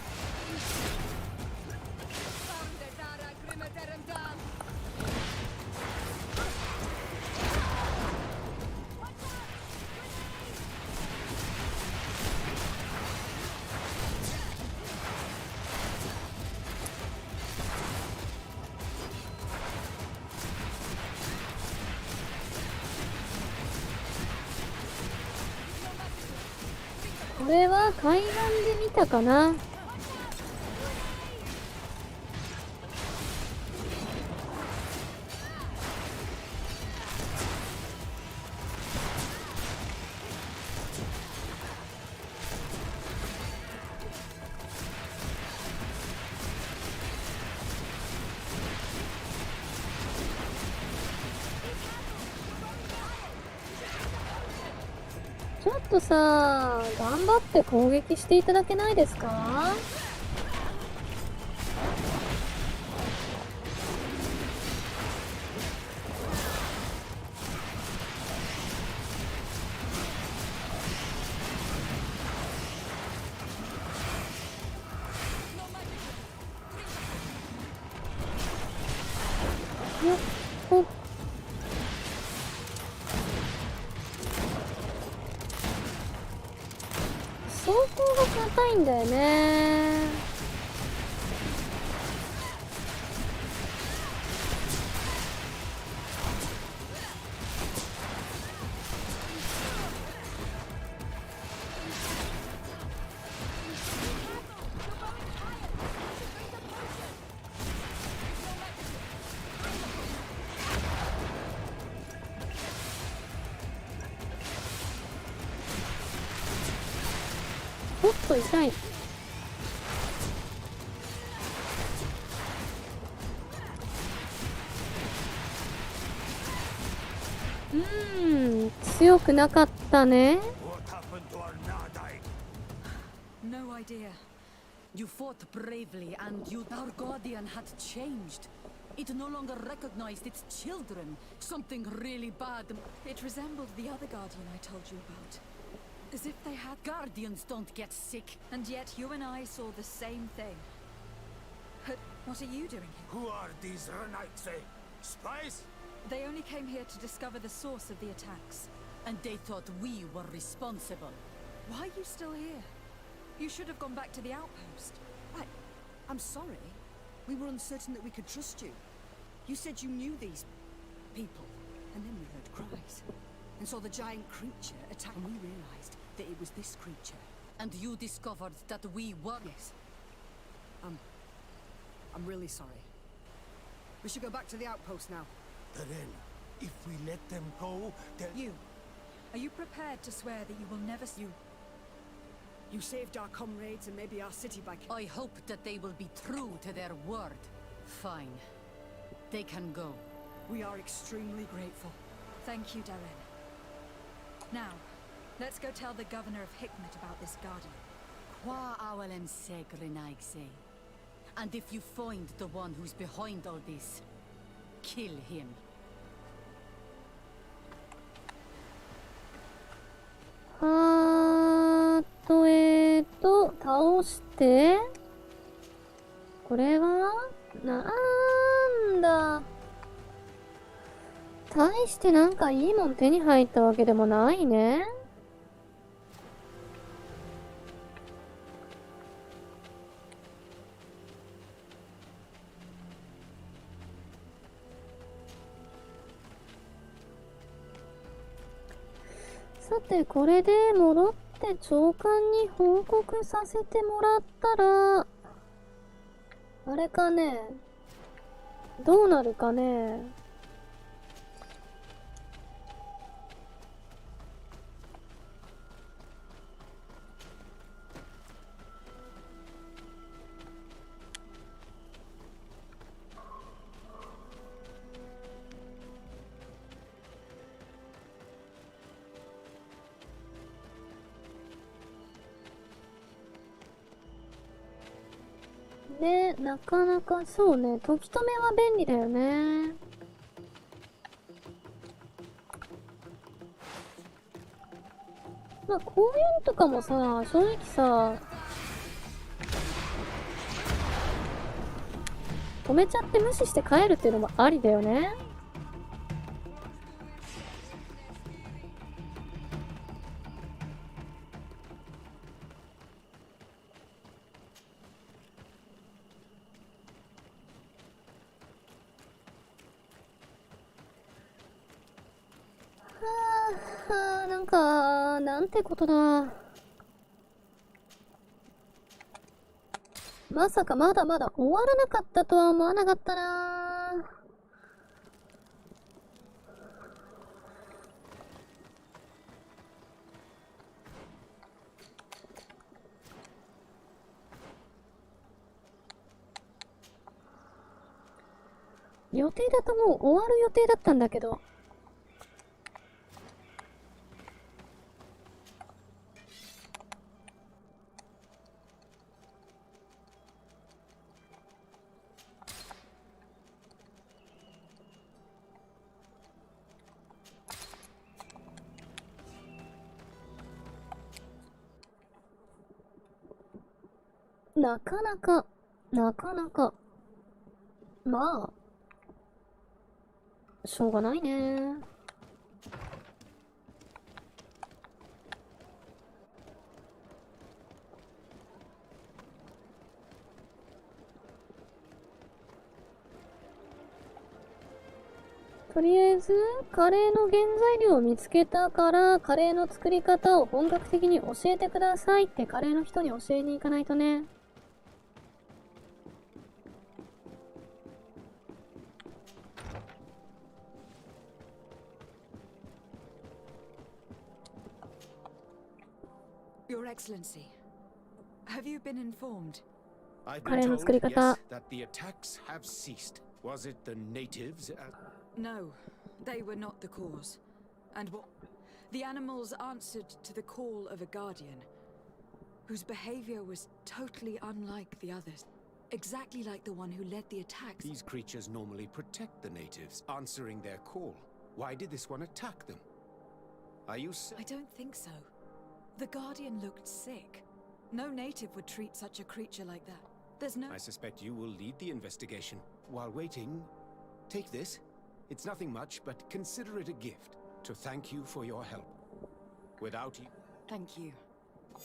これは海岸で見たかな。ちょっとさ、頑張って攻撃していただけないですか？よっほっ。走行が硬いんだよね。と痛い。強くなかったね。 No idea. You fought bravely and our guardian had changed. It no longer recognized its children. Something really bad. It resembled the other guardian I told you about. As if they had... Guardians don't get sick. And yet you and I saw the same thing. But what are you doing here? Who are these Renaitse? Spies? They only came here to discover the source of the attacks. And they thought we were responsible. Why are you still here? You should have gone back to the outpost. I'm sorry. We were uncertain that we could trust you. You said you knew these people, and then we heard cries. And saw the giant creature attack, and we realized that it was this creature. And you discovered that we were... Yes. I'm really sorry. We should go back to the outpost now. Then, if we let them go, then... You. Are you prepared to swear that you will never... You saved our comrades and maybe our city back. I hope that they will be true to their word. Fine. They can go. We are extremely grateful. Thank you, Darren. Now, let's go tell the governor of Hikmet about this guardian. Qua awalem segrenaigse. And if you find the one who's behind all this, kill him. 倒して、これはなんだ。大してなんかいいもん手に入ったわけでもないね。さて、これで戻って長官に報告させてもらったら、あれかね、どうなるかね。ね、なかなかそうね、時止めは便利だよね。まあこういうのとかもさ、正直さ、止めちゃって無視して帰るっていうのもありだよね。なんか、なんてことだ。まさかまだまだ終わらなかったとは思わなかったな。予定だともう終わる予定だったんだけど。なかなか、まあ、しょうがないね。とりあえず、カレーの原材料を見つけたから、カレーの作り方を本格的に教えてくださいってカレーの人に教えに行かないとね。Your Excellency, Have you been informed? I've カレ been ーの told, 作り方。 yes, that the attacks have ceased. Was it the natives? No, they were not the cause. And what? The animals answered to the call of a guardian, whose behavior was totally unlike the others. Exactly like the one who led the attacks. These creatures normally protect the natives, answering their call. Why did this one attack them? Are you I don't think so. The guardian looked sick. No native would treat such a creature like that. There's no... I suspect you will lead the investigation. While waiting, take this. It's nothing much, but consider it a gift to thank you for your help. Without you... Thank you.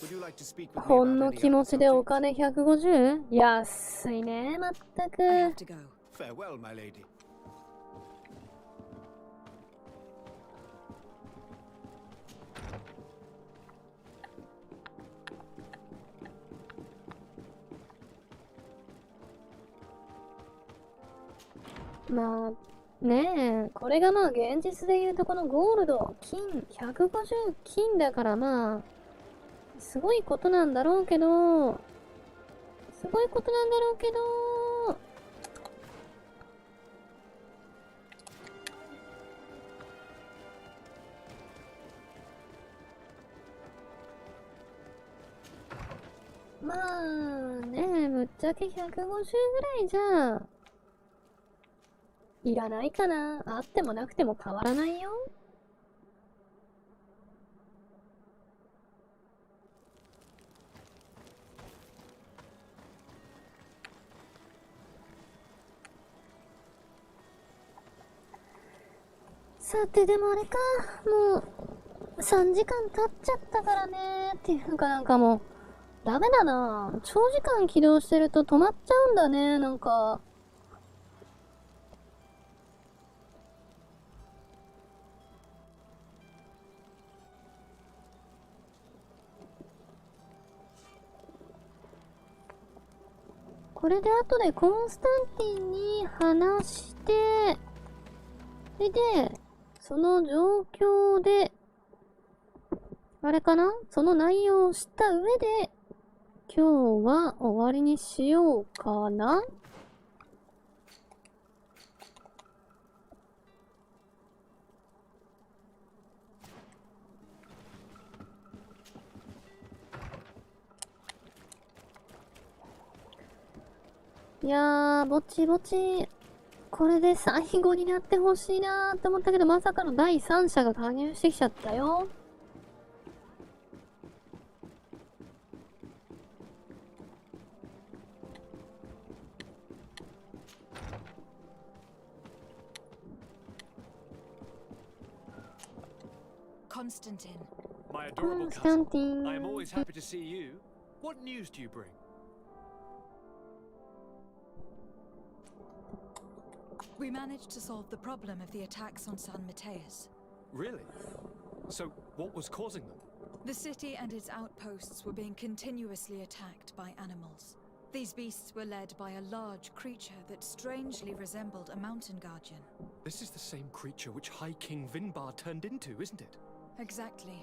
Would you like to speak with me ほん about の any 気 other 持ちでお subject? 金 150？ 安いね、まったく。 I have to go. Farewell, my lady. まあねえ、これがまあ現実で言うとこのゴールド、金、150金だからまあ、すごいことなんだろうけど、すごいことなんだろうけど、まあね、ぶっちゃけ150ぐらいじゃ、いらないかな。あってもなくても変わらないよ。さて、でもあれか。もう、3時間経っちゃったからね。っていうかなんかもう、ダメだな。長時間起動してると止まっちゃうんだね。なんか。これで後でコンスタンティンに話して、で、その状況で、あれかな？その内容を知った上で、今日は終わりにしようかな？いやー、ぼちぼち、これで最後になってほしいなーって思ったけど、まさかの第三者が加入してきちゃったよ。Constantine. My adorable cousin. Constantine. I am always happy to see you. What news do you bring? We managed to solve the problem of the attacks on San Mateus. Really? So, what was causing them? The city and its outposts were being continuously attacked by animals. These beasts were led by a large creature that strangely resembled a mountain guardian. This is the same creature which High King Vinbar turned into, isn't it? Exactly.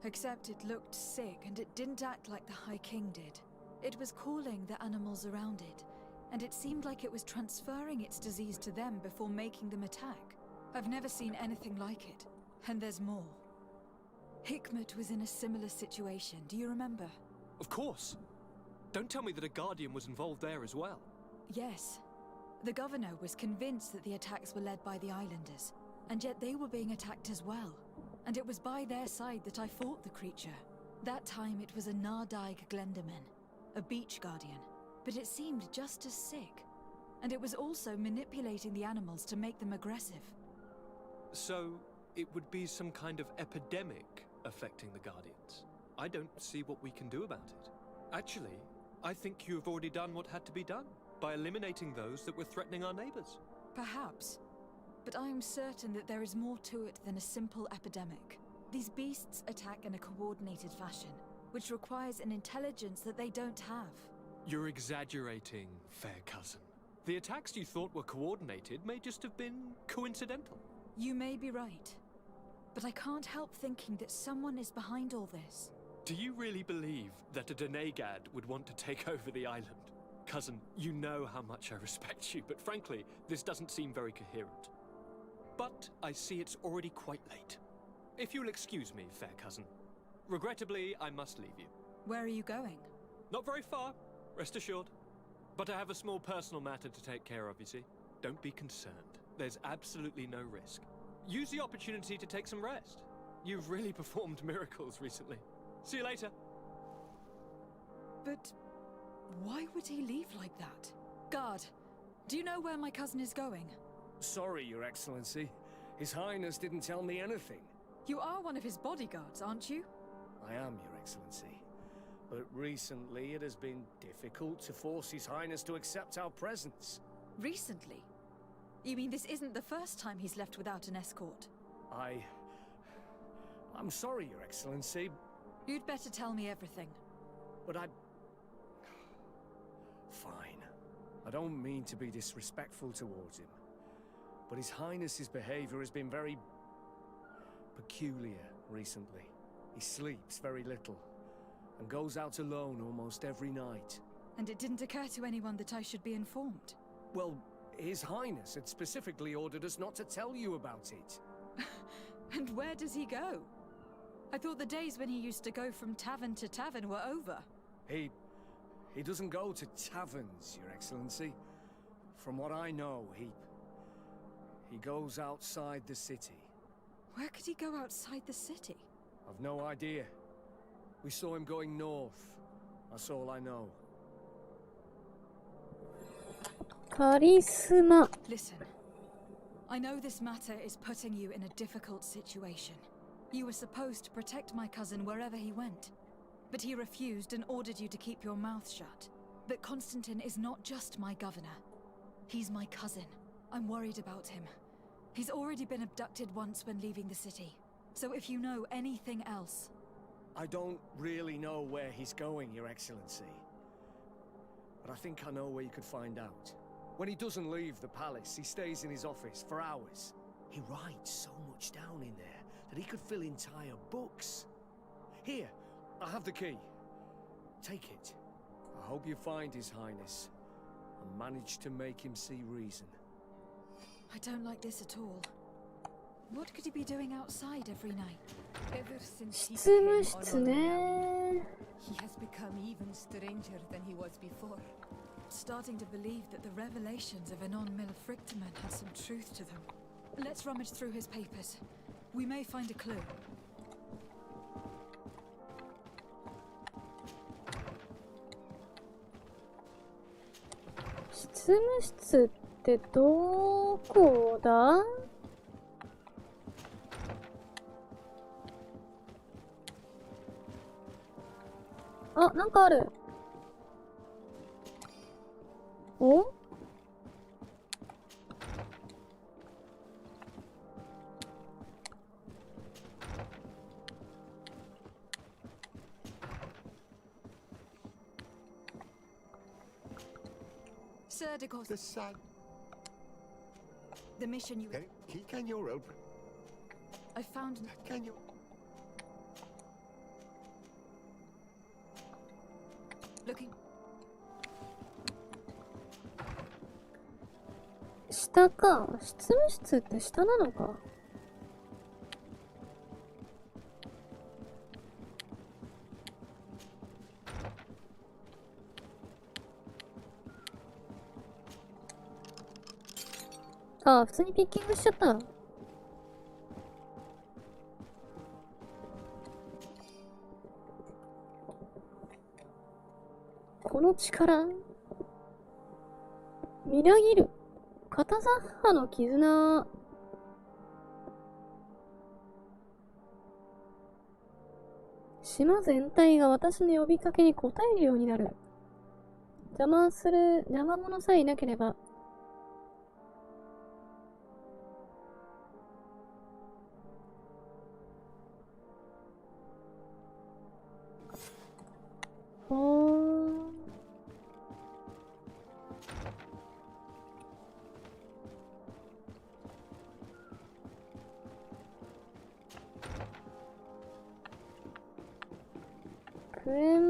Except it looked sick and it didn't act like the High King did. It was calling the animals around it, and it seemed like it was transferring its disease to them before making them attack. I've never seen anything like it. And there's more. Hikmet was in a similar situation, do you remember? Of course. Don't tell me that a guardian was involved there as well. Yes. The governor was convinced that the attacks were led by the islanders, and yet they were being attacked as well. And it was by their side that I fought the creature. That time it was a Nardaig Glenderman, a beach guardian, but it seemed just as sick. And it was also manipulating the animals to make them aggressive. So, it would be some kind of epidemic affecting the Guardians. I don't see what we can do about it. Actually, I think you've already done what had to be done, by eliminating those that were threatening our neighbors. Perhaps. But I am certain that there is more to it than a simple epidemic. These beasts attack in a coordinated fashion, which requires an intelligence that they don't have. You're exaggerating, fair cousin. The attacks you thought were coordinated may just have been coincidental. You may be right. But I can't help thinking that someone is behind all this. Do you really believe that a Denegad would want to take over the island? Cousin, you know how much I respect you, but frankly, this doesn't seem very coherent. But I see it's already quite late. If you'll excuse me, fair cousin. Regrettably, I must leave you. Where are you going? Not very far, rest assured. But I have a small personal matter to take care of, you see. Don't be concerned. There's absolutely no risk. Use the opportunity to take some rest. You've really performed miracles recently. See you later. But why would he leave like that? Guard, do you know where my cousin is going? Sorry, Your Excellency. His Highness didn't tell me anything. You are one of his bodyguards, aren't you? I am, Your Excellency. But recently it has been difficult to force His Highness to accept our presence. Recently? You mean this isn't the first time he's left without an escort? I'm sorry, Your Excellency. You'd better tell me everything. But Fine. I don't mean to be disrespectful towards him. But His Highness's behavior has been very peculiar recently. He sleeps very little and goes out alone almost every night. And it didn't occur to anyone that I should be informed? Well, His Highness had specifically ordered us not to tell you about it. And where does he go? I thought the days when he used to go from tavern to tavern were over. He doesn't go to taverns, Your Excellency. From what I know, he goes outside the city. Where could he go outside the city? I've no idea. We saw him going north. That's all I know. Charisma. Listen, I know this matter is putting you in a difficult situation. You were supposed to protect my cousin wherever he went, but he refused and ordered you to keep your mouth shut. But Constantine is not just my governor. He's my cousin. I'm worried about him. He's already been abducted once when leaving the city. So if you know anything else... I don't really know where he's going, Your Excellency. But I think I know where you could find out. When he doesn't leave the palace, he stays in his office for hours. He writes so much down in there that he could fill entire books. Here, I have the key. Take it. I hope you find His Highness and manage to make him see reason. I don't like this at all. What could he be doing outside every night? Ever since he 執 became 務室 Honorable, ね。 he has become even stranger than he was before. Starting to believe that the revelations of Anon Milfrictaman had some truth to them. Let's rummage through his papers. We may find a clue. 執務室ってどこだ？あ、なんかある。お？Sir de Gos. The sun. The mission you... Can you open? I found... Can you... Looking... 下か。執務室って下なのか。あ、普通にピッキングしちゃった。この力みなぎる片ザッハの絆。島全体が私の呼びかけに応えるようになる。邪魔者さえいなければ。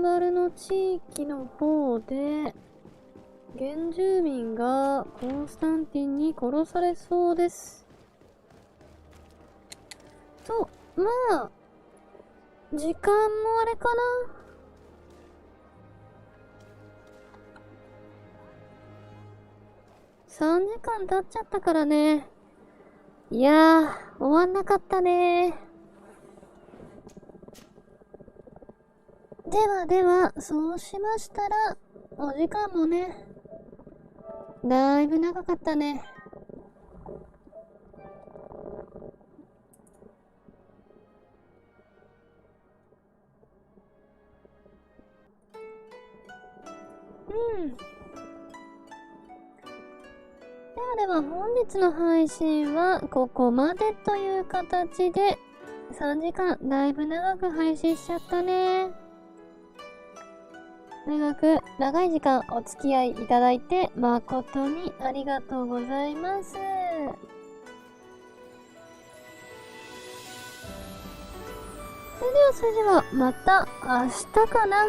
ンバルの地域の方で、原住民がコンスタンティンに殺されそうです。と、まあ、時間もあれかな。3時間経っちゃったからね。いやー、終わんなかったね。では、そうしましたら、お時間もね、だいぶ長かったね。では本日の配信はここまでという形で、3時間だいぶ長く配信しちゃったね。長い時間お付き合いいただいて誠にありがとうございます。それではまた明日かな。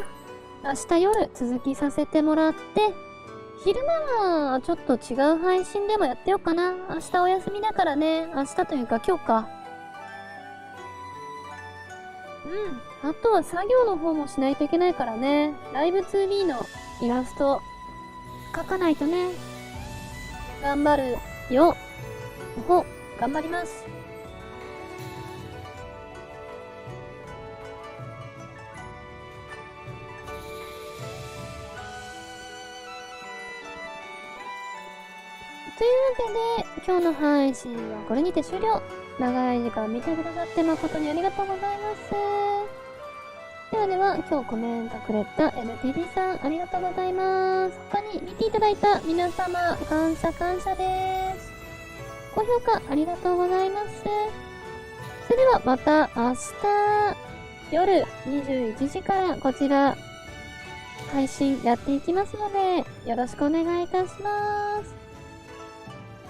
明日夜続きさせてもらって、昼間はちょっと違う配信でもやってようかな。明日お休みだからね。明日というか今日か。あとは作業の方もしないといけないからね。ライブ 2B のイラスト描かないとね。頑張るよ。頑張ります。というわけで、今日の配信はこれにて終了。長い時間見てくださって誠にありがとうございます。では、今日コメントくれた NTD さん、ありがとうございます。他に見ていただいた皆様、感謝です。高評価ありがとうございます。それではまた明日夜21時からこちら配信やっていきますので、よろしくお願いいたします。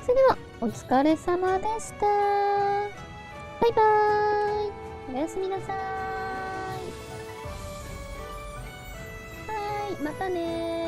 それでは、お疲れ様でした。バイバーイ。おやすみなさーい。またねー。